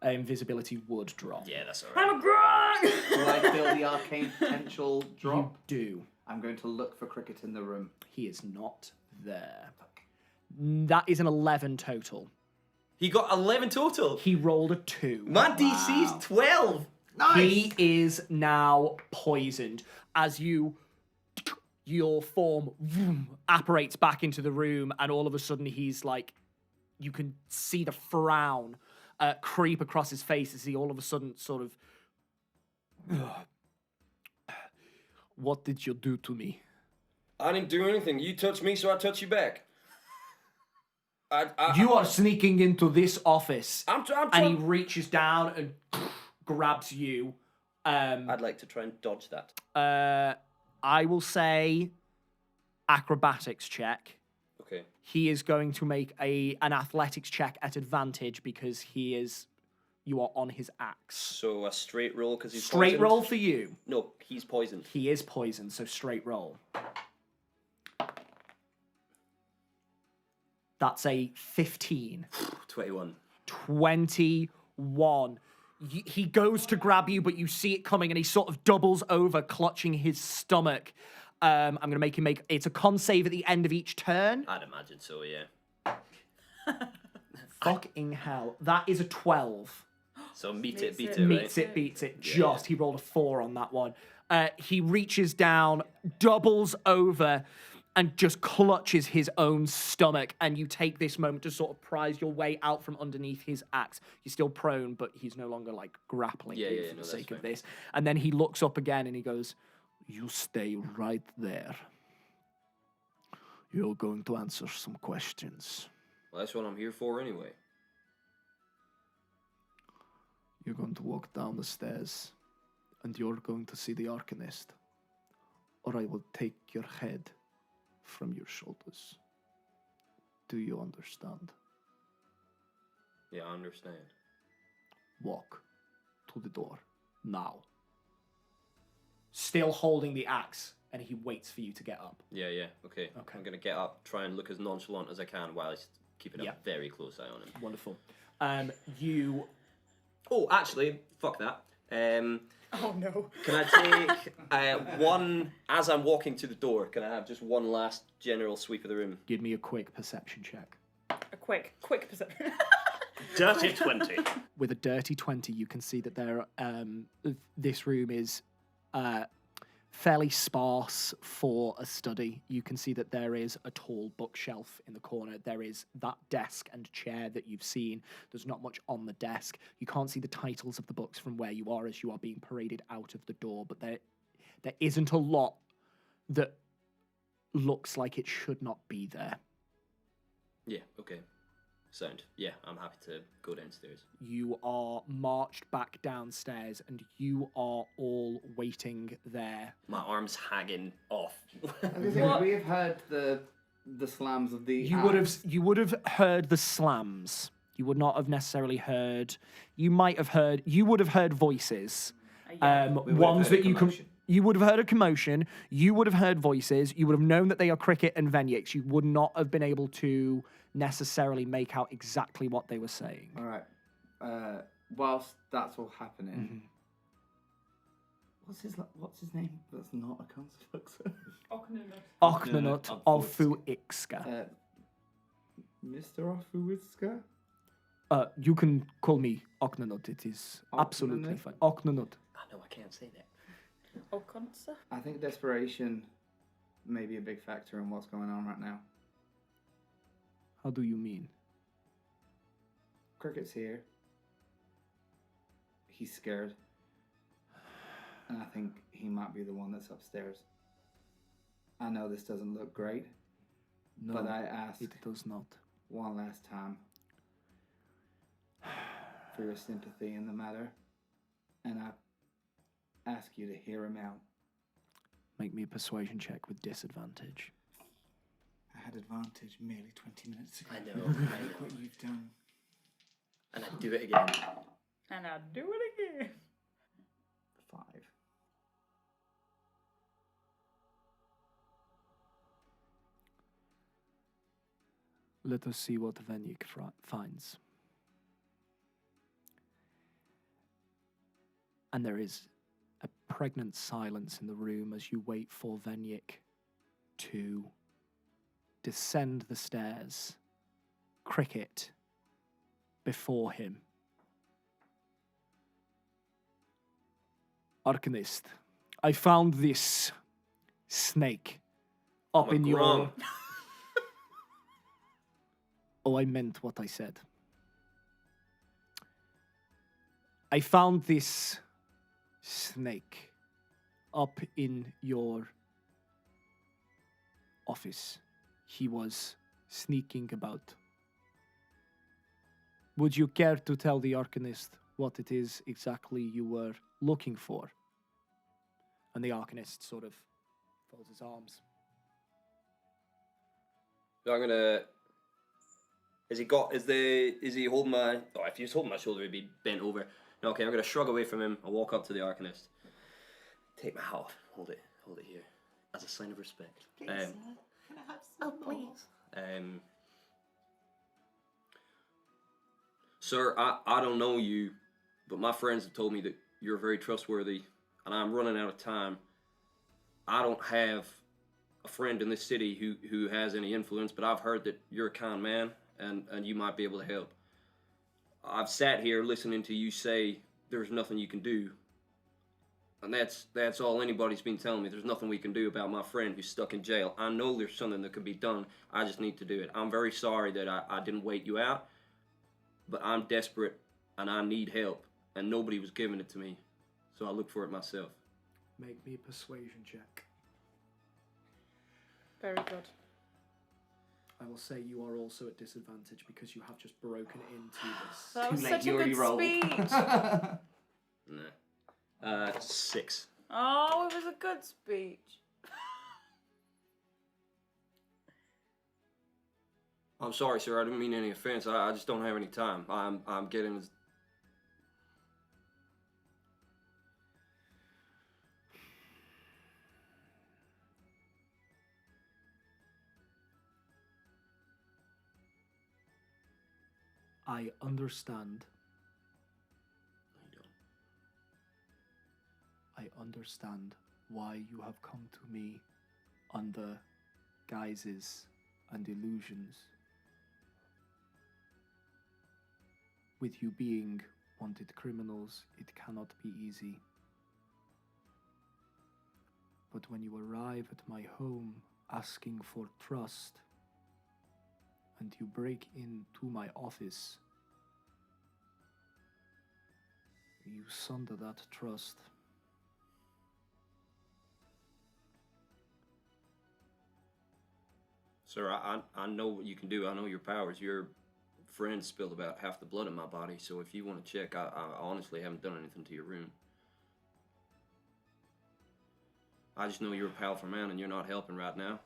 Invisibility would drop. Yeah, that's all right. I'm a grog. Will I feel the arcane potential drop? You do. I'm going to look for Cricket in the room. He is not there. That is an 11 total. He got 11 total. He rolled a 2. My DC's 12. He is now poisoned as you your form apparates back into the room, and all of a sudden he's like, you can see the frown creep across his face as he all of a sudden sort of, what did you do to me? I didn't do anything. You touched me, so I touched you back. You are sneaking into this office. I'm and he trying. reaches down and grabs you. I'd like to try and dodge that. I will say acrobatics check. Okay. He is going to make an athletics check at advantage because you are on his axe. So a straight roll because he's Straight poisoned? roll for you. No, he's poisoned. He is poisoned, so straight roll. That's a 15. 21. 21. He goes to grab you, but you see it coming, and he sort of doubles over, clutching his stomach. I'm going to make him make... It's a con save at the end of each turn. I'd imagine so, yeah. Fucking hell. That is a 12. So meet Meets it, beat it. it, right? Meets it, beats it. Just. He rolled a 4 on that one. He reaches down, doubles over, and just clutches his own stomach, and you take this moment to sort of prise your way out from underneath his axe. You're still prone, but he's no longer, like, grappling you for the that's sake of fine. this. And then he looks up again, and he goes, you stay right there. You're going to answer some questions. Well, that's what I'm here for anyway. You're going to walk down the stairs, and you're going to see the Arcanist, or I will take your head from your shoulders. Do you understand? Yeah, I understand. Walk to the door now. Still holding the axe, and he waits for you to get up. Yeah, okay. Okay. I'm going to get up, try and look as nonchalant as I can while keeping a very close eye on him. Wonderful. You... Oh, actually, fuck that. Oh no. Can I take one, as I'm walking to the door, can I have just one last general sweep of the room? Give me a quick perception check. A quick perception. Dirty 20. With a dirty 20, you can see that this room is fairly sparse for a study. You can see that there is a tall bookshelf in the corner. There is that desk and chair that you've seen. There's not much on the desk. You can't see the titles of the books from where you are as you are being paraded out of the door, but there isn't a lot that looks like it should not be there. Yeah, okay. Sound. Yeah, I'm happy to go downstairs. You are marched back downstairs, and you are all waiting there. My arm's hanging off. Would we have heard the slams of the? You would have heard the slams. You would not have necessarily heard. You would have heard voices. Ones that you can. You would have heard a commotion. You would have heard voices. You would have known that they are Cricket and Venyix. You would not have been able to necessarily make out exactly what they were saying. All right. Whilst that's all happening, what's his name? That's not a constructor. Oknanut of Fuixka. Mr. Ofuiska? You can call me Oknanut. It is absolutely fine. Oknanut. I know I can't say that. Okonsa? I think desperation may be a big factor in what's going on right now. How do you mean? Cricket's here. He's scared. And I think he might be the one that's upstairs. I know this doesn't look great, No, but I ask it does not. one last time for your sympathy in the matter, and I ask you to hear him out. Make me a persuasion check with disadvantage. I had advantage merely 20 minutes ago. I know. Look what you've done. And I'd do it again. And I'll do it again. 5. Let us see what Venyik finds. And there is a pregnant silence in the room as you wait for Venyik to descend the stairs, Cricket before him. Arcanist, I found this snake up I'm a in your. Grom. Oh, I meant what I said. I found this snake up in your office. He was sneaking about. Would you care to tell the Arcanist what it is exactly you were looking for? And the Arcanist sort of folds his arms. So I'm gonna. Is he holding my? Oh, if he was holding my shoulder, he'd be bent over. No, okay, I'm gonna shrug away from him. I'll walk up to the Arcanist. Take my hat off. Hold it here, as a sign of respect. Please, can I have some please. Sir, I don't know you, but my friends have told me that you're very trustworthy, and I'm running out of time. I don't have a friend in this city who has any influence, but I've heard that you're a kind man, and you might be able to help. I've sat here listening to you say there's nothing you can do, and that's all anybody's been telling me. There's nothing we can do about my friend who's stuck in jail. I know there's something that could be done. I just need to do it. I'm very sorry that I didn't wait you out, but I'm desperate, and I need help, and nobody was giving it to me, so I look for it myself. Make me a persuasion check. Very good. I will say you are also at disadvantage because you have just broken into this. That was late, such you a already good rolled. speech. Nah. 6. Oh, it was a good speech. I'm sorry, sir. I didn't mean any offense. I just don't have any time. I'm getting. I understand. I understand why you have come to me under guises and illusions. With you being wanted criminals, it cannot be easy. But when you arrive at my home asking for trust, and you break into my office, you sunder that trust. Sir, I know what you can do. I know your powers. Your friend spilled about half the blood in my body, so if you want to check, I honestly haven't done anything to your room. I just know you're a powerful man and you're not helping right now.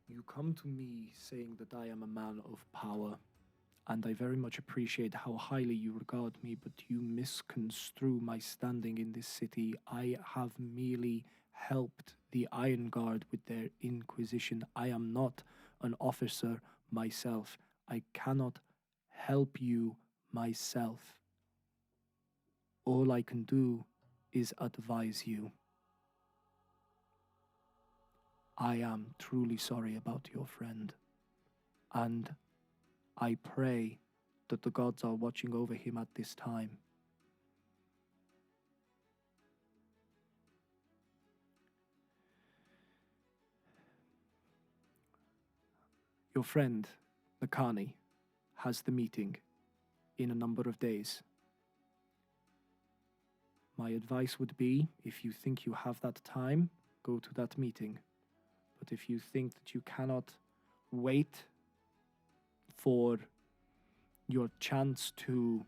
You come to me saying that I am a man of power, and I very much appreciate how highly you regard me, but you misconstrue my standing in this city. I have merely helped the Iron Guard with their inquisition. I am not an officer myself. I cannot help you myself. All I can do is advise you. I am truly sorry about your friend, and I pray that the gods are watching over him at this time. Your friend, Nakani, has the meeting in a number of days. My advice would be, if you think you have that time, go to that meeting. But if you think that you cannot wait for your chance to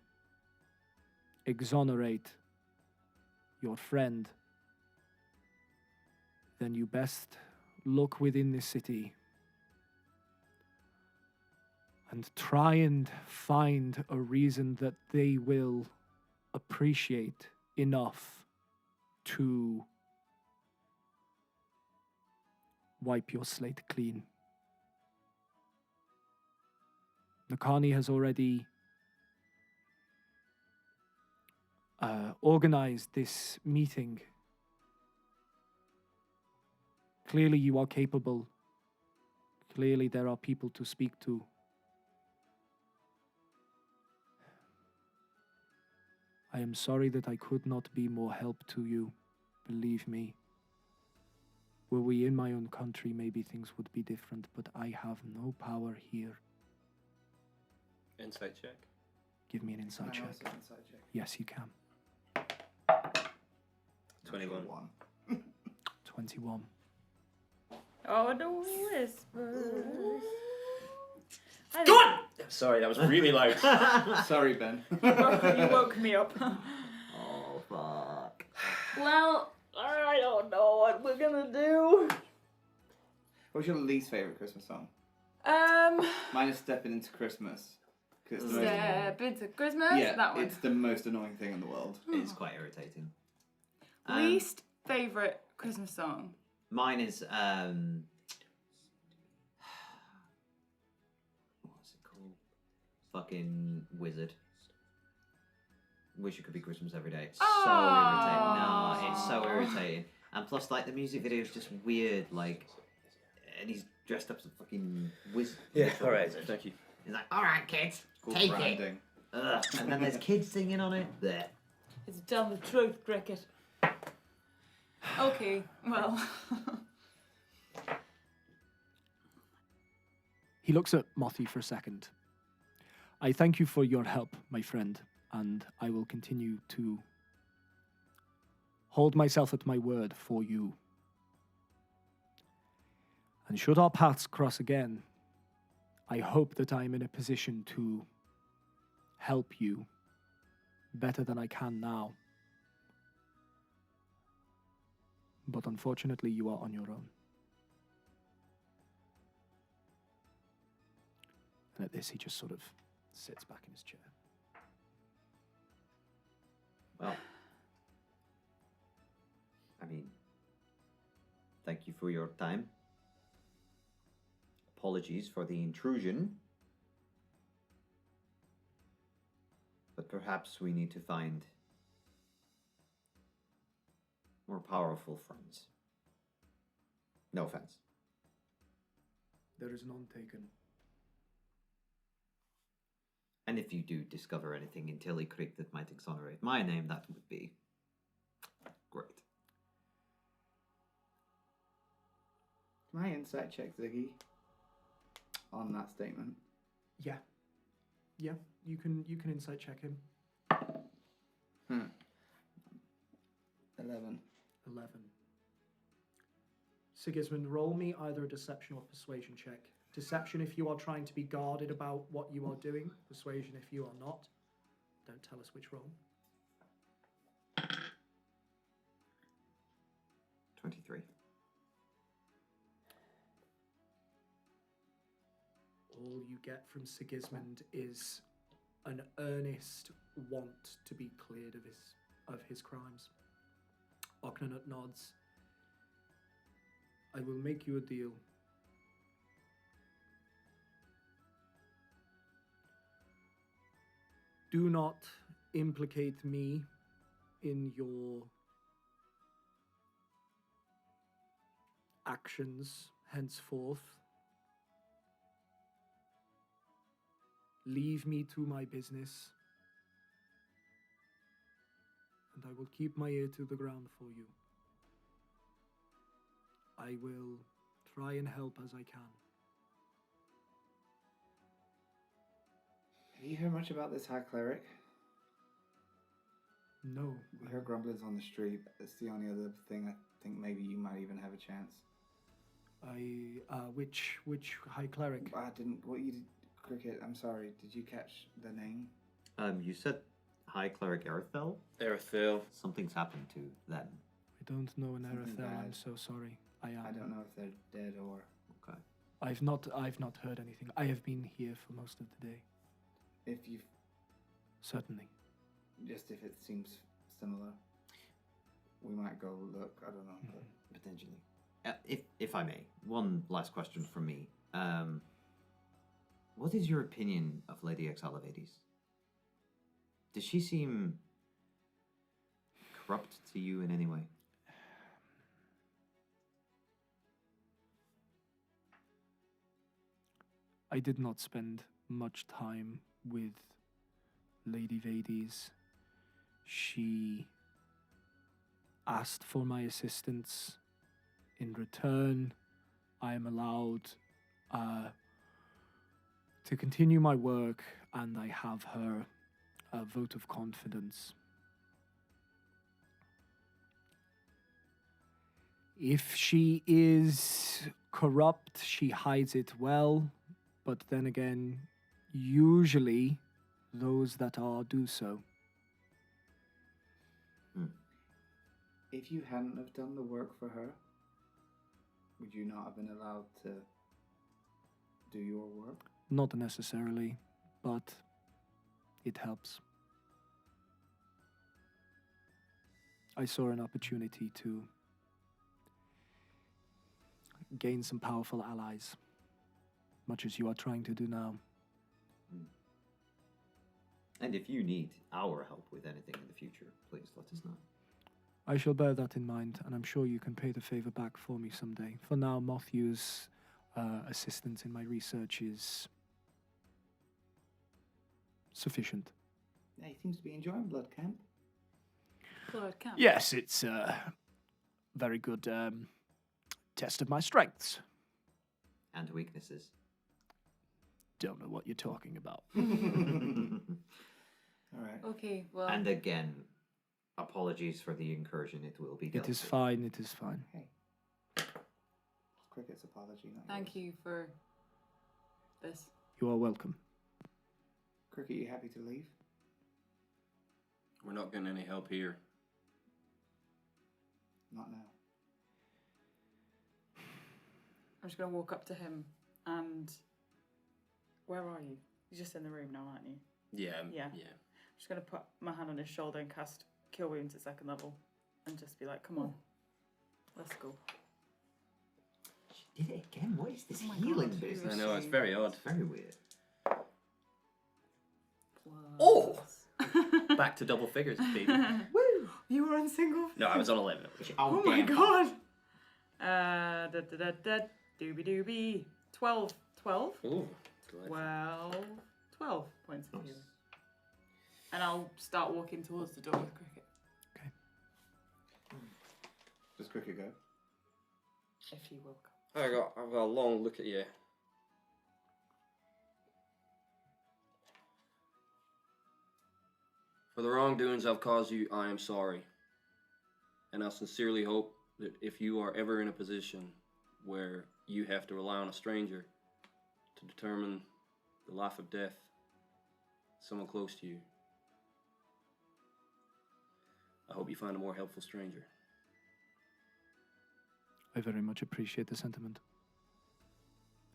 exonerate your friend, then you best look within this city and try and find a reason that they will appreciate enough to wipe your slate clean. Nakani has already organized this meeting. Clearly you are capable. Clearly there are people to speak to. I am sorry that I could not be more help to you. Believe me. Were we in my own country, maybe things would be different, but I have no power here. Insight check. Give me an insight Can I check. also insight check? Yes, you can. 21. 21. Oh, the whispers. Sorry, that was really loud. Sorry, Ben. You woke me up. Oh, fuck. Well, I don't know what we're gonna do. What's your least favorite Christmas song? Mine is "Stepping Into Christmas." 'Cause it's the most, Step into Christmas. yeah, That one. it's the most annoying thing in the world. It's quite irritating. Least favorite Christmas song. Mine is what's it called? Fucking Wizard. Wish it could be Christmas every day. It's so irritating. No, it's so irritating. And plus, like, the music video is just weird. Like, and he's dressed up as a fucking wizard. All right. Thank you. He's like, "All right, kids, It's called take branding. it." Ugh. And then there's kids singing on it. Blech. It's tell the truth, Cricket. Okay, well. He looks at Mothy for a second. I thank you for your help, my friend, and I will continue to hold myself at my word for you. And should our paths cross again, I hope that I'm in a position to help you better than I can now. But unfortunately, you are on your own. And at this, he just sort of sits back in his chair. Well, I mean, thank you for your time. Apologies for the intrusion. But perhaps we need to find more powerful friends. No offense. There is none taken. And if you do discover anything in Tilly Creek that might exonerate my name, that would be great. Can I insight check Ziggy on that statement? Yeah. Yeah, you can insight check him. 11. 11. Sigismund, roll me either a deception or persuasion check. Deception if you are trying to be guarded about what you are doing. Persuasion if you are not. Don't tell us which roll. 23. All you get from Sigismund is an earnest want to be cleared of his crimes. Oknanut nods. I will make you a deal. Do not implicate me in your actions henceforth. Leave me to my business, and I will keep my ear to the ground for you. I will try and help as I can. Have you heard much about this high cleric? No, We heard grumblings on the street. That's the only other thing I think maybe you might even have a chance. which high cleric? I didn't. What you did, Cricket? I'm sorry. Did you catch the name? You said High Cleric Erthel? Erthel. Something's happened to them. I don't know an Something Arathel. I'm bad. so sorry. I am. I don't know if they're dead or. Okay. I've not heard anything. I have been here for most of the day. If you've Certainly. just if it seems similar, we might go look. I don't know. But Potentially. If I may, one last question from me. What is your opinion of Lady Exalavades? Does she seem corrupt to you in any way? I did not spend much time with Lady Vades. She asked for my assistance In return, I am allowed to continue my work, and I have her vote of confidence. If she is corrupt, she hides it well, but then again, usually those that are do so. If you hadn't have done the work for her, would you not have been allowed to do your work? Not necessarily, but it helps. I saw an opportunity to gain some powerful allies, much as you are trying to do now. And if you need our help with anything in the future, please let us know. I shall bear that in mind, and I'm sure you can pay the favor back for me someday. For now, Matthew's assistance in my research is sufficient. Yeah, he seems to be enjoying blood camp. Blood camp. Yes, it's a very good test of my strengths. And weaknesses. Don't know what you're talking about. And All right. Okay, well. again, apologies for the incursion. It will be dealt It is with. fine, it is fine. Hey. Cricket's apology, not Thank yours. you for this. You are welcome. Cricket, you happy to leave? We're not getting any help here. Not now. I'm just going to walk up to him and. Where are you? You're just in the room now, aren't you? Yeah. Yeah. Yeah. I'm just going to put my hand on his shoulder and cast Cure Wounds at 2nd level and just be like, come on, let's go. She did it again. What is this Oh my healing God, business? I know, it's very odd. It's very weird. Oh! Back to double figures, baby. Woo! You were on single? No, I was on 11. Oh my god! Doobie doobie. 12. 12? Ooh. 12 points of healing. And I'll start walking towards the door with Cricket. Does Cricket go? If he will come. I've got a long look at you. For the wrongdoings I've caused you, I am sorry. And I sincerely hope that if you are ever in a position where you have to rely on a stranger to determine the life or death of someone close to you, I hope you find a more helpful stranger. I very much appreciate the sentiment.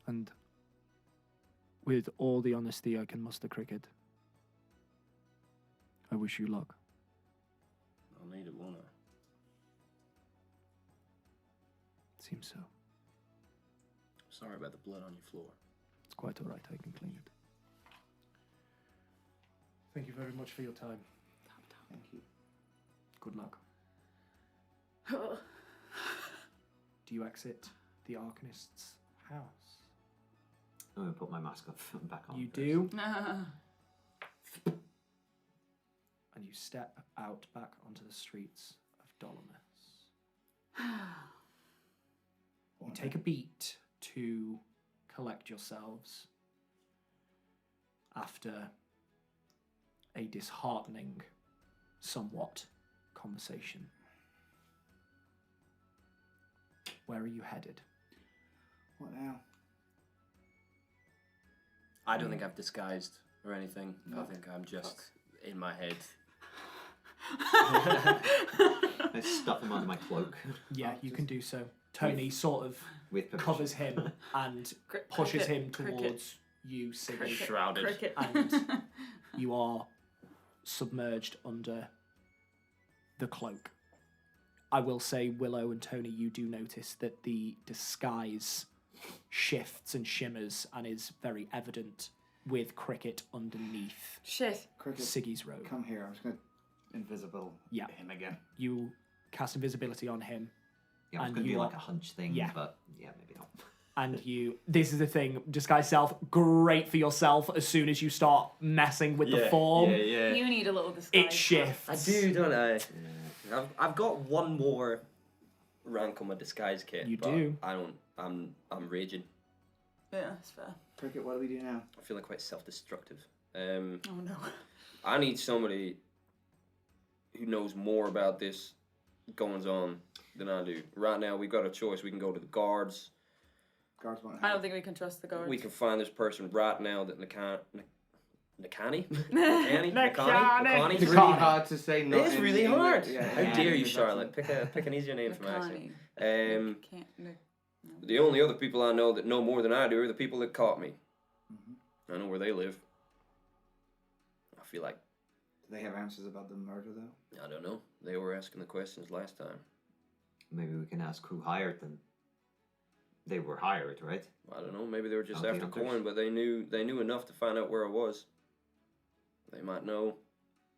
And with all the honesty I can muster, Cricket, I wish you luck. I'll need it, won't I? Seems so. Sorry about the blood on your floor. It's quite all right, I can clean it. Thank you very much for your time. Thank you. Good luck. Do you exit the Arcanist's house? I'm going to put my mask back on. You first. do, and you step out back onto the streets of Dolomis. You take a beat to collect yourselves after a disheartening, somewhat, conversation. Where are you headed? What now? I don't think I've disguised or anything. No. I think I'm just in my head. I stuff him under my cloak Yeah, you can do so. Tony sort of with permission. covers him and pushes him towards you, Siggy, Cricket. Shrouded. Cricket. and you are submerged under the cloak. I will say, Willow and Tony, you do notice that the disguise shifts and shimmers and is very evident with Cricket underneath Shit. Cricket, Siggy's robe. come here. I'm just going to invisible Yeah. him again. You cast invisibility on him, Yeah, it was and going to you be are- like a hunch thing, Yeah. but yeah, maybe not. and this is the thing, disguise self, great for yourself as soon as you start messing with the form. Yeah. You need a little disguise. It shifts. I do, don't I? I've got one more rank on my disguise kit. You but do. I don't. I'm raging. Yeah, that's fair. Cricket, what do we do now? I'm feeling quite self-destructive. Oh no. I need somebody who knows more about this goings on than I do. Right now, we've got a choice. We can go to the guards. Guards want I don't help. think we can trust the guards. We can find this person right now that Nakani? Nakani? It's really Nakani. hard to say. Not It's in really English. hard. Yeah, How yeah. dare you, English Charlotte? accent. Pick an easier name for my accent. Nakani. Um, No. the only other people I know that know more than I do are the people that caught me. Mhm. I know where they live. I feel like, Do they have answers about the murder though? I don't know. They were asking the questions last time. Maybe we can ask who hired them. They were hired, right? I don't know. Maybe they were just Bounty after hunters. coin, but they knew enough to find out where I was. They might know.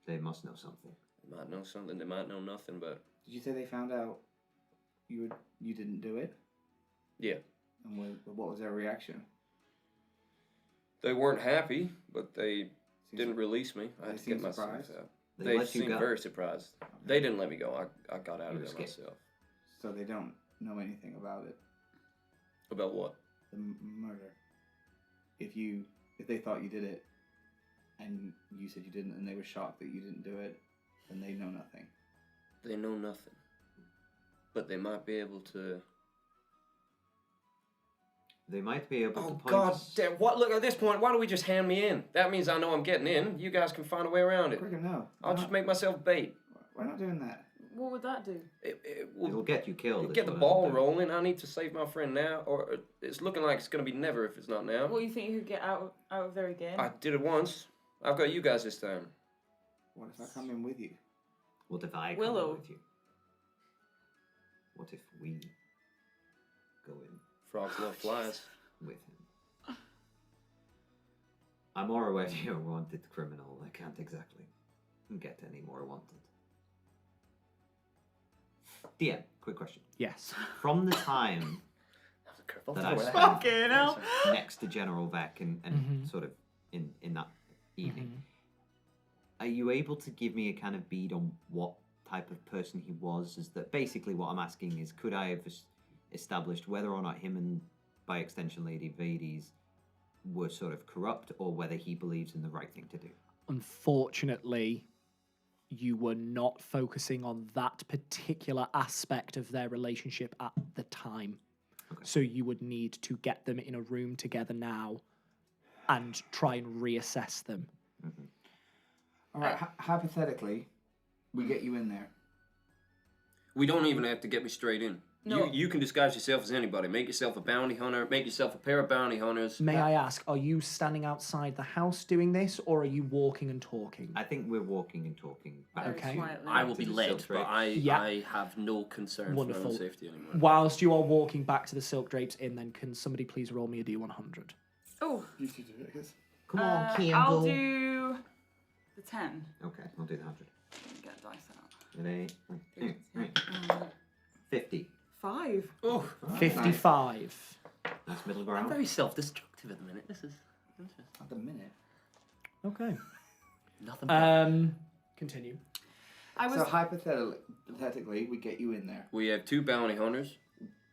They must know something. They might know something. They might know nothing. But Did you say they found out you didn't do it? yeah, And what was their reaction? they weren't happy, but they Seems- didn't release me. I they had to seem get myself surprised? out. They They let you seemed go. very surprised. They didn't let me go. I got out You of there escaped. myself. So they don't know anything about it, About what? the murder. If they thought you did it, and you said you didn't, and they were shocked that you didn't do it, then they know nothing. They know nothing. But they might be able to. They might be able to Oh point God! us- Damn, what? Look at this point. Why don't we just hand me in? That means I know I'm getting in. You guys can find a way around it. Cricket, no. I'll just make myself bait. We're not doing that. What would that do? It will It'll get you killed. is get the what ball it'll do. rolling. I need to save my friend now, or it's looking like it's going to be never if it's not now. What, you think you could get out of there again? I did it once. I've got you guys this time. What if I come in with you? What if I come Willow. in with you? What if we go in Frogs love flies. with him? I'm already a wanted criminal. I can't exactly get any more wanted. DM, quick question. Yes. From the time That was a curveball. that I Throw it spent out. Fucking hell. next to General Vec and Mhm. sort of in that evening, Mhm. are you able to give me a kind of bead on what type of person he was? Is that basically what I'm asking is, could I have established whether or not him and, by extension, Lady Vades were sort of corrupt, or whether he believes in the right thing to do? Unfortunately, you were not focusing on that particular aspect of their relationship at the time. Okay. So you would need to get them in a room together now and try and reassess them. All right. Hypothetically, we get you in there. We don't even have to get me straight in. No. You can disguise yourself as anybody. Make yourself a bounty hunter. Make yourself a pair of bounty hunters. May I ask, are you standing outside the house doing this, or are you walking and talking? I think we're walking and talking back Very Okay. quietly. I will to be the led, silk but drapes. I have no concern for my Wonderful. own safety anymore. Whilst you are walking back to the Silk Drapes Inn, then can somebody please roll me a D100? Oh, You should do it, I guess. Come on, Campbell. I'll do the 10. Okay, I'll do the 100. Let me get a dice out. And a 50. 5. Oh, 55. That's middle I'm ground. very self-destructive at the minute. This is interesting. At the minute. Okay. Nothing. But Continue. I was. So hypothetically, we get you in there. we have 2 bounty hunters.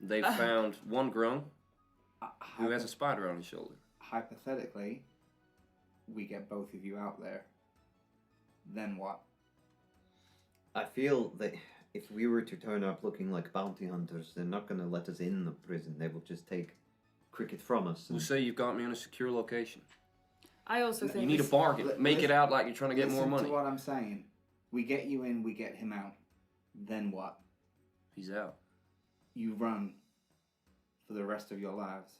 They found one grung Uh, who has a spider on his shoulder. Hypothetically, we get both of you out there. Then what? I feel that if we were to turn up looking like bounty hunters, they're not going to let us in the prison. They will just take Cricket from us. We'll And say you've got me in a secure location. I also think You need a this- bargain. Let- Make it listen- out like you're trying to get more Listen money. to what I'm saying. We get you in, we get him out. Then what? He's out. You run for the rest of your lives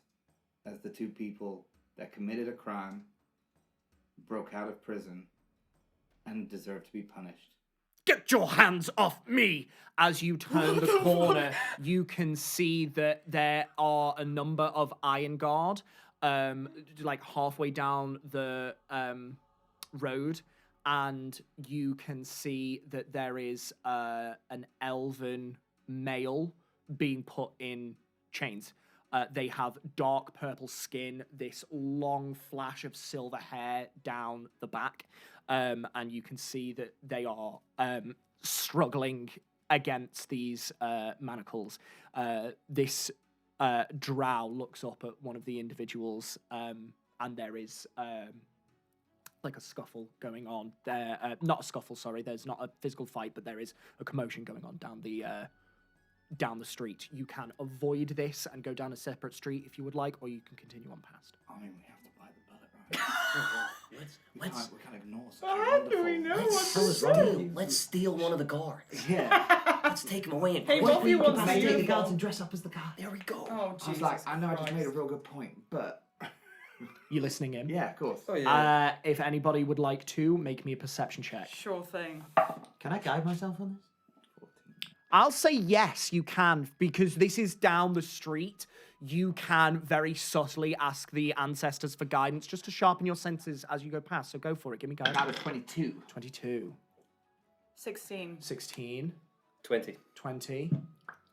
as the 2 people that committed a crime, broke out of prison, and deserve to be punished. Get your hands off me! As you turn the corner, you can see that there are a number of Iron Guard, like halfway down the road, and you can see that there is an elven male being put in chains. They have dark purple skin, this long flash of silver hair down the back, and you can see that they are struggling against these manacles. This drow looks up at one of the individuals, and there is like a scuffle going on there. Not a scuffle, sorry. There's not a physical fight, but there is a commotion going on down the street. You can avoid this and go down a separate street if you would like, or you can continue on past. I mean, we have to bite the bullet, right? we can't ignore such a How do we wonderful- know what to do? Let's steal one of the guards. Yeah. Let's take him away and Hey, what Buffy wants Maybe to the do guards and dress up as the guard. There we go. Oh, Jesus I was like, I know I just made a Christ. real good point, but You listening in? yeah, of course. Oh yeah. If anybody would like to, make me a perception check. Sure thing. Can I guide myself on this? I'll say yes, you can, because this is down the street. You can very subtly ask the ancestors for guidance just to sharpen your senses as you go past. So go for it. Give me guidance. That was 22. 22, 16. 16, 20. 20,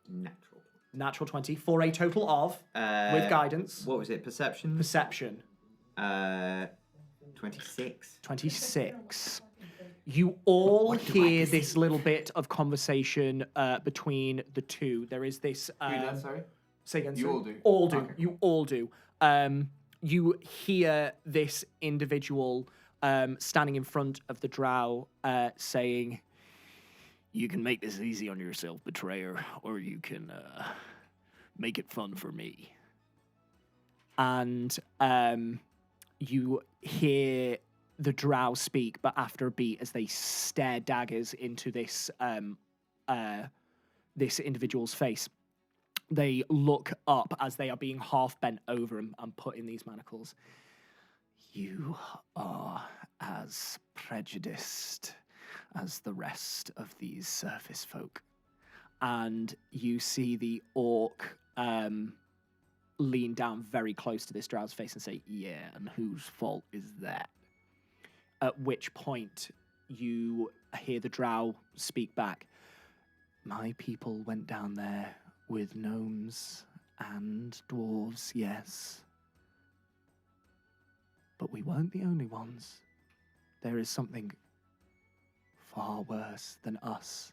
Natural. natural 20, for a total of, with guidance, What was it? Perception? perception, 26. 26. You all hear this little bit of conversation between the two. There is this... Who does, sorry? Say again, You sorry. all do. All do. Okay. You all do. You hear this individual standing in front of the drow saying, "You can make this easy on yourself, betrayer, or you can make it fun for me." And you hear the drow speak, but after a beat, as they stare daggers into this this individual's face. They look up as they are being half bent over and put in these manacles. "You are as prejudiced as the rest of these surface folk." And you see the orc lean down very close to this drow's face and say, "Yeah, and whose fault is that?" At which point you hear the drow speak back. "My people went down there with gnomes and dwarves, yes. But we weren't the only ones. There is something far worse than us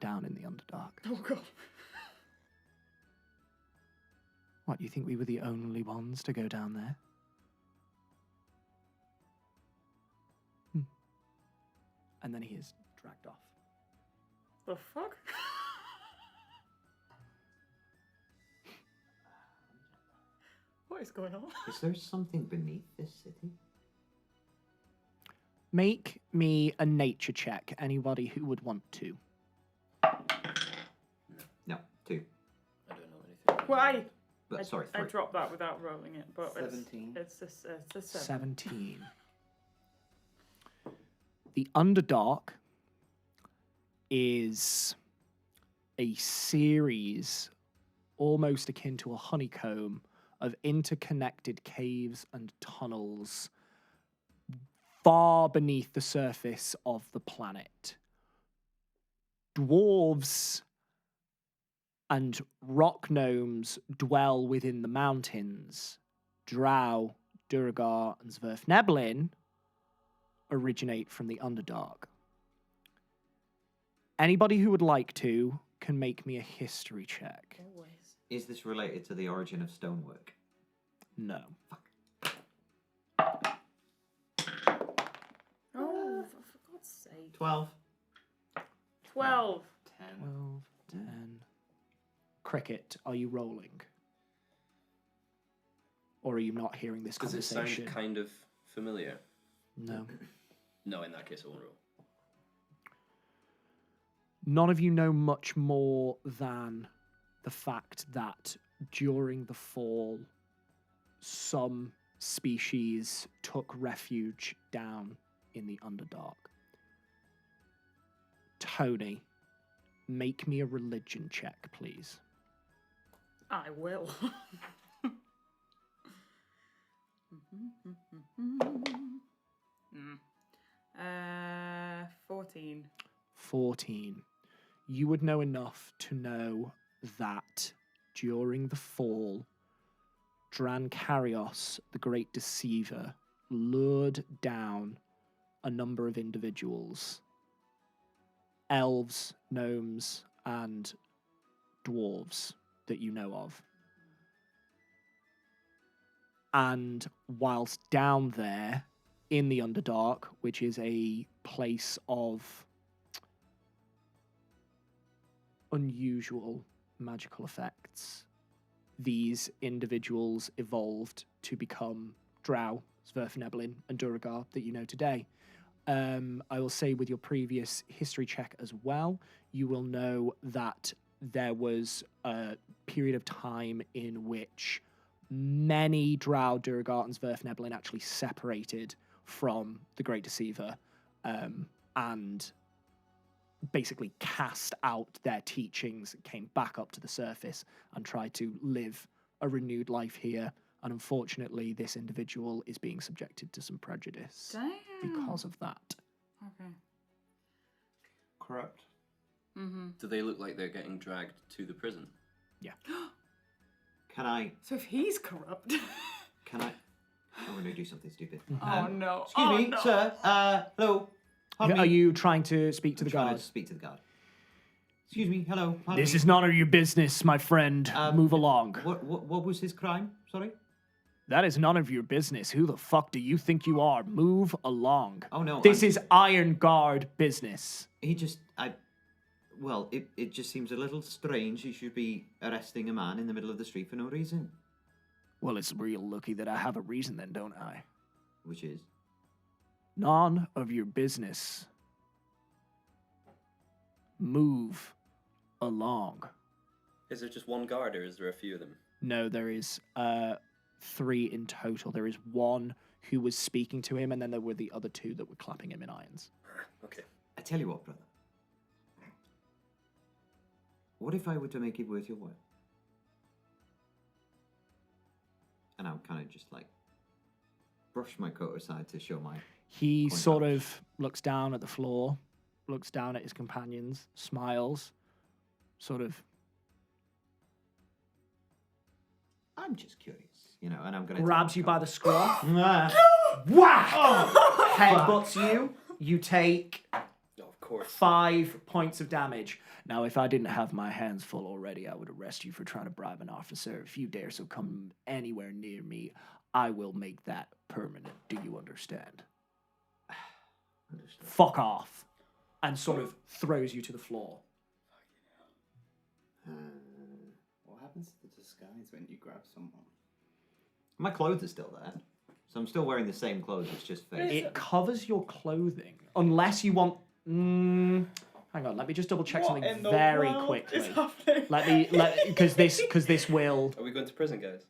down in the Underdark." Oh, God. What, you think we were the only ones to go down there? And then he is dragged off. The fuck? What is going on? Is there something beneath this city? Make me a nature check, anybody who would want to. No, 2. I don't know anything. Why? But sorry, I 3. dropped that without rolling it, but 17. it's a 7. 17. The Underdark is a series almost akin to a honeycomb of interconnected caves and tunnels far beneath the surface of the planet. Dwarves and rock gnomes dwell within the mountains. Drow, Duergar, and Zwerfneblin originate from the Underdark. Anybody who would like to can make me a history check. Always. Is this related to the origin of stonework? No. Oh, for God's sake. 12. 12. 10. 12, 10. Cricket, are you rolling? Or are you not hearing this Does it sound conversation? kind of familiar? No. No, in that case, I won't roll. None of you know much more than the fact that during the fall, some species took refuge down in the Underdark. Tony, make me a religion check, please. I will. 14. 14. You would know enough to know that during the fall, Drancarios, the great deceiver, lured down a number of individuals, elves, gnomes, and dwarves that you know of. And whilst down there in the Underdark, which is a place of unusual magical effects, these individuals evolved to become Drow, Sverfneblin, and Duragar that you know today. I will say with your previous history check as well, you will know that there was a period of time in which many Drow, Duragar, and Sverfneblin actually separated from the Great Deceiver and basically cast out their teachings, came back up to the surface and tried to live a renewed life here. And unfortunately, this individual is being subjected to some prejudice Damn. because of that. Okay. Corrupt. Mm-hmm. Do they look like they're getting dragged to the prison? Can I? So if he's corrupt. Can I? I'm going to do something stupid. Oh no. Excuse me, no. sir. Hello. Pardon Are me. you trying to speak to the Trying guard? to speak to the guard. Excuse me. Hello. Pardon This me. is none of your business, my friend. Move along. What was his crime? Sorry. That is none of your business. Who the fuck do you think you are? Move along. Oh no. This is Iron Guard business. He just. Well, it just seems a little strange. He should be arresting a man in the middle of the street for no reason. Well, it's real lucky that I have a reason then, don't I? Which is. None of your business. Move along. Is there just one guard, or is there a few of them? No, there is 3 in total. There is one who was speaking to him, and then there were the other 2 that were clapping him in irons. Okay. I tell you what, brother. What if I were to make it worth your while? And I'll kind of just like brush my coat aside to show my. He Point sort out. of looks down at the floor, looks down at his companions, smiles, sort of I'm just curious, and I'm gonna grabs you by the scruff, Ah. whack, headbutts you. You take Oh, of course. 5 points of damage. Now, if I didn't have my hands full already, I would arrest you for trying to bribe an officer. If you dare so come anywhere near me, I will make that permanent. Do you understand? Understood. Fuck off. And sort of throws you to the floor. What happens to the disguise when you grab someone? My clothes are still there, so I'm still wearing the same clothes. It's just face. It covers your clothing. Unless you want... hang on, let me just double check something very quickly. Because this will... Are we going to prison, guys?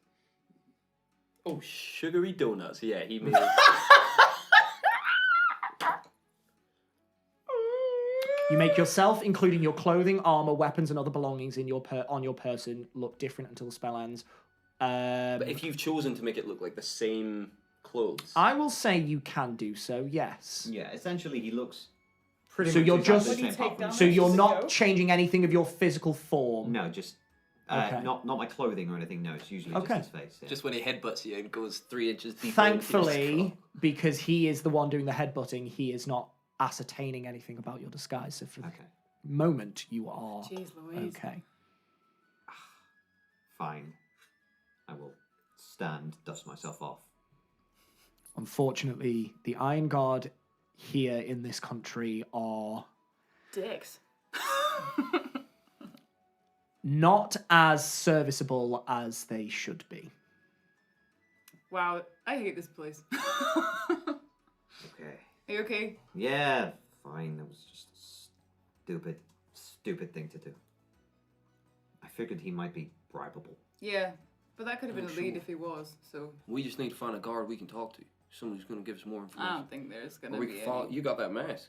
Oh, sugary donuts. Yeah, he made. You make yourself, including your clothing, armor, weapons, and other belongings on your person, look different until the spell ends. But if you've chosen to make it look like the same clothes, I will say you can do so. Yes. Yeah, essentially he looks pretty So much you're exactly just- the What do you same take apart from down? So you're Does it not go? changing anything of your physical form. No, just Okay. not my clothing or anything. No, it's usually Okay. just his face. Yeah. just when he headbutts you and goes 3 inches deeper. Thankfully, because he is the one doing the headbutting, he is not ascertaining anything about your disguise. So for the Okay, moment, you are Jeez Louise. okay. fine. I will stand, dust myself off. Unfortunately, the Iron Guard here in this country are Dicks. not as serviceable as they should be. Wow, I hate this place. Okay. Are you okay? Yeah, fine. That was just a stupid thing to do. I figured he might be bribable. Yeah, but that could have been Oh, a lead sure. if he was. So We just need to find a guard we can talk to. Someone who's going to give us more I information. don't think there's Or gonna we be can follow. any. You got that mask.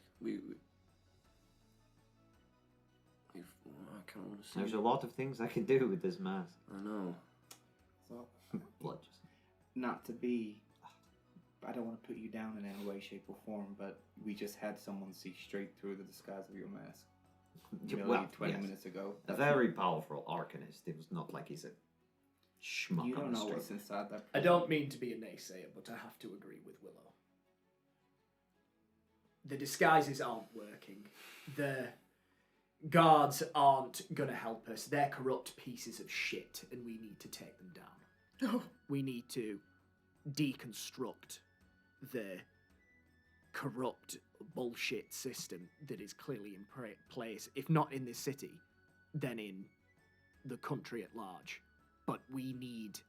I kind of want to see. There's a lot of things I can do with this mask. I know. So, Blood. Just... not to be. I don't want to put you down in any way, shape, or form, but we just had someone see straight through the disguise of your mask. Nearly Well, 20 yes. minutes ago. A very powerful arcanist. It was not like he's a schmuck You on don't the know street. what's inside that. I prison. don't mean to be a naysayer, but I have to agree with Willow. The disguises aren't working. guards aren't gonna help us. They're corrupt pieces of shit, and we need to take them down. We need to deconstruct the corrupt bullshit system that is clearly in place, if not in this city, then in the country at large. But we need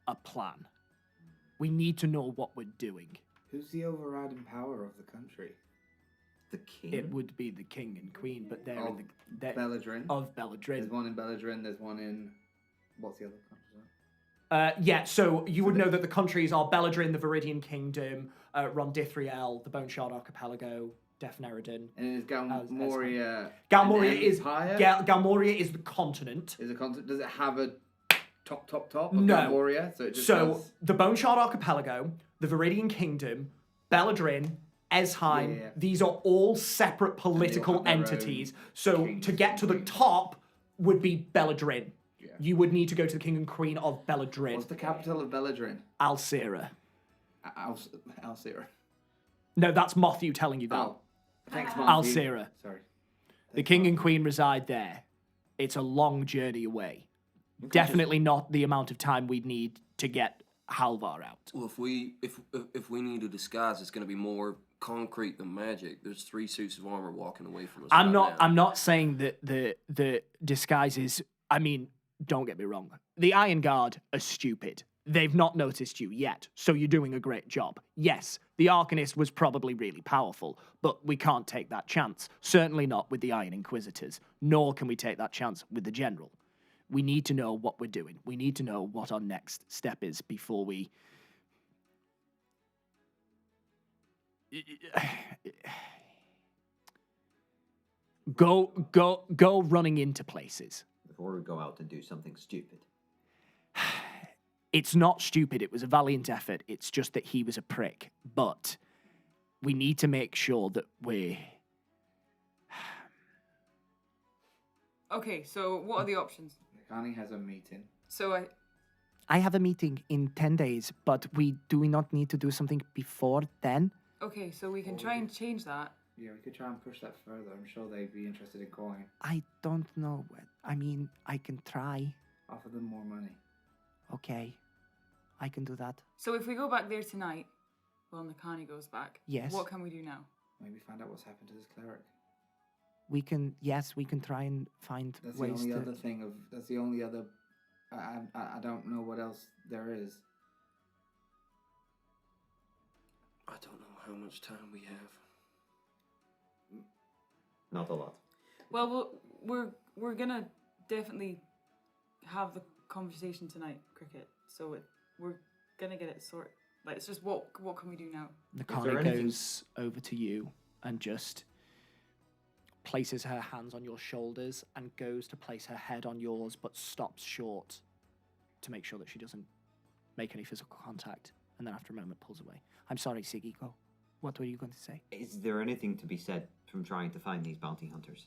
a plan. We need to know what we're doing. Who's the overriding power of the country? The king. It would be the king and queen, but they're in the Belladrin. of Belladrin. There's one in Belladrin. There's one in what's the other country? Yeah, so you would know that the countries are Belladrin, the Viridian Kingdom, Rondithriel, the Bone Shard Archipelago, Defneridin. And is Galmoria? Galmoria is empire? Galmoria is the continent. Is a continent? Does it have a top of No. Galmoria? So it just So has... the Bone Shard Archipelago, the Viridian Kingdom, Belladrin, Esheim, Yeah. these are all separate political have their own entities. So kings to get to the and top would be Belladrin. Yeah. You would need to go to the king and queen of Belladrin. What's the capital of Belladrin? Alcira. Alcira. No, that's Mothu telling you that. Oh, thanks, Monty. Alcira. Sorry. The king and queen reside there. It's a long journey away. Definitely not the amount of time we'd need to get Halvar out. Well, if we need a disguise, it's going to be more concrete than magic. There's 3 suits of armor walking away from us. I'm right now. not saying that the disguises. I mean, don't get me wrong. The Iron Guard are stupid. They've not noticed you yet, so you're doing a great job. Yes, the Arcanist was probably really powerful, but we can't take that chance. Certainly not with the Iron Inquisitors, nor can we take that chance with the General. We need to know what we're doing. We need to know what our next step is before we... Go running into places. Before we go out and do something stupid. It's not stupid. It was a valiant effort. It's just that he was a prick. But we need to make sure that we're... Okay, so what are the options? Nikani has a meeting. So I have a meeting in 10 days, but do we not need to do something before then? okay, so we can try and change that. Yeah, we could try and push that further. I'm sure they'd be interested in going. I don't know. I mean, I can try. Offer them more money. Okay. I can do that. So if we go back there tonight, well, Nakani goes back. Yes. What can we do now? Maybe find out what's happened to this cleric. We can try and find That's the ways only to... other thing of. That's the only other. I don't know what else there is. I don't know how much time we have. Not a lot. Well, we're gonna definitely have the conversation tonight, Cricket. So we're gonna get it sorted. Like, it's just what can we do now? Nakani anything- goes over to you and just places her hands on your shoulders and goes to place her head on yours, but stops short to make sure that she doesn't make any physical contact. And then after a moment pulls away. I'm sorry, Siggy, go. What were you going to say? Is there anything to be said from trying to find these bounty hunters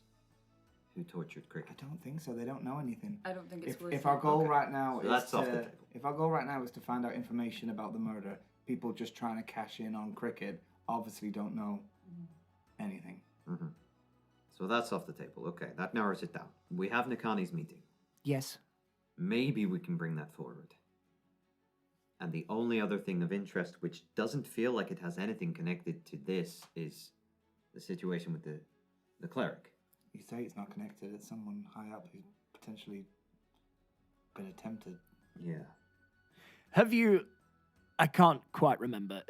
who tortured I Cricket? don't think so. They don't know anything. I don't think it's worth If it. our goal Okay. right now So is that's off the to, table. if our goal right now is to find out information about the murder, people just trying to cash in on Cricket obviously don't know anything. Mm-hmm. So that's off the table. Okay, that narrows it down. We have Nakani's meeting. Yes. Maybe we can bring that forward. And the only other thing of interest, which doesn't feel like it has anything connected to this, is the situation with the cleric. You say it's not connected. It's someone high up who's potentially been attempted. Yeah. Have you... I can't quite remember.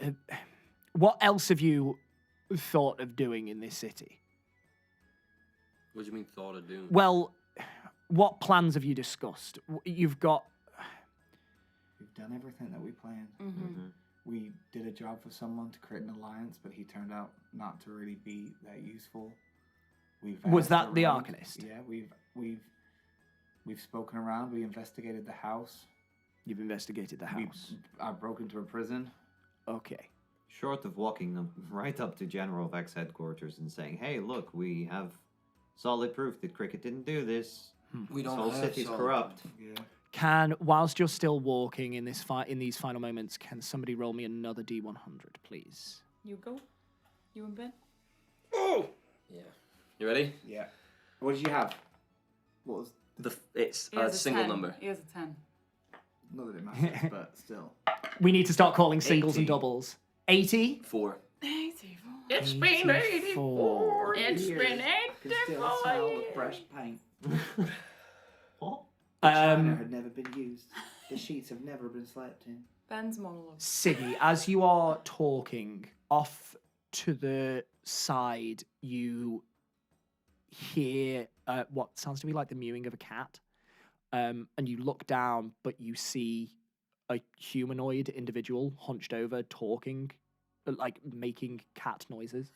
What else have you thought of doing in this city? What do you mean thought of doing? Well, what plans have you discussed? You've got... We've done everything that we planned. Mm-hmm. We did a job for someone to create an alliance, but he turned out not to really be that useful. Was asked that the around. Arcanist? Yeah, we've spoken around. We investigated the house. You've investigated the house. I broke into a prison. Okay. Short of walking them right up to General Vex headquarters and saying, "Hey, look, we have solid proof that Cricket didn't do this. We This don't whole have city's solid corrupt." Yeah. Whilst you're still walking in these final moments, can somebody roll me another D100, please? You go. You and Ben. Oh! Yeah. You ready? Yeah. What did you have? What was... It's He a has single 10. number. He has a 10. Not that it matters, but still. We need to start calling singles 80. and doubles. 80? 4. 84. It's been 84. It's been Can still smell the fresh paint. What? China had never been used. The sheets have never been slept in. Ben's monologue. Siggy, as you are talking, off to the side, you hear what sounds to be like the mewing of a cat. And you look down, but you see a humanoid individual hunched over, talking, like making cat noises.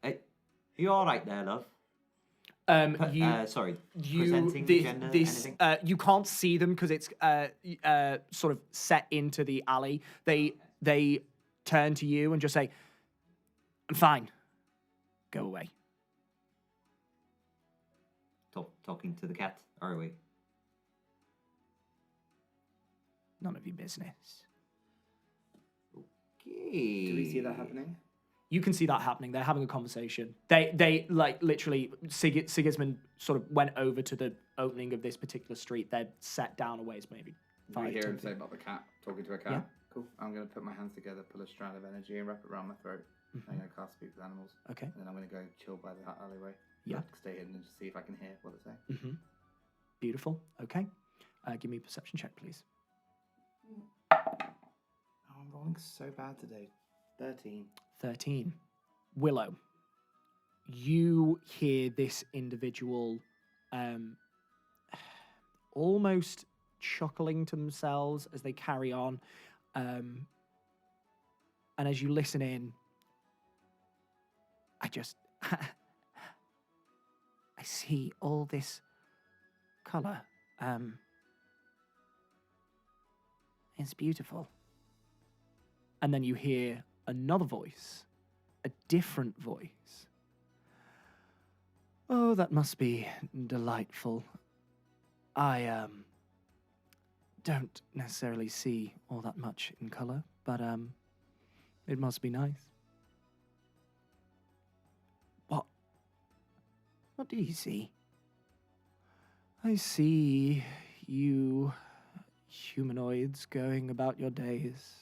Hey, you all right there, love? Sorry. Presenting gender, anything? You can't see them because it's sort of set into the alley. They turn to you and just say, "I'm fine. Go away." Talking to the cat, are we? None of your business. Okay. Do we see that happening? You can see that happening. They're having a conversation. They like literally Sigismund sort of went over to the opening of this particular street. They're set down a ways, maybe We 5 hear 10 him feet. say about the cat, talking to a cat. Yeah. Cool. I'm going to put my hands together, pull a strand of energy and wrap it around my throat. I'm going to cast Speak with Animals. Okay. And then I'm going to go chill by the alleyway. Yeah. Like, stay hidden and just see if I can hear what they say. Mm-hmm. Beautiful. Okay. Give me a perception check, please. Oh, I'm rolling so bad today. 13. 13. Willow, you hear this individual almost chuckling to themselves as they carry on. And as you listen in, I see all this color. It's beautiful. And then you hear another voice. A different voice. Oh, that must be delightful. I don't necessarily see all that much in color, but it must be nice. What do you see? I see you humanoids going about your days,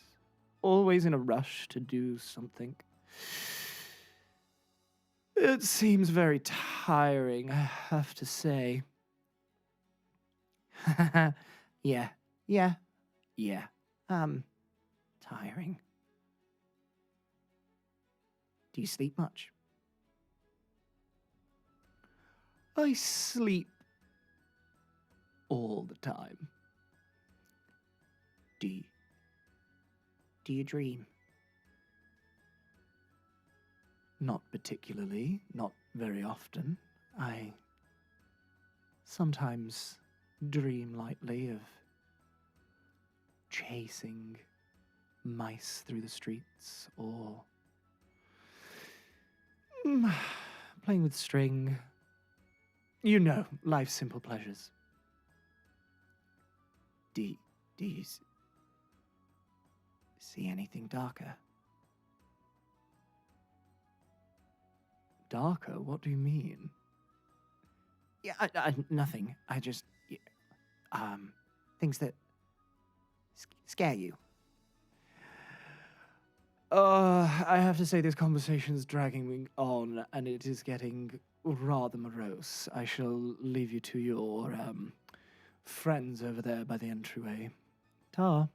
always in a rush to do something. It seems very tiring, I have to say. Yeah. Tiring. Do you sleep much? I sleep all the time. Do you dream? Not particularly, not very often. I sometimes dream lightly of chasing mice through the streets or playing with string. You know, life's simple pleasures. Do you see anything darker? Darker? What do you mean? Yeah, nothing. I just, things that scare you. I have to say this conversation is dragging me on, and it is getting rather morose. I shall leave you to your, friends over there by the entryway. Ta.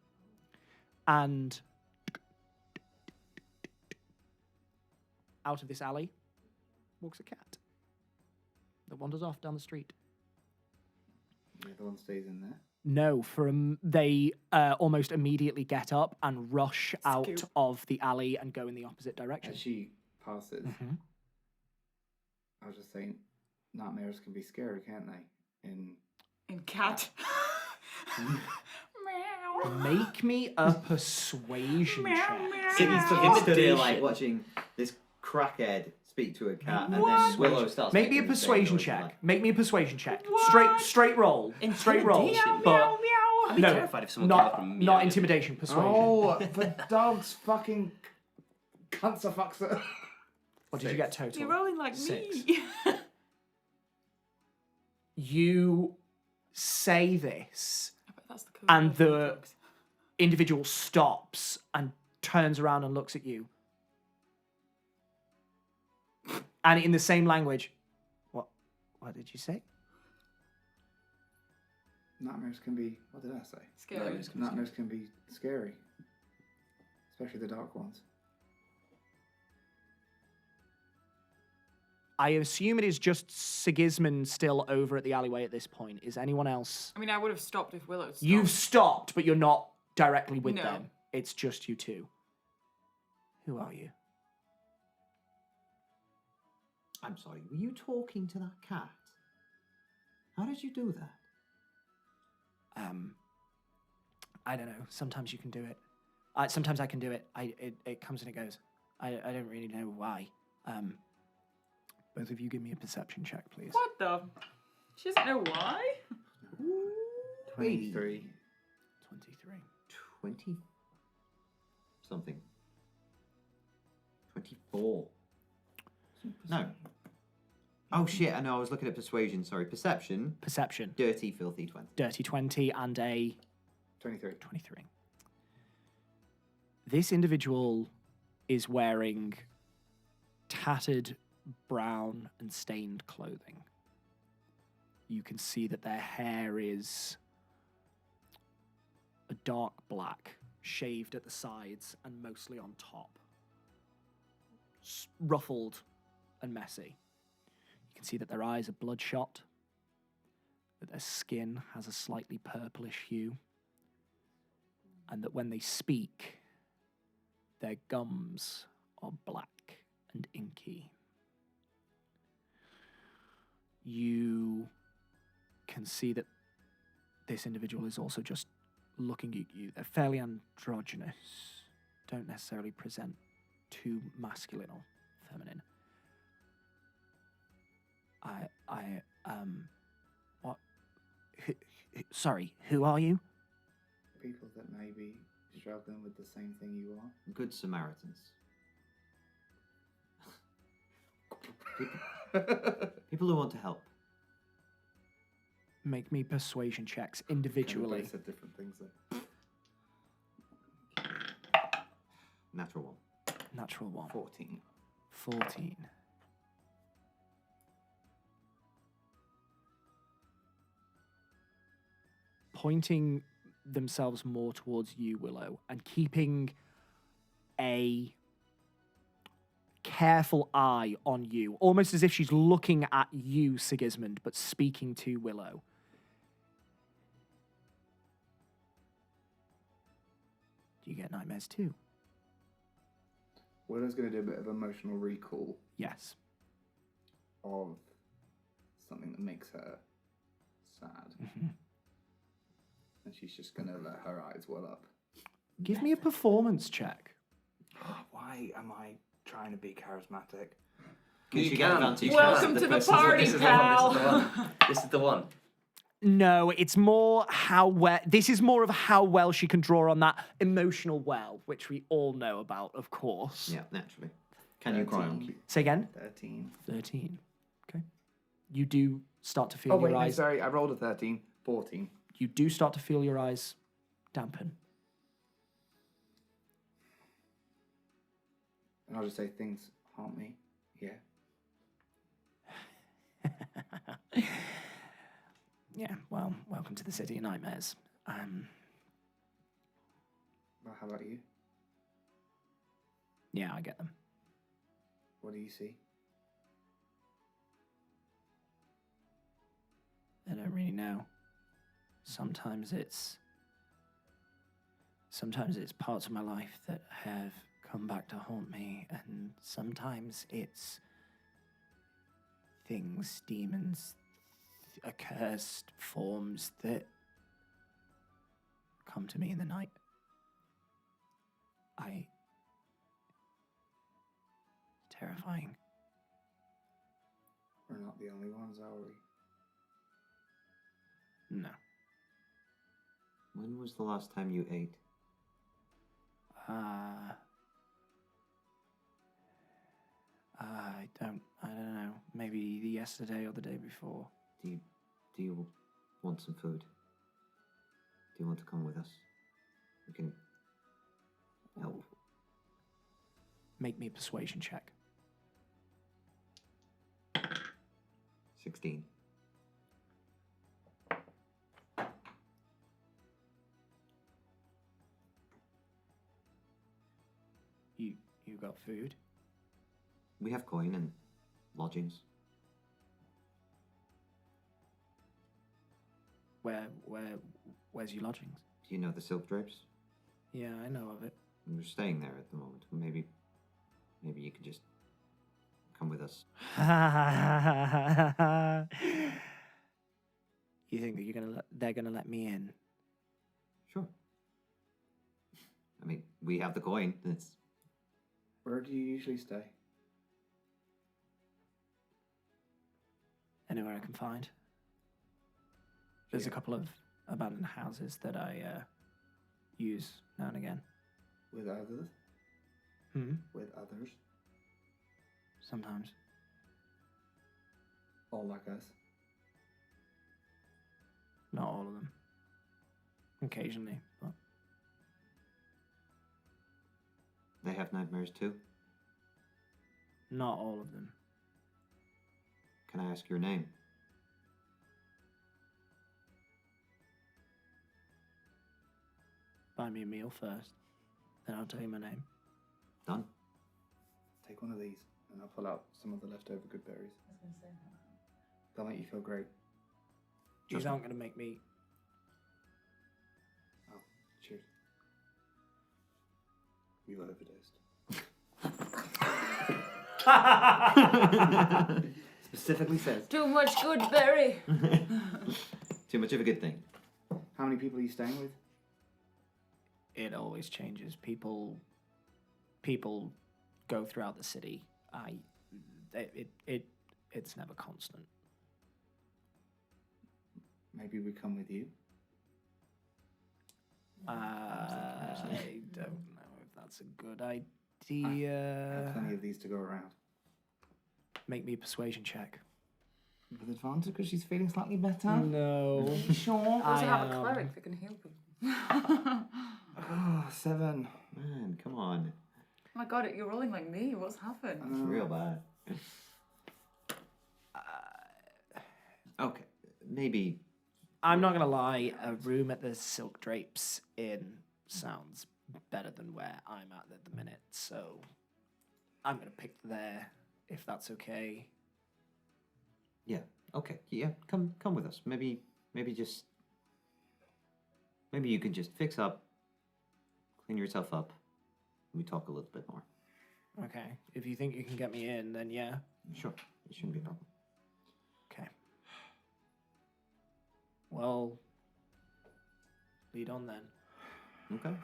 And out of this alley walks a cat that wanders off down the street. The other one stays in there. No, they almost immediately get up and rush out Scoop. of the alley and go in the opposite direction. As she passes, Mhm. I was just saying, nightmares can be scary, can't they? In cat. Meow. Make me a persuasion Meow, check. meow. Siggy's stood Intimidation. there like watching this crackhead speak to a cat, and What? then Willow starts. Make me a making the same persuasion noise, check. like, Make me a persuasion check. What? Straight roll. Straight roll. Intimidation. But Meow, meow. I'd be No, terrified if someone came up and not meowed. intimidation, persuasion. Oh, for dogs fucking cancer fucker. What did you get total? You're rolling like 6. me. You say this, I bet that's the code and word for the dogs. individual stops and turns around and looks at you. And in the same language, what did you say? Nightmares can be. What did I say? Scary. Nightmares can be scary, especially the dark ones. I assume it is just Sigismund still over at the alleyway at this point. Is anyone else? I mean, I would have stopped if Willow stopped. You've stopped, but you're not directly with No. them. It's just you two. Who are you? I'm sorry, were you talking to that cat? How did you do that? I don't know. Sometimes you can do it. Sometimes I can do it. It comes and it goes. I don't really know why. Both of you give me a perception check, please. What the? She doesn't know why? 23. 23. 20 something. 24. No. Oh shit, I know, I was looking at persuasion, sorry. Perception. Perception. Dirty, filthy 20. Dirty 20 and a 23. 23. This individual is wearing tattered brown and stained clothing. You can see that their hair is a dark black, shaved at the sides and mostly on top. Ruffled and messy. You can see that their eyes are bloodshot, that their skin has a slightly purplish hue, and that when they speak, their gums are black and inky. You can see that this individual is also just looking at you. They're fairly androgynous, don't necessarily present too masculine or feminine. What? Sorry, who are you? People that may be struggling with the same thing you are. Good Samaritans. People who want to help. Make me persuasion checks Kind individually. of said different things then. Natural one. Natural 1. 14. 14. Pointing themselves more towards you, Willow, and keeping a careful eye on you, almost as if she's looking at you, Sigismund, but speaking to Willow. Do you get nightmares too? Willow's going to do a bit of emotional recall Yes. of something that makes her sad. Mm-hmm. And she's just going to let her eyes well up. Give me a performance check. Why am I trying to be charismatic? You get advantage. Welcome to the party, pal. This is the one. No, it's more this is more of how well she can draw on that emotional well, which we all know about, of course. Yeah, naturally. Can you cry on cue? Say again? 13. 13. Okay. You do start to feel Oh, your wait, no, eyes. sorry. I rolled a 13. 14. You do start to feel your eyes dampen. And I'll just say things haunt me. Yeah. Yeah, well, welcome to the City of Nightmares. Well, how about you? Yeah, I get them. What do you see? I don't really know. Sometimes it's parts of my life that have come back to haunt me, and sometimes it's things, demons, accursed forms that come to me in the night. Terrifying. We're not the only ones, are we? No. When was the last time you ate? I don't know. Maybe yesterday or the day before. Do you want some food? Do you want to come with us? We can help. Make me a persuasion check. 16. You got food? We have coin and lodgings. Where's your lodgings? Do you know the silk drapes? Yeah, I know of it. We're staying there at the moment. Maybe you could just come with us. You think that they're gonna let me in? Sure. I mean, we have the coin. It's Where do you usually stay? Anywhere I can find. There's a couple of abandoned houses that I use now and again. With others? With others? Sometimes. All like us? Not all of them. Occasionally, but they have nightmares too. not all of them. Can I ask your name? Buy me a meal first, then I'll tell you my name. Done. Take one of these, and I'll pull out some of the leftover good berries. I was going to say that. They'll make you feel great. These aren't gonna make me. Oh, cheers. You overdosed. Specifically says. Too much good berry. Too much of a good thing. How many people are you staying with? It always changes. People go throughout the city. It's never constant. Maybe we come with you. I don't know if that's a good I idea. have plenty of these to go around. Make me a persuasion check. With advantage because she's feeling slightly better? No. Sure. Also have I, a cleric that can heal people. Oh, 7. Man, come on. Oh my god, you're rolling like me. What's happened? It's real bad. Okay, maybe. I'm not gonna lie. A room at the Silk Drapes Inn sounds better than where I'm at the minute. So I'm gonna pick there if that's okay. Yeah. Okay. Yeah. Come with us. Maybe you could just fix up, clean yourself up. We talk a little bit more. Okay. If you think you can get me in, then yeah. Sure. It shouldn't be a problem. Okay. Well, lead on then. Okay.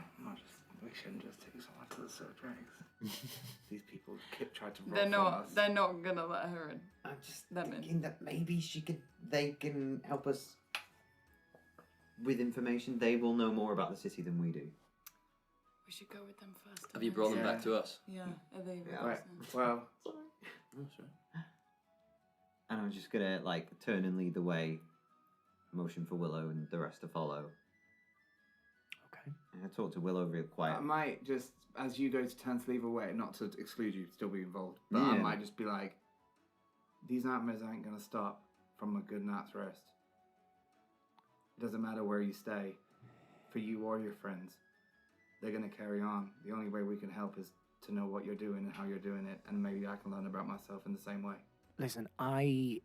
We shouldn't just take someone to the surgeries. These people tried to rob They're from not. us. They're not gonna let her in. I'm just Them in. thinking that maybe they can help us with information. They will know more about the city than we do. We should go with them first. Have you brought them back to us? Yeah. Are they? Yeah. Right. Well, Oh, sorry. And I'm just gonna turn and lead the way, motion for Willow and the rest to follow. Okay. And I talk to Willow real quiet. I might just, as you go to turn to leave away, not to exclude you, still be involved, but I Yeah. might just be like, these nightmares ain't going to stop from a good night's rest. It doesn't matter where you stay, for you or your friends. They're going to carry on. The only way we can help is to know what you're doing and how you're doing it, and maybe I can learn about myself in the same way. Listen, I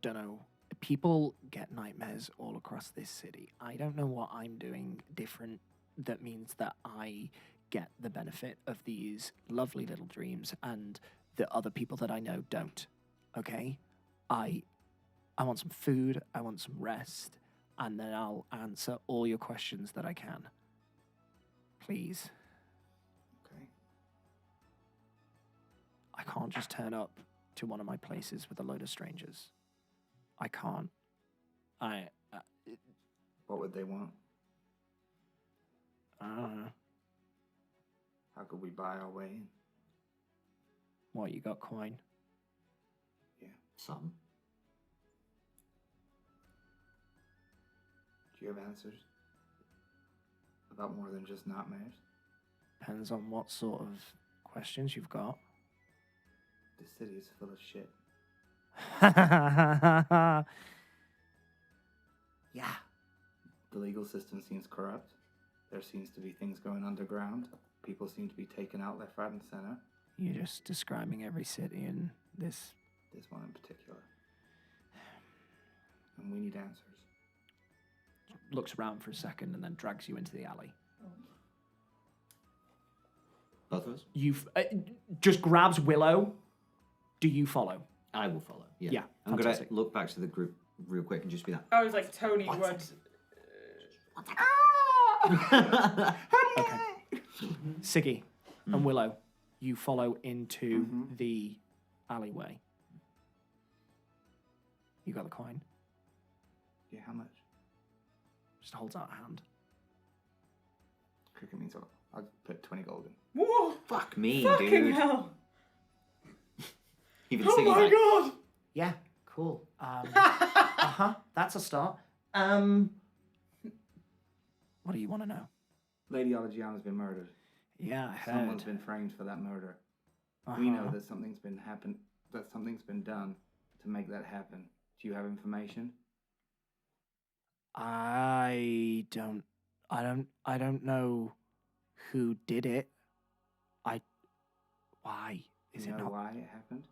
don't know. People get nightmares all across this city. I don't know what I'm doing different that means that I get the benefit of these lovely little dreams and the other people that I know don't. Okay? I want some food, I want some rest, and then I'll answer all your questions that I can. Please. Okay. I can't just turn up to one of my places with a load of strangers. I can't. What would they want? I don't know. How could we buy our way in? What, you got coin? Some. Do you have answers? About more than just nightmares? Depends on what sort of questions you've got. The city is full of shit. Yeah. The legal system seems corrupt. There seems to be things going underground. People seem to be taken out left, right, and center. You're just describing every city in this. This one in particular. And we need answers. Looks around for a second and then drags you into the alley. Both of us? You just grabs Willow. Do you follow? I will follow. Yeah. Yeah, I'm going fantastic. to look back to the group real quick and just be that. I was like, Tony would. Okay. Siggy and Willow, you follow into the alleyway. You got the coin. Yeah, how much? Just holds out a hand. Cricket means I'll put 20 gold in. Whoa! Fuck me, Fucking dude. hell! Even Oh Siggy's my like, god! Yeah, cool. That's a start. What do you want to know? Lady Olagiana's been murdered. Yeah, I heard. Someone's been framed for that murder. We know that something's been done to make that happen. Do you have information? I don't know who did it. Why is Do you it know not? why it happened?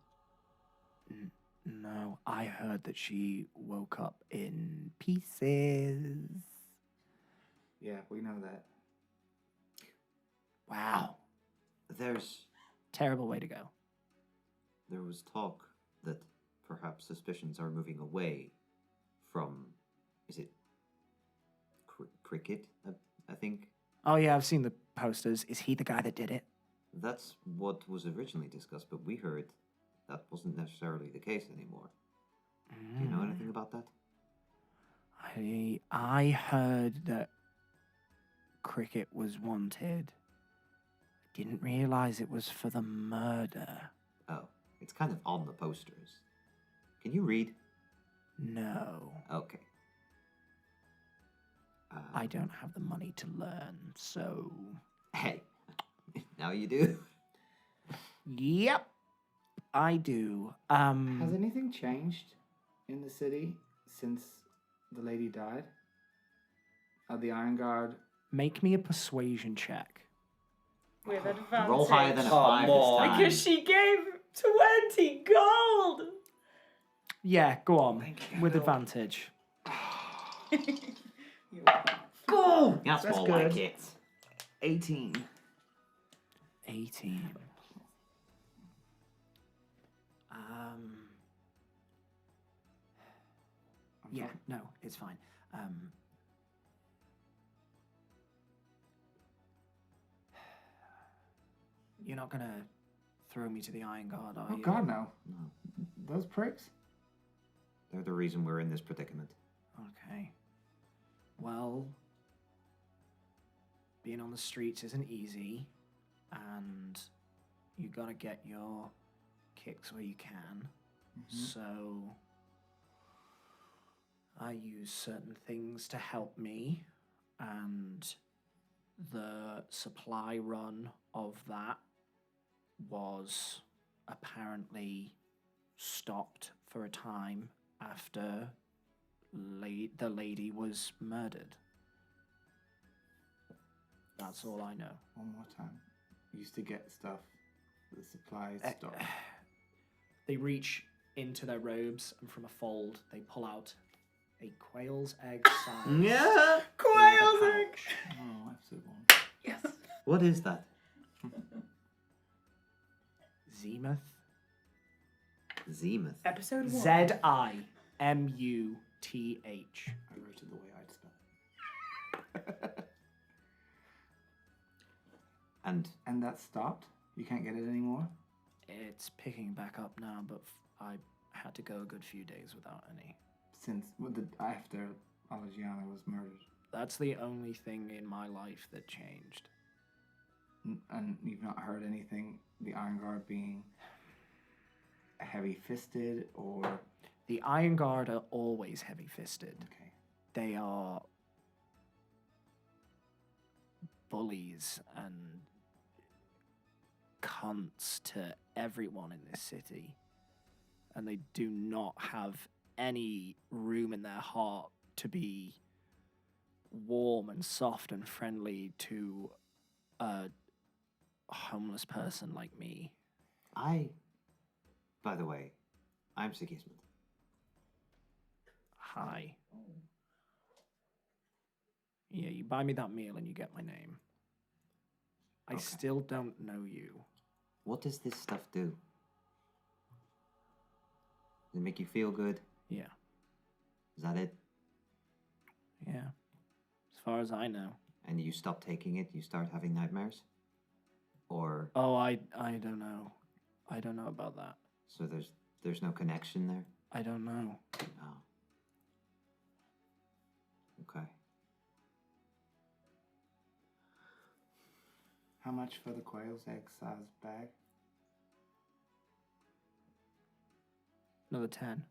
No, I heard that she woke up in pieces. Yeah, we know that. Wow, there's terrible way to go. there was talk that perhaps suspicions are moving away from, is it Cricket? I think Oh yeah, I've seen the posters. Is he the guy that did it? that's what was originally discussed, but we heard that wasn't necessarily the case anymore. Do you know anything about that? I heard that Cricket was wanted. Didn't realize it was for the murder. Oh, it's kind of on the posters. Can you read? No, Okay. I don't have the money to learn, so... Hey, now you do. Yep, I do. Has anything changed in the city since the lady died? The Iron Guard. Make me a persuasion check. With advantage. Roll higher than a Come 5 on. this time. Because she gave 20 gold! Yeah, go on. Thank you. With advantage. Go! That's That's more good. like it. 18. 18. Yeah, no, it's fine. You're not gonna throw me to the Iron Guard, are Oh you? God, no. No. Those pricks? They're the reason we're in this predicament. Okay. Well, being on the streets isn't easy, and you gotta get your kicks where you can. So I use certain things to help me, and the supply run of that was apparently stopped for a time after the lady was murdered. That's all I know. One more time. We used to get stuff, the supplies stuff. They reach into their robes, and from a fold, they pull out a quail's egg size. Yeah. Quail's egg! Oh, absolutely. Yes. What is that? Zemuth. Zemuth. Episode 1. Zimuth. I wrote it the way I'd spell it. And that stopped? You can't get it anymore? It's picking back up now, but I had to go a good few days without any. Since after Alagiana was murdered. That's the only thing in my life that changed. And you've not heard anything, the Iron Guard being heavy-fisted or... The Iron Guard are always heavy-fisted. Okay. They are bullies and cunts to everyone in this city. And they do not have any room in their heart to be warm and soft and friendly to a homeless person like me. By the way, I'm Sigismund. Hi. Yeah, you buy me that meal and you get my name. I Okay. still don't know you. What does this stuff do? Does it make you feel good? Yeah, Is that it? yeah. As far as I know. And you stop taking it, you start having nightmares? Or Oh, I don't know. I don't know about that. so there's no connection there? I don't know. Oh. Okay. How much for the quail's egg size bag? Another 10.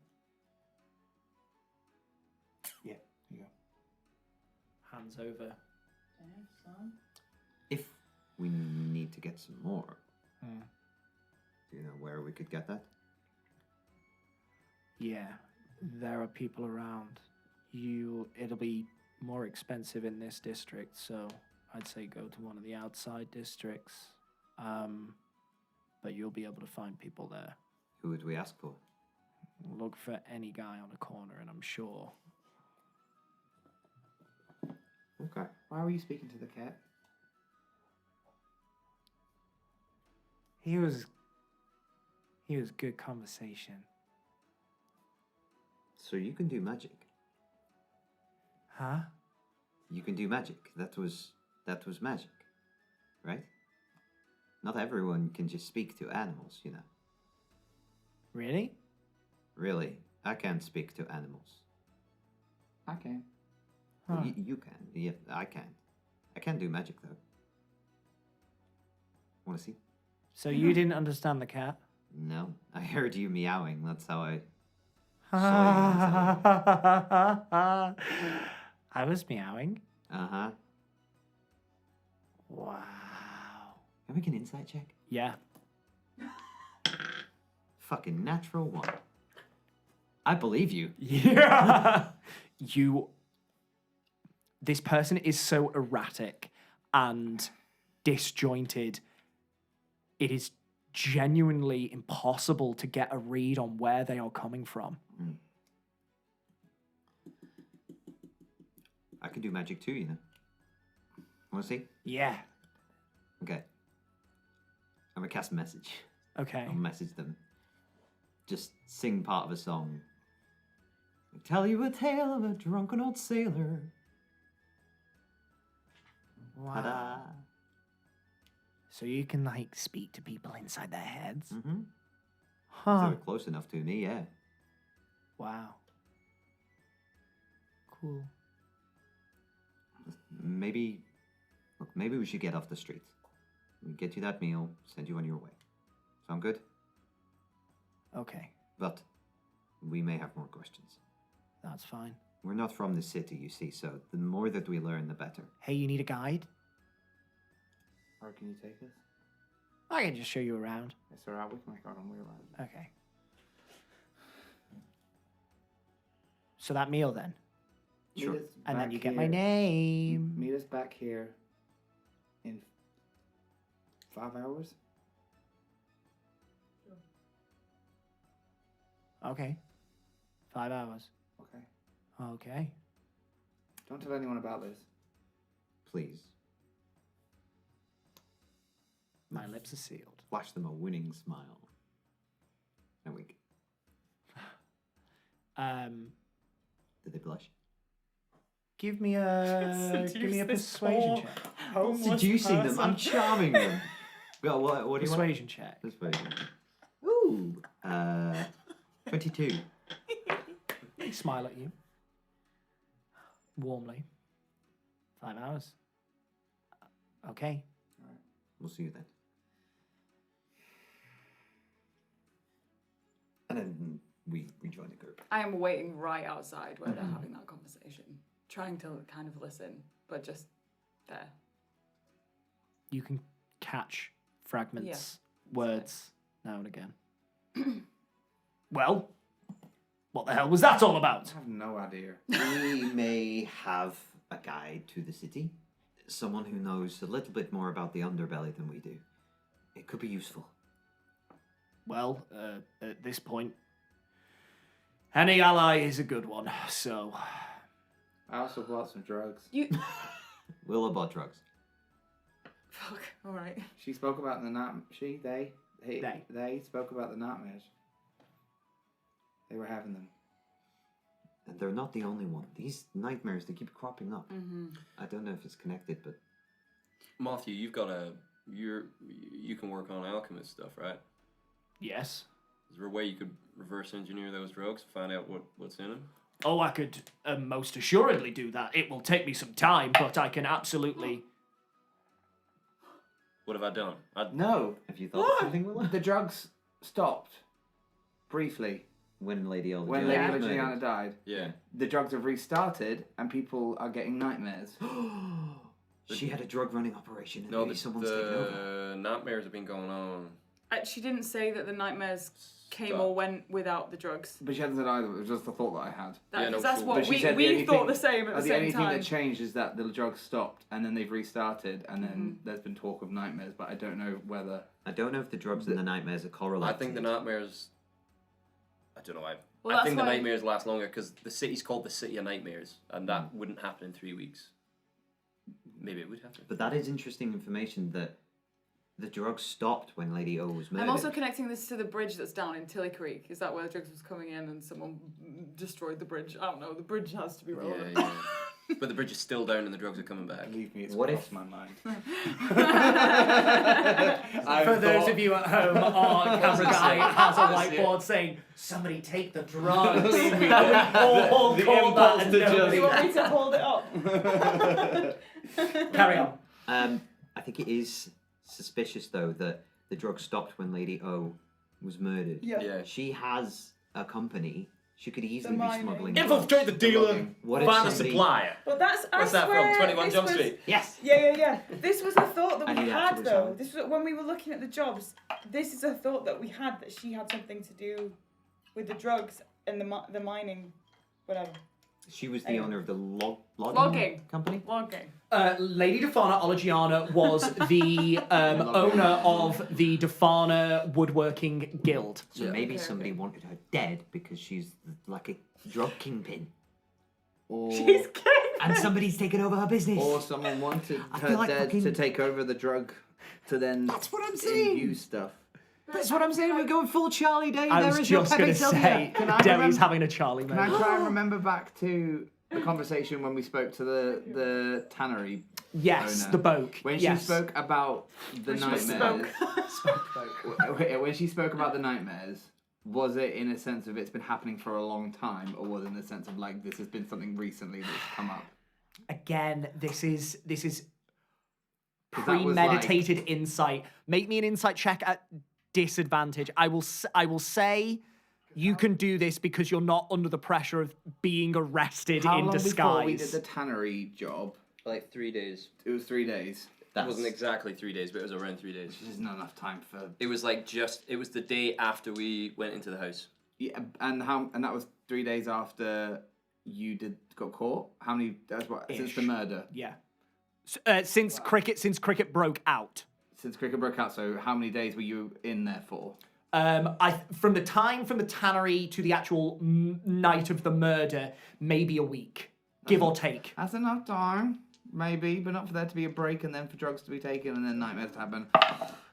Yeah, here you go. Hands over. Damn, son. If we need to get some more, Hmm. do you know where we could get that? Yeah, there are people around. It'll be more expensive in this district, so I'd say go to one of the outside districts. But you'll be able to find people there. Who would we ask for? Look for any guy on a corner, and I'm sure. Okay. Why were you speaking to the cat? He was good conversation. So you can do magic. Huh? You can do magic. That was magic, right? Not everyone can just speak to animals, you know. Really? Really, I can't speak to animals. I can. Huh. You can. Yeah, I can. I can do magic though. Want to see? So you didn't understand the cat? No, I heard you meowing. That's how I. I was meowing. Uh-huh. Wow. Can we make an insight check? Yeah. Fucking natural one. I believe you. Yeah. This person is so erratic and disjointed. It is genuinely impossible to get a read on where they are coming from. I can do magic too, you know. Want to see? Yeah. Okay. I'm gonna cast a message. Okay. I'll message them. Just sing part of a song. I tell you a tale of a drunken old sailor. Wow. Ta-da. So you can like speak to people inside their heads? Mm-hmm. Huh. If they're close enough to me, yeah. Wow. Cool. Maybe we should get off the street. We'll get you that meal, send you on your way. Sound good? Okay. But we may have more questions. That's fine. We're not from the city, you see, so the more that we learn, the better. Hey, you need a guide? Or can you take us? I can just show you around. It's alright, we can make our own way around. Okay. So that meal then? Sure. Meet us And then back you get my here- name. Meet us back here in 5 hours. Okay. 5 hours. Okay. Okay. Don't tell anyone about this. Please. My lips are sealed. Flash them a winning smile. And wink. Did they blush? Give me a persuasion check. Seducing them. I'm charming them. Well, what do you want? Persuasion check. Persuasion. Ooh. 22. They smile at you. warmly. 5 hours. Okay. We'll see you then. And then we rejoin the group. I am waiting right outside where they're having that conversation, trying to kind of listen, but just there. You can catch fragments, words now and again. Well, what the hell was that all about? I have no idea. We may have a guide to the city. Someone who knows a little bit more about the underbelly than we do. It could be useful. Well, at this point, any ally is a good one, so... I also bought some drugs. You. Willow bought drugs. Fuck. All right. She spoke about the night. They. They spoke about the nightmares. They were having them. And they're not the only one. These nightmares, they keep cropping up. Mm-hmm. I don't know if it's connected, but... Matthew, you can work on alchemist stuff, right? Yes. Is there a way you could reverse engineer those drugs, find out what's in them? Oh, I could most assuredly do that. It will take me some time, but I can absolutely... What have I done? No. Have you thought of something, Willow? The drugs stopped. Briefly. When Lady Olgiana When Yeah. Lady Luciana died. Yeah. The drugs have restarted and people are getting nightmares. She had a drug running operation and No, maybe someone's taken over. the nightmares have been going on. She didn't say that the nightmares came Stop. or went without the drugs. But she hasn't said either. It was just the thought that I had. Yeah, no, That's sure. what But she said the we only thought thing- the same at the The same only thing time. that changed is that the drugs stopped and then they've restarted and then there's been talk of nightmares, but I don't know whether... I don't know if the drugs and the nightmares are I correlated. think the nightmares. I don't know. Well, I that's think the why- nightmares last longer because the city's called the City of Nightmares, and that wouldn't happen in 3 weeks. Maybe it would happen. But that is interesting information that the drugs stopped when Lady O was murdered. I'm also connecting this to the bridge that's down in Tilly Creek. Is that where the drugs was coming in and someone destroyed the bridge? I don't know. The bridge has to be relevant. Yeah. But the bridge is still down and the drugs are coming back. Believe me, it's What crossed if- my mind. For those of you at home, our camera guy has a whiteboard saying, "Somebody take the drugs." all the call that impulse and to nobody- Do you want me to hold it up? Carry on. I think it is suspicious, though, that the drugs stopped when Lady O was murdered. Yeah. She has a company. She could easily be mining. smuggling Infiltrate the dealer. What if Find a somebody- supplier. But that's. What's that from? 21 Jump Street. Yes! Yeah. This was a thought that I we knew that had, was though. on. This was when we were looking at the jobs. This is a thought that we had that she had something to do with the drugs and the mining, whatever. She was the Anyway. owner of the logging Logging. company. Logging. Lady Defana Olagiana was the owner of the Defana Woodworking Guild. So Yeah. maybe Okay, somebody okay. wanted her dead because she's like a drug kingpin. Or, She's kidding. And somebody's taken over her business. or someone wanted I her feel like dead fucking- to take over the drug to then That's what I'm saying. imbue stuff. That's what I'm saying. We're going full Charlie Day. I There was is no just Pepe going to Sylvia. say, Can I Demi's remember- having a Charlie Can I moment. try and remember back to the conversation when we spoke to the tannery Yes, owner? the Boke. When yes. she spoke about the nightmares. When she spoke about the nightmares, was it in a sense of it's been happening for a long time, or was it in the sense of like this has been something recently that's come up? Again, this is 'Cause that was premeditated insight. Make me an insight check at disadvantage. I will say you can do this because you're not under the pressure of being arrested How in long before we did disguise. the tannery job? Like 3 days. It was 3 days. That wasn't exactly 3 days, but it was around 3 days. Which is not enough time for. It was like it was the day after we went into the house. Yeah, and that was 3 days after you got caught. How many? That's what since the Ish. murder. Yeah. Since cricket broke out. Since cricket broke out. So how many days were you in there for? From the tannery to the actual night of the murder, maybe a week, give or take. That's enough time, maybe, but not for there to be a break and then for drugs to be taken and then nightmares to happen.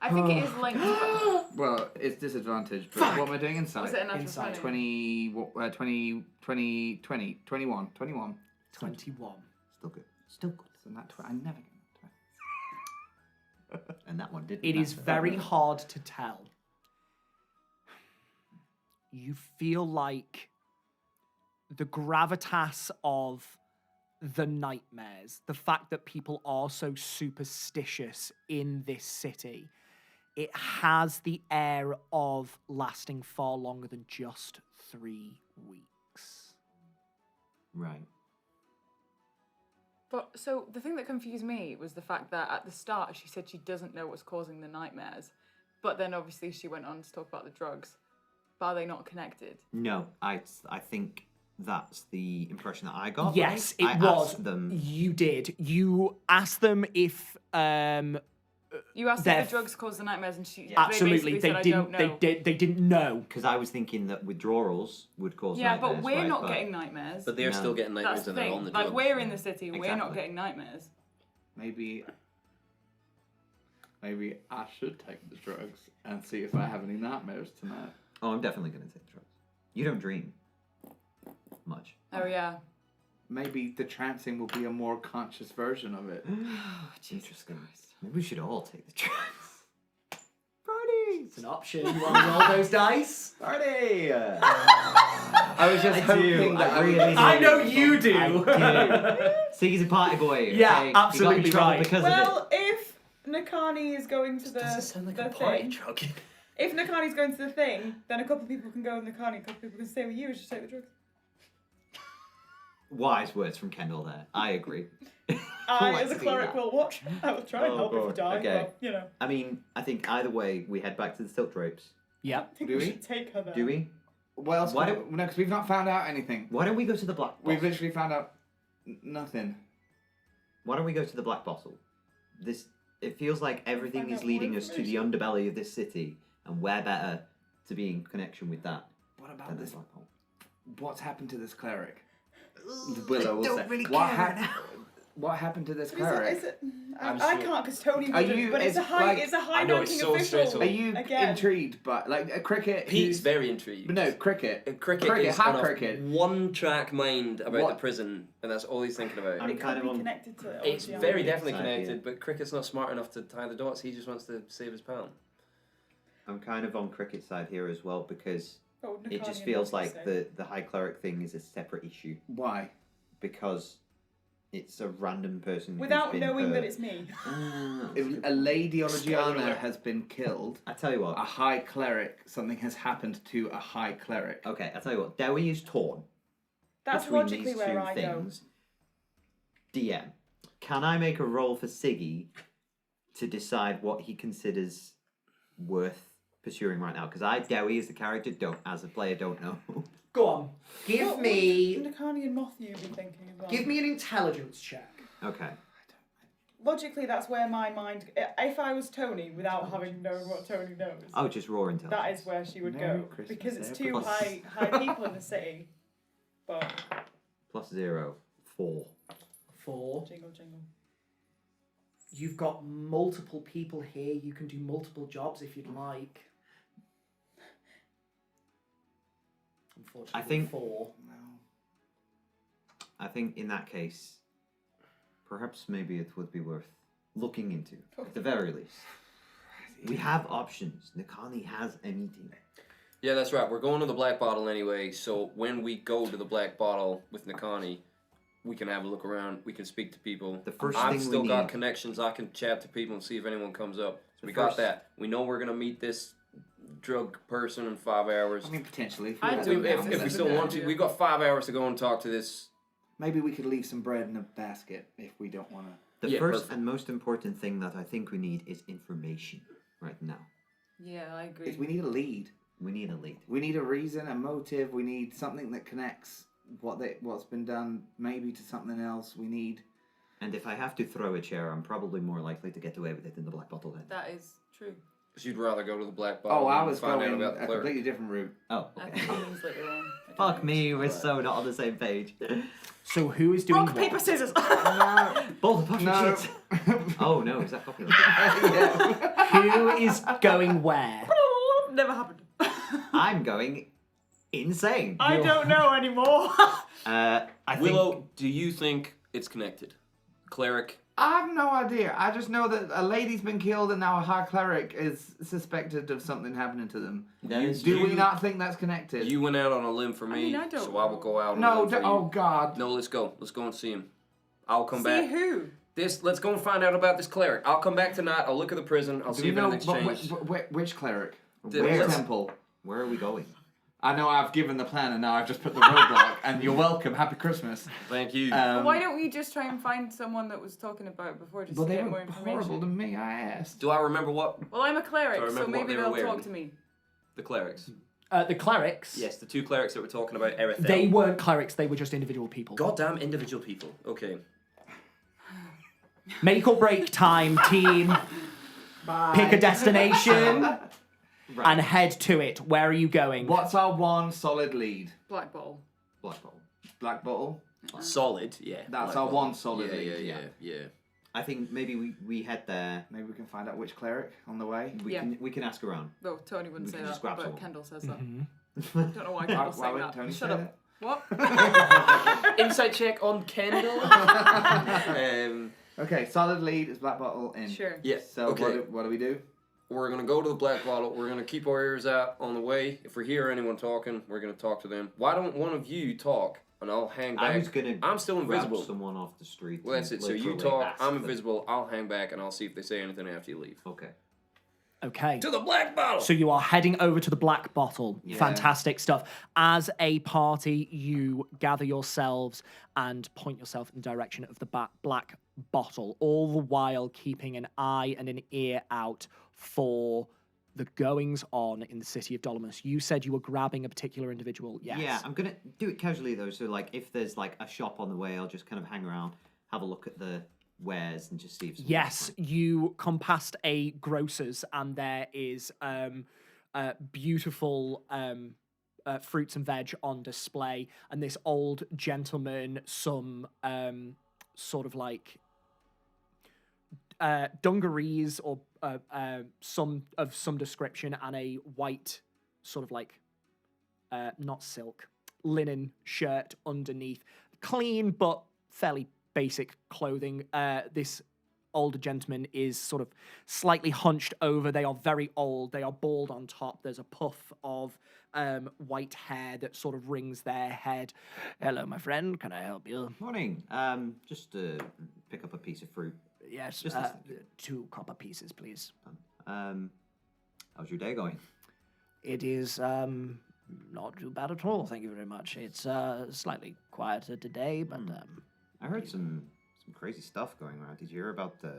I think it is linked. But Well, it's disadvantage. But what am I doing inside? was it a natural Inside. 20? 21. 21. Still good. Still good. So that I never get that 20. And that one didn't. It is matter. very hard to tell. You feel like the gravitas of the nightmares, the fact that people are so superstitious in this city, it has the air of lasting far longer than just 3 weeks. Right. But so the thing that confused me was the fact that at the start she said she doesn't know what's causing the nightmares, but then obviously she went on to talk about the drugs. But are they not connected? No, I think that's the impression that I got. Yes, right? it I was. asked them. You did. You asked them if You asked They're if the drugs cause the nightmares, and absolutely they basically said, I don't know. They didn't know. Because I was thinking that withdrawals would cause Yeah, nightmares, but we're right? not getting nightmares. But they're No. still getting nightmares That's the and they're on thing. the Like, drugs. we're in the city, and we're not Exactly. getting nightmares. Maybe I should take the drugs and see if I have any nightmares tonight. Oh, I'm definitely going to take the drugs. You don't dream much. Oh, yeah. Maybe the trancing will be a more conscious version of it. Interesting. Maybe we should all take the drugs. It's an option. You want to roll those dice? Party! I was just hoping that I know you do. Siggy's a party boy. Yeah, okay? absolutely He got in trouble right. because of Well, if Nakani is going to the thing, drug. if Nakani's going to the thing, then a couple of people can go with Nakani, a couple of people can stay with you and just take the drugs. it. Wise words from Kendall there. I agree. I, Let's as a do cleric, that. will watch. I will try and Oh, help if you God. die, Okay. but, you know. I mean, I think either way, we head back to the silk drapes. Yeah. I think Do we we? should take her there. Do we? What else? Why No, because we've not found out anything. Why don't we go to the black bottle? We've literally found out nothing. Why don't we go to the black bottle? It feels like everything Find is out leading more us to the underbelly of this city, and we're better to be in connection with that What than about the this? black hole. What's happened to this cleric? Willow will don't say. really What care hap- now. What happened to this Is it, cleric? I'm I sure- can't because Tony Are wouldn't, you- but it's a it's high, like- it's a I know, high-ranking it's so official. stressful. Are you Again. intrigued by like a cricket? Pete's who's- very intrigued. But no, cricket. Cricket is high on cricket. a one-track mind about What? the prison, and that's all he's thinking about. I'm It kind could of be on. connected to it. It's obviously, very aren't we? definitely Side, connected, yeah. but Cricket's not smart enough to tie the dots. He just wants to save his pal. I'm kind of on cricket's side here as well because What would it Nakani just and feels Loki like say? the high cleric thing is a separate issue Why? because it's a random person Without who's been knowing that hurt. it's me. If a lady Spoiler Ologiana alert. has been killed, I tell you a what. high cleric, something has happened to a high cleric. Okay, I tell you what. Dewi is torn That's between logically these where two I go. things. DM, can I make a roll for Siggy to decide what he considers worth pursuing right now? Because Dewi as the character as a player don't know. Go on. Give What me. would Nakani and Mothyu be thinking as well? Give me an intelligence check. Okay. Logically, that's where my mind. If I was Tony, without having known what Tony knows, Oh, just raw intelligence. that is where she would Merry go Christmas, because it's April. two high people in the city. But +0, 4. 4. jingle jingle. You've got multiple people here. You can do multiple jobs if you'd like. Unfortunately, I think- 4. No. I think in that case, perhaps maybe it would be worth looking into, at the very least. We have options. Nakani has a meeting. Yeah, that's right. We're going to the Black Bottle anyway, so when we go to the Black Bottle with Nakani, we can have a look around. We can speak to people. The first I've thing we still got need- connections. I can chat to people and see if anyone comes up. So The we got first- that. We know we're gonna meet this drug person in 5 hours. I mean, potentially. If I we, do let them if- down, If we let still them down. want to, we got 5 hours to go and talk to this. Maybe we could leave some bread in a basket if we don't want to. The Yeah, first perfect. and most important thing that I think we need is information right now. Yeah, I agree. We need a lead. We need a lead. We need a reason, a motive. We need something that connects what's been done maybe to something else. We need. And if I have to throw a chair, I'm probably more likely to get away with it in the Black Bottle then. That is true. Because you'd rather go to the Black Bottle Oh, I than was find going out about a the clerk. completely different route. Oh, I okay. think it means that you're wrong. I don't Fuck know. me, we're But- so not on the same page. So who is doing Rock, what? paper, scissors! Both of No. shit. Oh no, is that popular? Who is going where? Never happened. I'm going insane. I don't know anymore. I think Willow, do you think it's connected? Cleric, I have no idea. I just know that a lady's been killed and now a high cleric is suspected of something happening to them. there's Do we You- not think that's connected? you went out on a limb for I me, mean, I don't so I will go out on a No, limb for you. oh God. No, let's go. Let's go and see him. I'll come See back. who? Let's go and find out about this cleric. I'll come back tonight. I'll look at the prison. I'll Do see you if know anything's changed. which cleric? The- Which where- temple? Where are we going? I know I've given the plan and now I've just put the roadblock. And you're welcome. Happy Christmas. Thank you. Why don't we just try and find someone that was talking about it before, just Well, to they get more were information? horrible to me. I asked. Do I remember what Well, I'm a cleric, Do I so remember what maybe they were they'll wearing? talk to me. the clerics? The clerics. Yes, the two clerics that we're talking about, Erithel. They weren't clerics. They were just individual people. Goddamn individual people. Okay. Make or break time, team. Pick a destination and head to it. Where are you going? What's our one solid lead? Black bottle. Black Bottle. Black Bottle? Solid, yeah. That's Black our Bottle. one solid Yeah, lead. yeah. I think maybe we head there. Maybe we can find out which cleric on the way. We can ask around. No, Tony wouldn't We say can just that, grab but someone. Kendall says that. Mm-hmm. Don't know why Kendall's Why saying wouldn't that. Tony Shut say up. What? Insight check on Kendall. Okay, solid lead is Black Bottle in. Sure. Yeah. So okay. what do we do? We're gonna go to the Black Bottle. We're gonna keep our ears out on the way. If we hear anyone talking, we're gonna talk to them. Why don't one of you talk, and I'll hang back. I was gonna. I'm still invisible. Grab someone off the street. Well, that's and it. So you literally talk. ask I'm them. invisible. I'll hang back, and I'll see if they say anything after you leave. Okay. Okay. To the Black Bottle. So you are heading over to the Black Bottle. Yeah. Fantastic stuff. As a party, you gather yourselves and point yourself in the direction of the Black Bottle, all the while keeping an eye and an ear out for the goings on in the city of Dolomus. You said you were grabbing a particular individual. Yes. Yeah, I'm gonna do it casually though. So like, if there's like a shop on the way, I'll just kind of hang around, have a look at the wares, and just see if. Yes, you come past a grocer's and there is beautiful fruits and veg on display, and this old gentleman, some sort of like dungarees or some description, and a white sort of like not silk linen shirt underneath, clean but fairly basic clothing. This older gentleman is sort of slightly hunched over. They are very old. They are bald on top. There's a puff of white hair that sort of rings their head. Hello, my friend. Can I help you? Morning. Just to pick up a piece of fruit. Yes, Just 2 copper pieces, please. How's your day going? It is not too bad at all. Thank you very much. It's slightly quieter today, but I heard some crazy stuff going around. Did you hear about the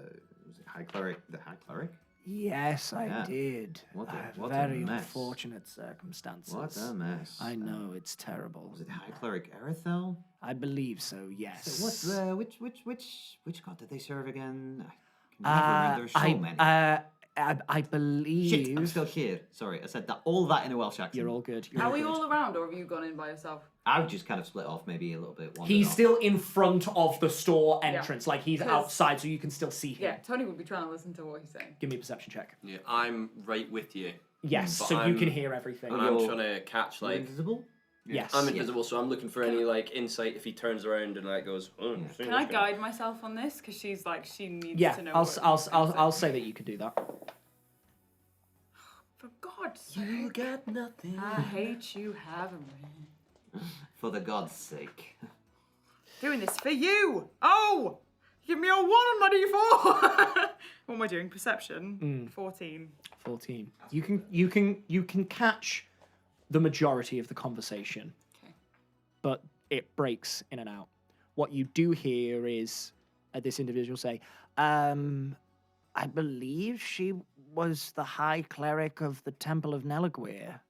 High Cleric? The High Cleric? yes, I Yeah. did. What a Very mess. unfortunate circumstances. What a mess. I know, it's terrible. Was it High Cleric Erithel? I believe so, yes. So what's the which god did they serve again? I can never remember. There's so many. I believe... Shit, I'm still here. Sorry, I said that all that in a Welsh accent. You're all good. You're Are all we good. all around, or have you gone in by yourself? I've just kind of split off, maybe a little bit. wandered He's off. still in front of the store entrance, like he's 'Cause- outside, so you can still see him. Yeah, Tony would be trying to listen to what he's saying. Give me a perception check. Yeah, I'm right with you. Yes, But so you I'm- can hear everything. And I'm trying to catch You're like. invisible. Yes. I'm invisible, so I'm looking for any like insight if he turns around and like goes. Oh, Can I guide myself on this? Because she's like, she needs Yeah, to know. I'll what I'll say that you can do that. For God's You sake. got nothing. I hate you having me. For the god's sake. Doing this for you. Oh! Give me a 1 on my D4. What am I doing? Perception. 14. 14. You can catch the majority of the conversation. Okay. But it breaks in and out. What you do hear is this individual say, I believe she was the high cleric of the Temple of Nelaguir.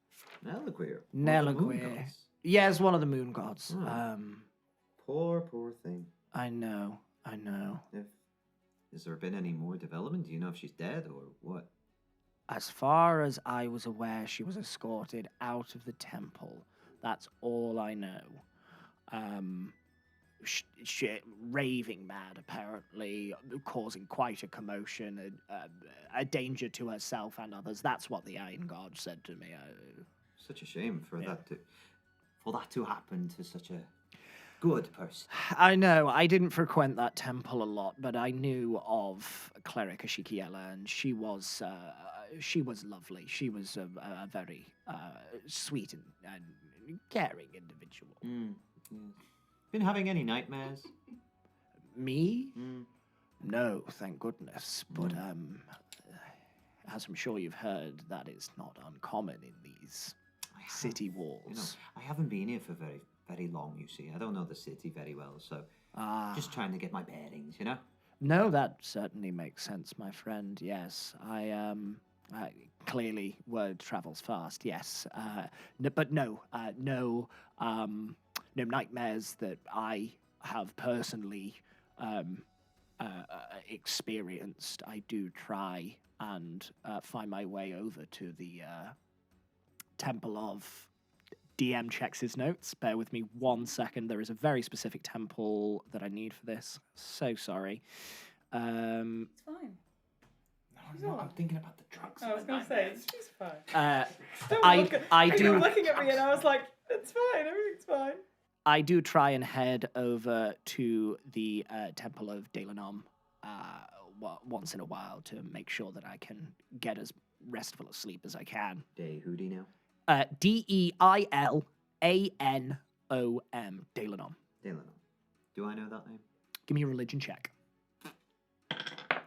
Nelaguir. Nelaguir. Yes, one of the moon gods. Poor thing. I know. Has there been any more development? Do you know if she's dead or what? As far as I was aware, she was escorted out of the temple. That's all I know. She raving mad, apparently, causing quite a commotion, a danger to herself and others. That's what the Iron God said to me. Such a shame for that to happen to such a good person. I know, I didn't frequent that temple a lot, but I knew of Cleric Ashikiela, and she was lovely. She was a very sweet and caring individual. Been having any nightmares? Me? Mm. No, thank goodness. But as I'm sure you've heard, that is not uncommon in these city walls. You know, I haven't been here for very, very long, you see. I don't know the city very well, so just trying to get my bearings, you know? No, that certainly makes sense, my friend. Yes, I clearly word travels fast. Yes, but no nightmares that I have personally experienced. I do try and find my way over to the Temple of. DM checks his notes. Bear with me 1 second. There is a very specific temple that I need for this. So sorry. It's fine. No, I'm thinking about the drugs. I was going to say, she's fine. I You do. were looking at me and I was like, it's fine, everything's fine. I do try and head over to the Temple of Delanom once in a while to make sure that I can get as restful a sleep as I can. Hoodie now. Deilanom. Delanom. Dylan. Do I know that name? Give me a religion check.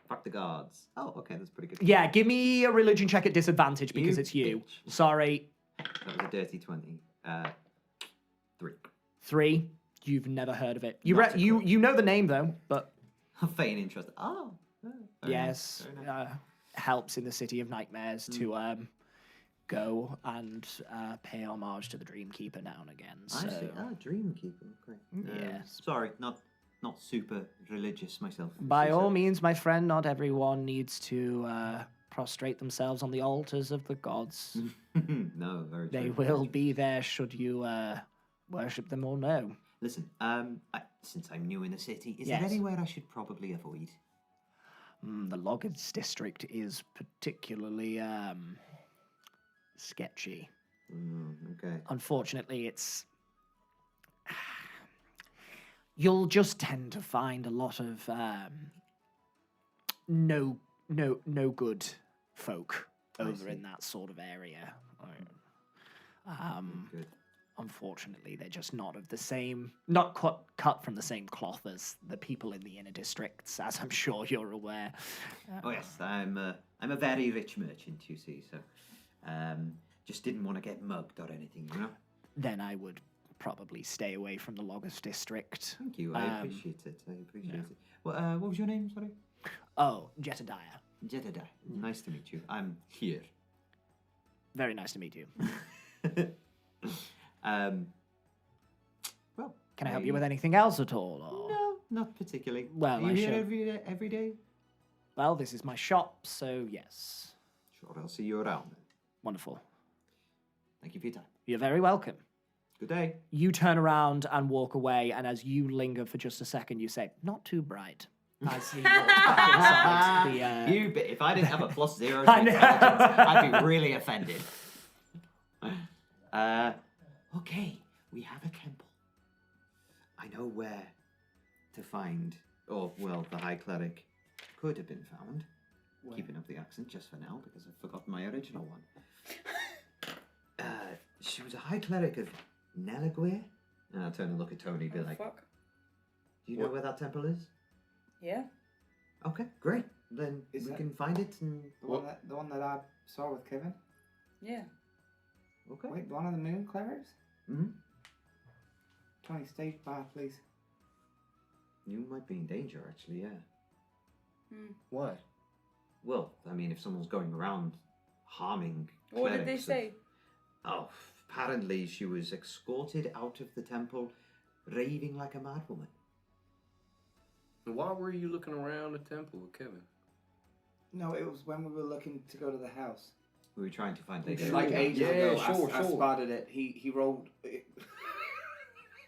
Fuck the guards. Oh, okay, that's pretty good. Yeah, give me a religion check at disadvantage because You it's you. bitch. Sorry. That was a dirty 20. 3. 3. You've never heard of it. Not a clue. You know the name though, but Feign interest. Oh. Very yes, nice, very nice. helps in the City of Nightmares to go and pay homage to the Dreamkeeper now and again. So. I see. Ah, Dreamkeeper. Great. Yes. Sorry, not super religious myself. By all means, my friend, not everyone needs to prostrate themselves on the altars of the gods. No, very true. They will be there should you worship them or no. Listen, since I'm new in the city, is Yes. there anywhere I should probably avoid? The Loggins district is particularly sketchy. Okay. Unfortunately, it's. You'll just tend to find a lot of no good folk over see. in that sort of area. Good. Unfortunately, they're just not of the same, not cut from the same cloth as the people in the inner districts, as I'm sure you're aware. Oh yes, I'm a very rich merchant, you see, so just didn't want to get mugged or anything, you know. Then I would probably stay away from the Loggers district. Thank you, I appreciate it. It. What was your name? Sorry. Oh, Jetadiah. Jedediah. Nice to meet you. I'm here. Very nice to meet you. Well, Can I help you with anything else at all? Or? No, not particularly. Well, Are I you here should- every day? Well, this is my shop, so yes. Sure, I'll see you around then. Wonderful. Thank you for your time. You're very welcome. Good day. You turn around and walk away, and as you linger for just a second, you say, "Not too bright." As he walks back inside the. You bit. If I didn't have a +0 I to know. intelligence, I'd be really offended. Okay, we have a temple. I know where to find. Oh well, the High Cleric could have been found. Where? Keeping up the accent just for now because I've forgotten my original one. She was a High Cleric of Nelaguir. And I'll turn and look at Tony and be like, Fuck. do you know where that temple is? Yeah. Okay, great. Then Is we that- can find it and... The one that I saw with Kevin? Yeah. Okay. Wait, the one on the moon, Clerics? Hmm. Tony, stay by, please. You might be in danger, actually, yeah. Why? Well, I mean, if someone's going around harming What did they clerics of- say? Oh, apparently she was escorted out of the temple raving like a mad woman. Why were you looking around the temple with Kevin? No, it was when we were looking to go to the house. We were trying to find Lady Like Gaga. ages Yeah, ago, sure, I sure. spotted it. He rolled.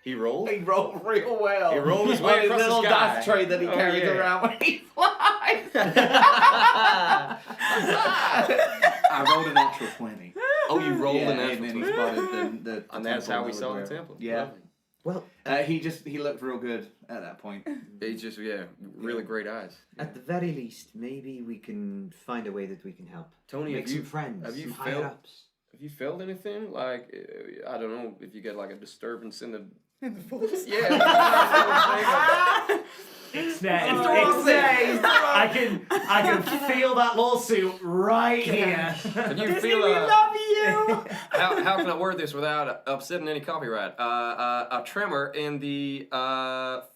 He rolled? He rolled real well. He rolled his way on his across the little sky. dice tray that he Oh, carries yeah. around when he flies. I rolled a natural 20. Oh, you rolled Yeah, an and actual then he 20. spotted the And that's temple how we that saw we the were- temple. Yeah. Lovely. Well, He looked real good at that point. He just, really great eyes. at the very least, maybe we can find a way that we can help. Tony, Make have some you friends, have you some higher felt- ups. Have you felt anything? Like, I don't know, if you get like a disturbance in the... In the force. Yeah. It's It's Nay. It's the wrong It's thing. Nay. I can feel that lawsuit right here. Can you Disney, feel we love you. how can I word this without upsetting any copyright? A tremor in the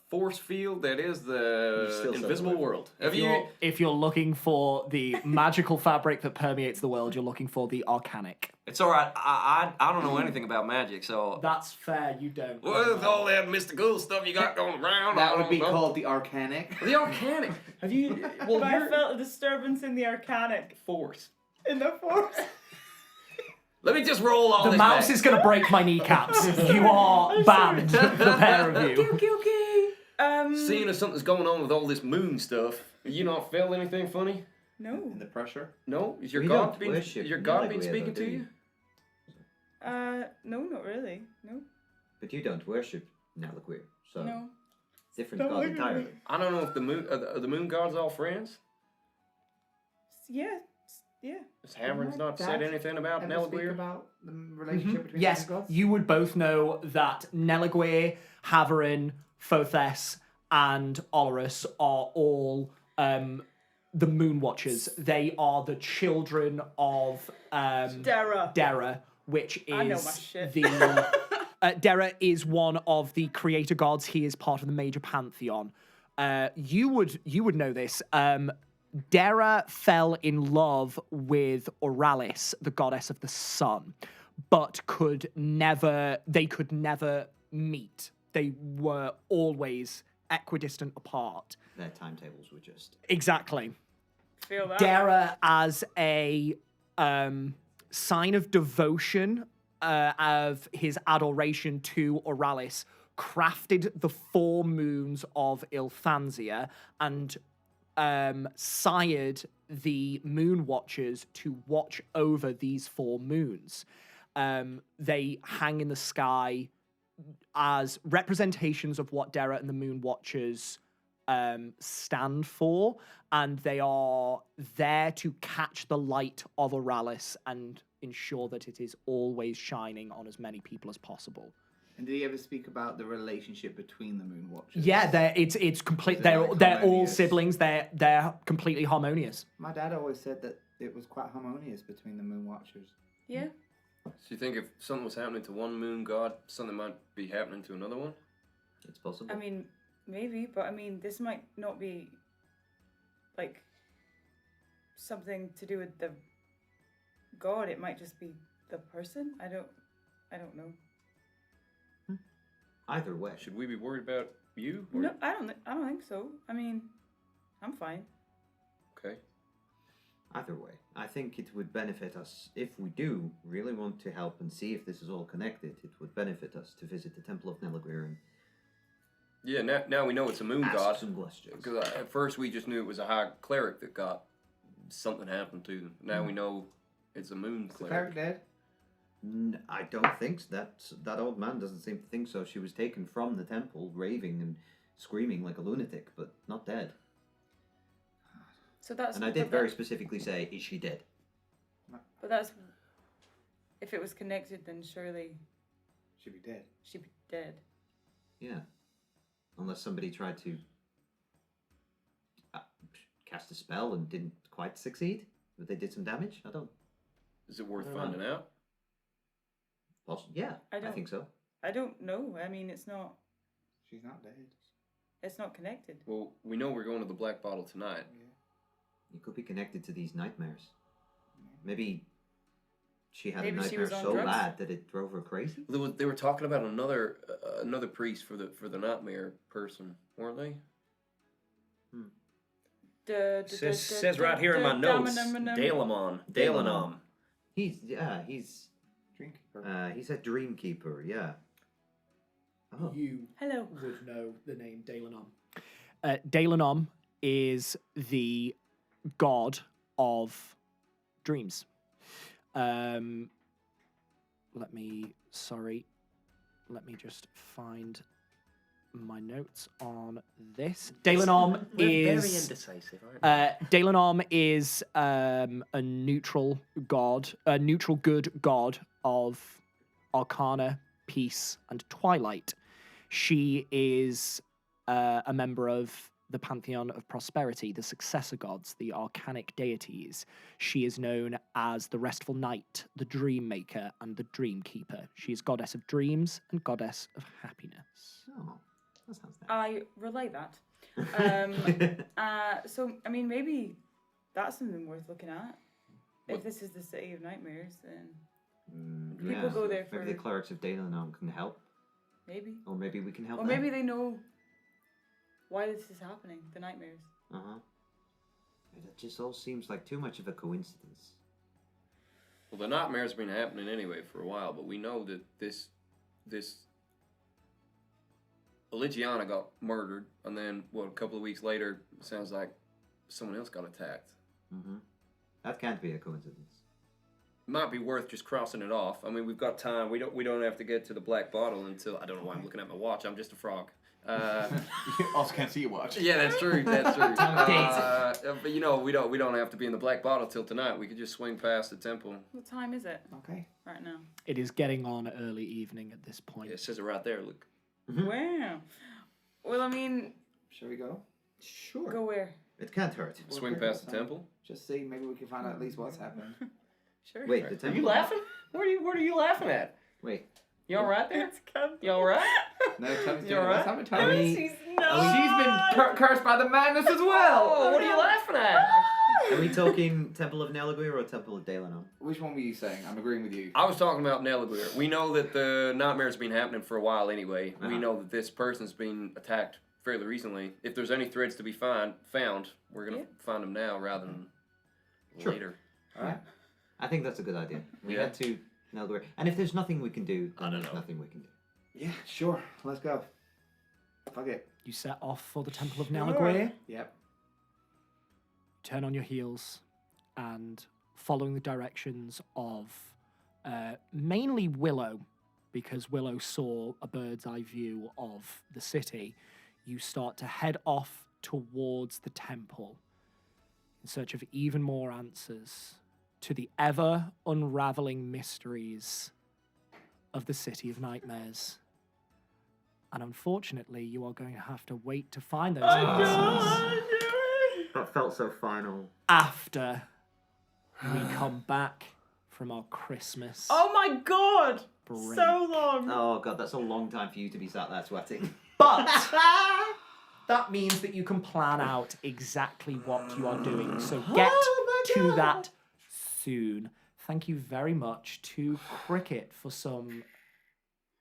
force field that is the still said invisible the word. world. Have you? If you're looking for the magical fabric that permeates the world, you're looking for the arcanic. It's all right. I don't know anything about magic, so That's fair, you don't. with all that mystical stuff you got going around, I That would don't be know. called the Arcanic. The arcanic. Have you? Well, But I you're felt a disturbance in the arcanic. force. In the force. Let me just roll all The this mouse back. is going to break my kneecaps. You are banned, the pair of you. Okay. Seeing as something's going on with all this moon stuff, you not felt anything funny? No. And the pressure. No? Is your We God don't been worship your God been Nelagwe, speaking though, to do you? No, not really. No. But you don't worship Nelagwe, so No. different Don't god look at entirely. me. I don't know if are the moon gods all friends. Yeah. Yeah. Has Hammond's not Dad said anything about Ever speak Nelagwe? about the relationship between Yes, the gods? you would both know that Nelagwe, Havarin, Fothes, and Olorus are all the Moon Watchers. They are the children of Dara. Dara, which I know my is shit. the Dara is one of the creator gods. He is part of the major pantheon. You would know this. Dara fell in love with Oralis, the goddess of the sun, but they could never meet. They were always equidistant apart. Their timetables were just. Exactly. Feel that. Dara, as a sign of devotion of his adoration to Oralis, crafted the 4 moons of Ilthansia and sired the Moon Watchers to watch over these 4 moons. They hang in the sky as representations of what Dara and the Moon Watchers stand for, and they are there to catch the light of Oralis and ensure that it is always shining on as many people as possible. And did he ever speak about the relationship between the Moon Watchers? Yeah, it's complete. Is it They're like they're all harmonious? siblings. They're completely harmonious. My dad always said that it was quite harmonious between the Moon Watchers. Yeah. So you think if something was happening to one moon god, something might be happening to another one? It's possible. I mean, maybe, but I mean, this might not be like something to do with the god. It might just be the person. I don't know. Either way. Should we be worried about you? Or- No, I don't think so. I mean, I'm fine. Okay. Either way, I think it would benefit us if we do really want to help and see if this is all connected. It would benefit us to visit the Temple of Nelagwe and Yeah. Now we know it's a moon ask god. some questions. Because at first we just knew it was a high cleric that got something happened to them. Now we know it's a moon Is the cleric cleric. dead? I don't think so. That old man doesn't seem to think so. She was taken from the temple, raving and screaming like a lunatic, but not dead. So that's. And I did but very that- specifically say, "Is she dead?" But that's. If it was connected, then surely Should be dead. she'd be dead. Yeah. Unless somebody tried to cast a spell and didn't quite succeed, but they did some damage. I don't. Is it worth I don't finding out? Yeah, I I don't- think so. I don't know. I mean, it's not. She's not dead. It's not connected. Well, we know we're going to the Black Bottle tonight. It could be connected to these nightmares. Maybe she had Maybe a she nightmare was on so drugs. bad that it drove her crazy. They were talking about another priest for the nightmare person, weren't they? Says right here in my notes, Dalamon. Dalanom. He's Dreamkeeper. he's a dream keeper. Yeah. Oh, You Hello. would know the name Dalanom. Dalanom is the god of dreams. Let me just find my notes on this. Dalanom is indecisive, aren't we? Dalanom is a neutral god, a neutral good god of Arcana, Peace, and Twilight. She is a member of the pantheon of prosperity, the successor gods, the arcanic deities. She is known as the restful night, the dream maker, and the dream keeper. She is goddess of dreams and goddess of happiness. Oh, that sounds nice. I relate that. So, I mean, maybe that's something worth looking at. If this is the city of nightmares, then people go there for... Maybe the clerics of Dawntakers can help. Maybe. Or maybe we can help Or them. maybe they know why this is happening, the nightmares. Uh-huh. It just all seems like too much of a coincidence. Well, the nightmares have been happening anyway for a while, but we know that this Eligiana got murdered, and then, a couple of weeks later, it sounds like someone else got attacked. Mm-hmm. That can't be a coincidence. Might be worth just crossing it off. I mean, we've got time. We don't have to get to the black bottle until... I don't know why I'm looking at my watch. I'm just a frog. You also can't see your watch. Yeah, that's true. That's true. But we don't have to be in the black bottle till tonight. We could just swing past the temple. What time is it Okay. right now? It is getting on early evening at this point. Yeah, it says it right there. Look. Wow. Well, I mean, Shall we go? Sure. go where? It can't hurt. Swing past the temple. Just see, maybe we can find out at least what's happening. Sure. Wait, the Are temple. you laughing? What are you laughing at? Wait. You all right there? It's coming. You all right? No, Tommy's You doing alright? what's happening, Tommy? She's She's been cursed by the madness as well. Oh, what are you laughing at? Are we talking Temple of Nelagui or Temple of Daelanon? Which one were you saying? I'm agreeing with you. I was talking about Nelagir. We know that the nightmares have been happening for a while anyway. We Uh-huh. know that this person's been attacked fairly recently. If there's any threads to be found, we're going to find them now rather than Sure. later. Alright. I think that's a good idea. We Yeah. head to Nelagui. And if there's nothing we can do, I then don't there's know. nothing we can do. Yeah, sure. Let's go. Fuck it. You set off for the Temple of Nalaguir, Yep. turn on your heels, and following the directions of mainly Willow, because Willow saw a bird's eye view of the city, you start to head off towards the temple in search of even more answers to the ever unraveling mysteries of the City of Nightmares. And unfortunately, you are going to have to wait to find those answers That felt so final. after we come back from our Christmas Oh my god! break. So long. Oh god, that's a long time for you to be sat there sweating. But that means that you can plan out exactly what you are doing. So get to that soon. Thank you very much to Cricket for some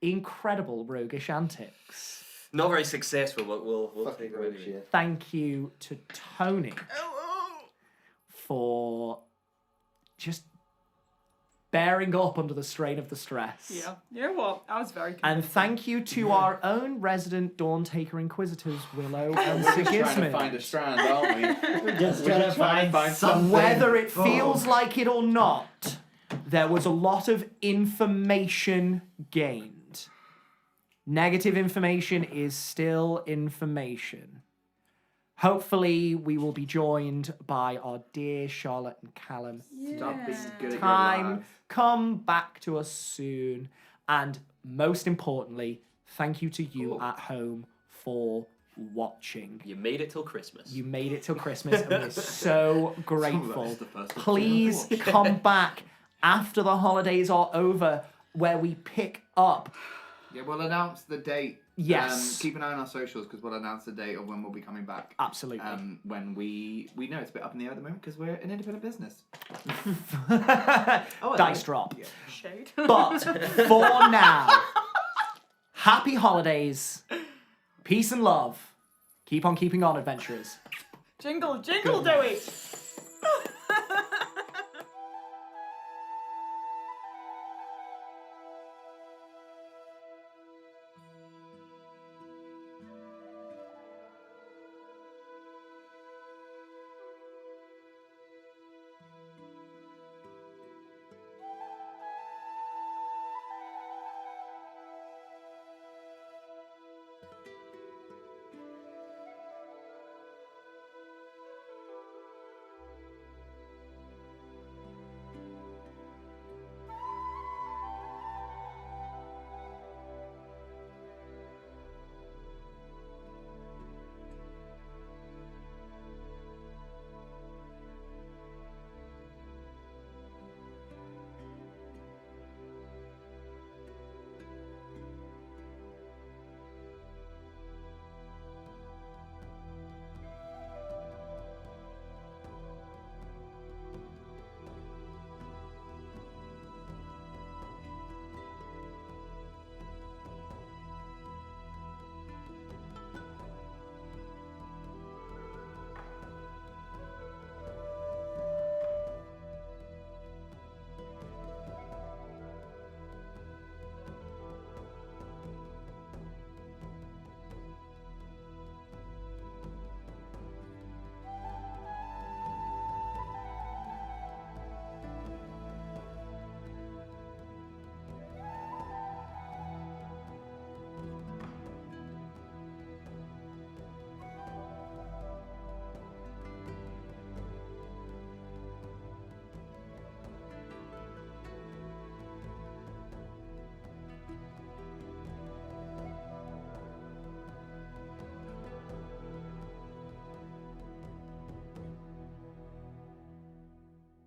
incredible roguish antics. Not very successful, but we'll Fucking take it rogue anyway. shit. Thank you to Tony for just bearing up under the strain of the stress. Yeah. You know what? I was very And convincing. thank you to our own resident Dawntaker Inquisitors, Willow and We're just trying to find a Sigismund. strand, aren't we? We're just We're just trying to find something. Whether it feels like it or not, there was a lot of information gained. Negative information is still information. Hopefully, we will be joined by our dear Charlotte and Callum. Stop being good at your Time, lives. come back to us soon. And most importantly, thank you to you at home for watching. You made it till Christmas. You made it till Christmas, and we're so grateful. That's the first episode Please I've watched. come back after the holidays are over, where we pick up. Yeah, we'll announce the date. Yes. Keep an eye on our socials because we'll announce the date of when we'll be coming back. Absolutely. When we know it's a bit up in the air at the moment because we're an independent business. Dice drop. Shade. But for now, happy holidays, peace and love. Keep on keeping on, adventurers. Jingle, jingle, Dewey.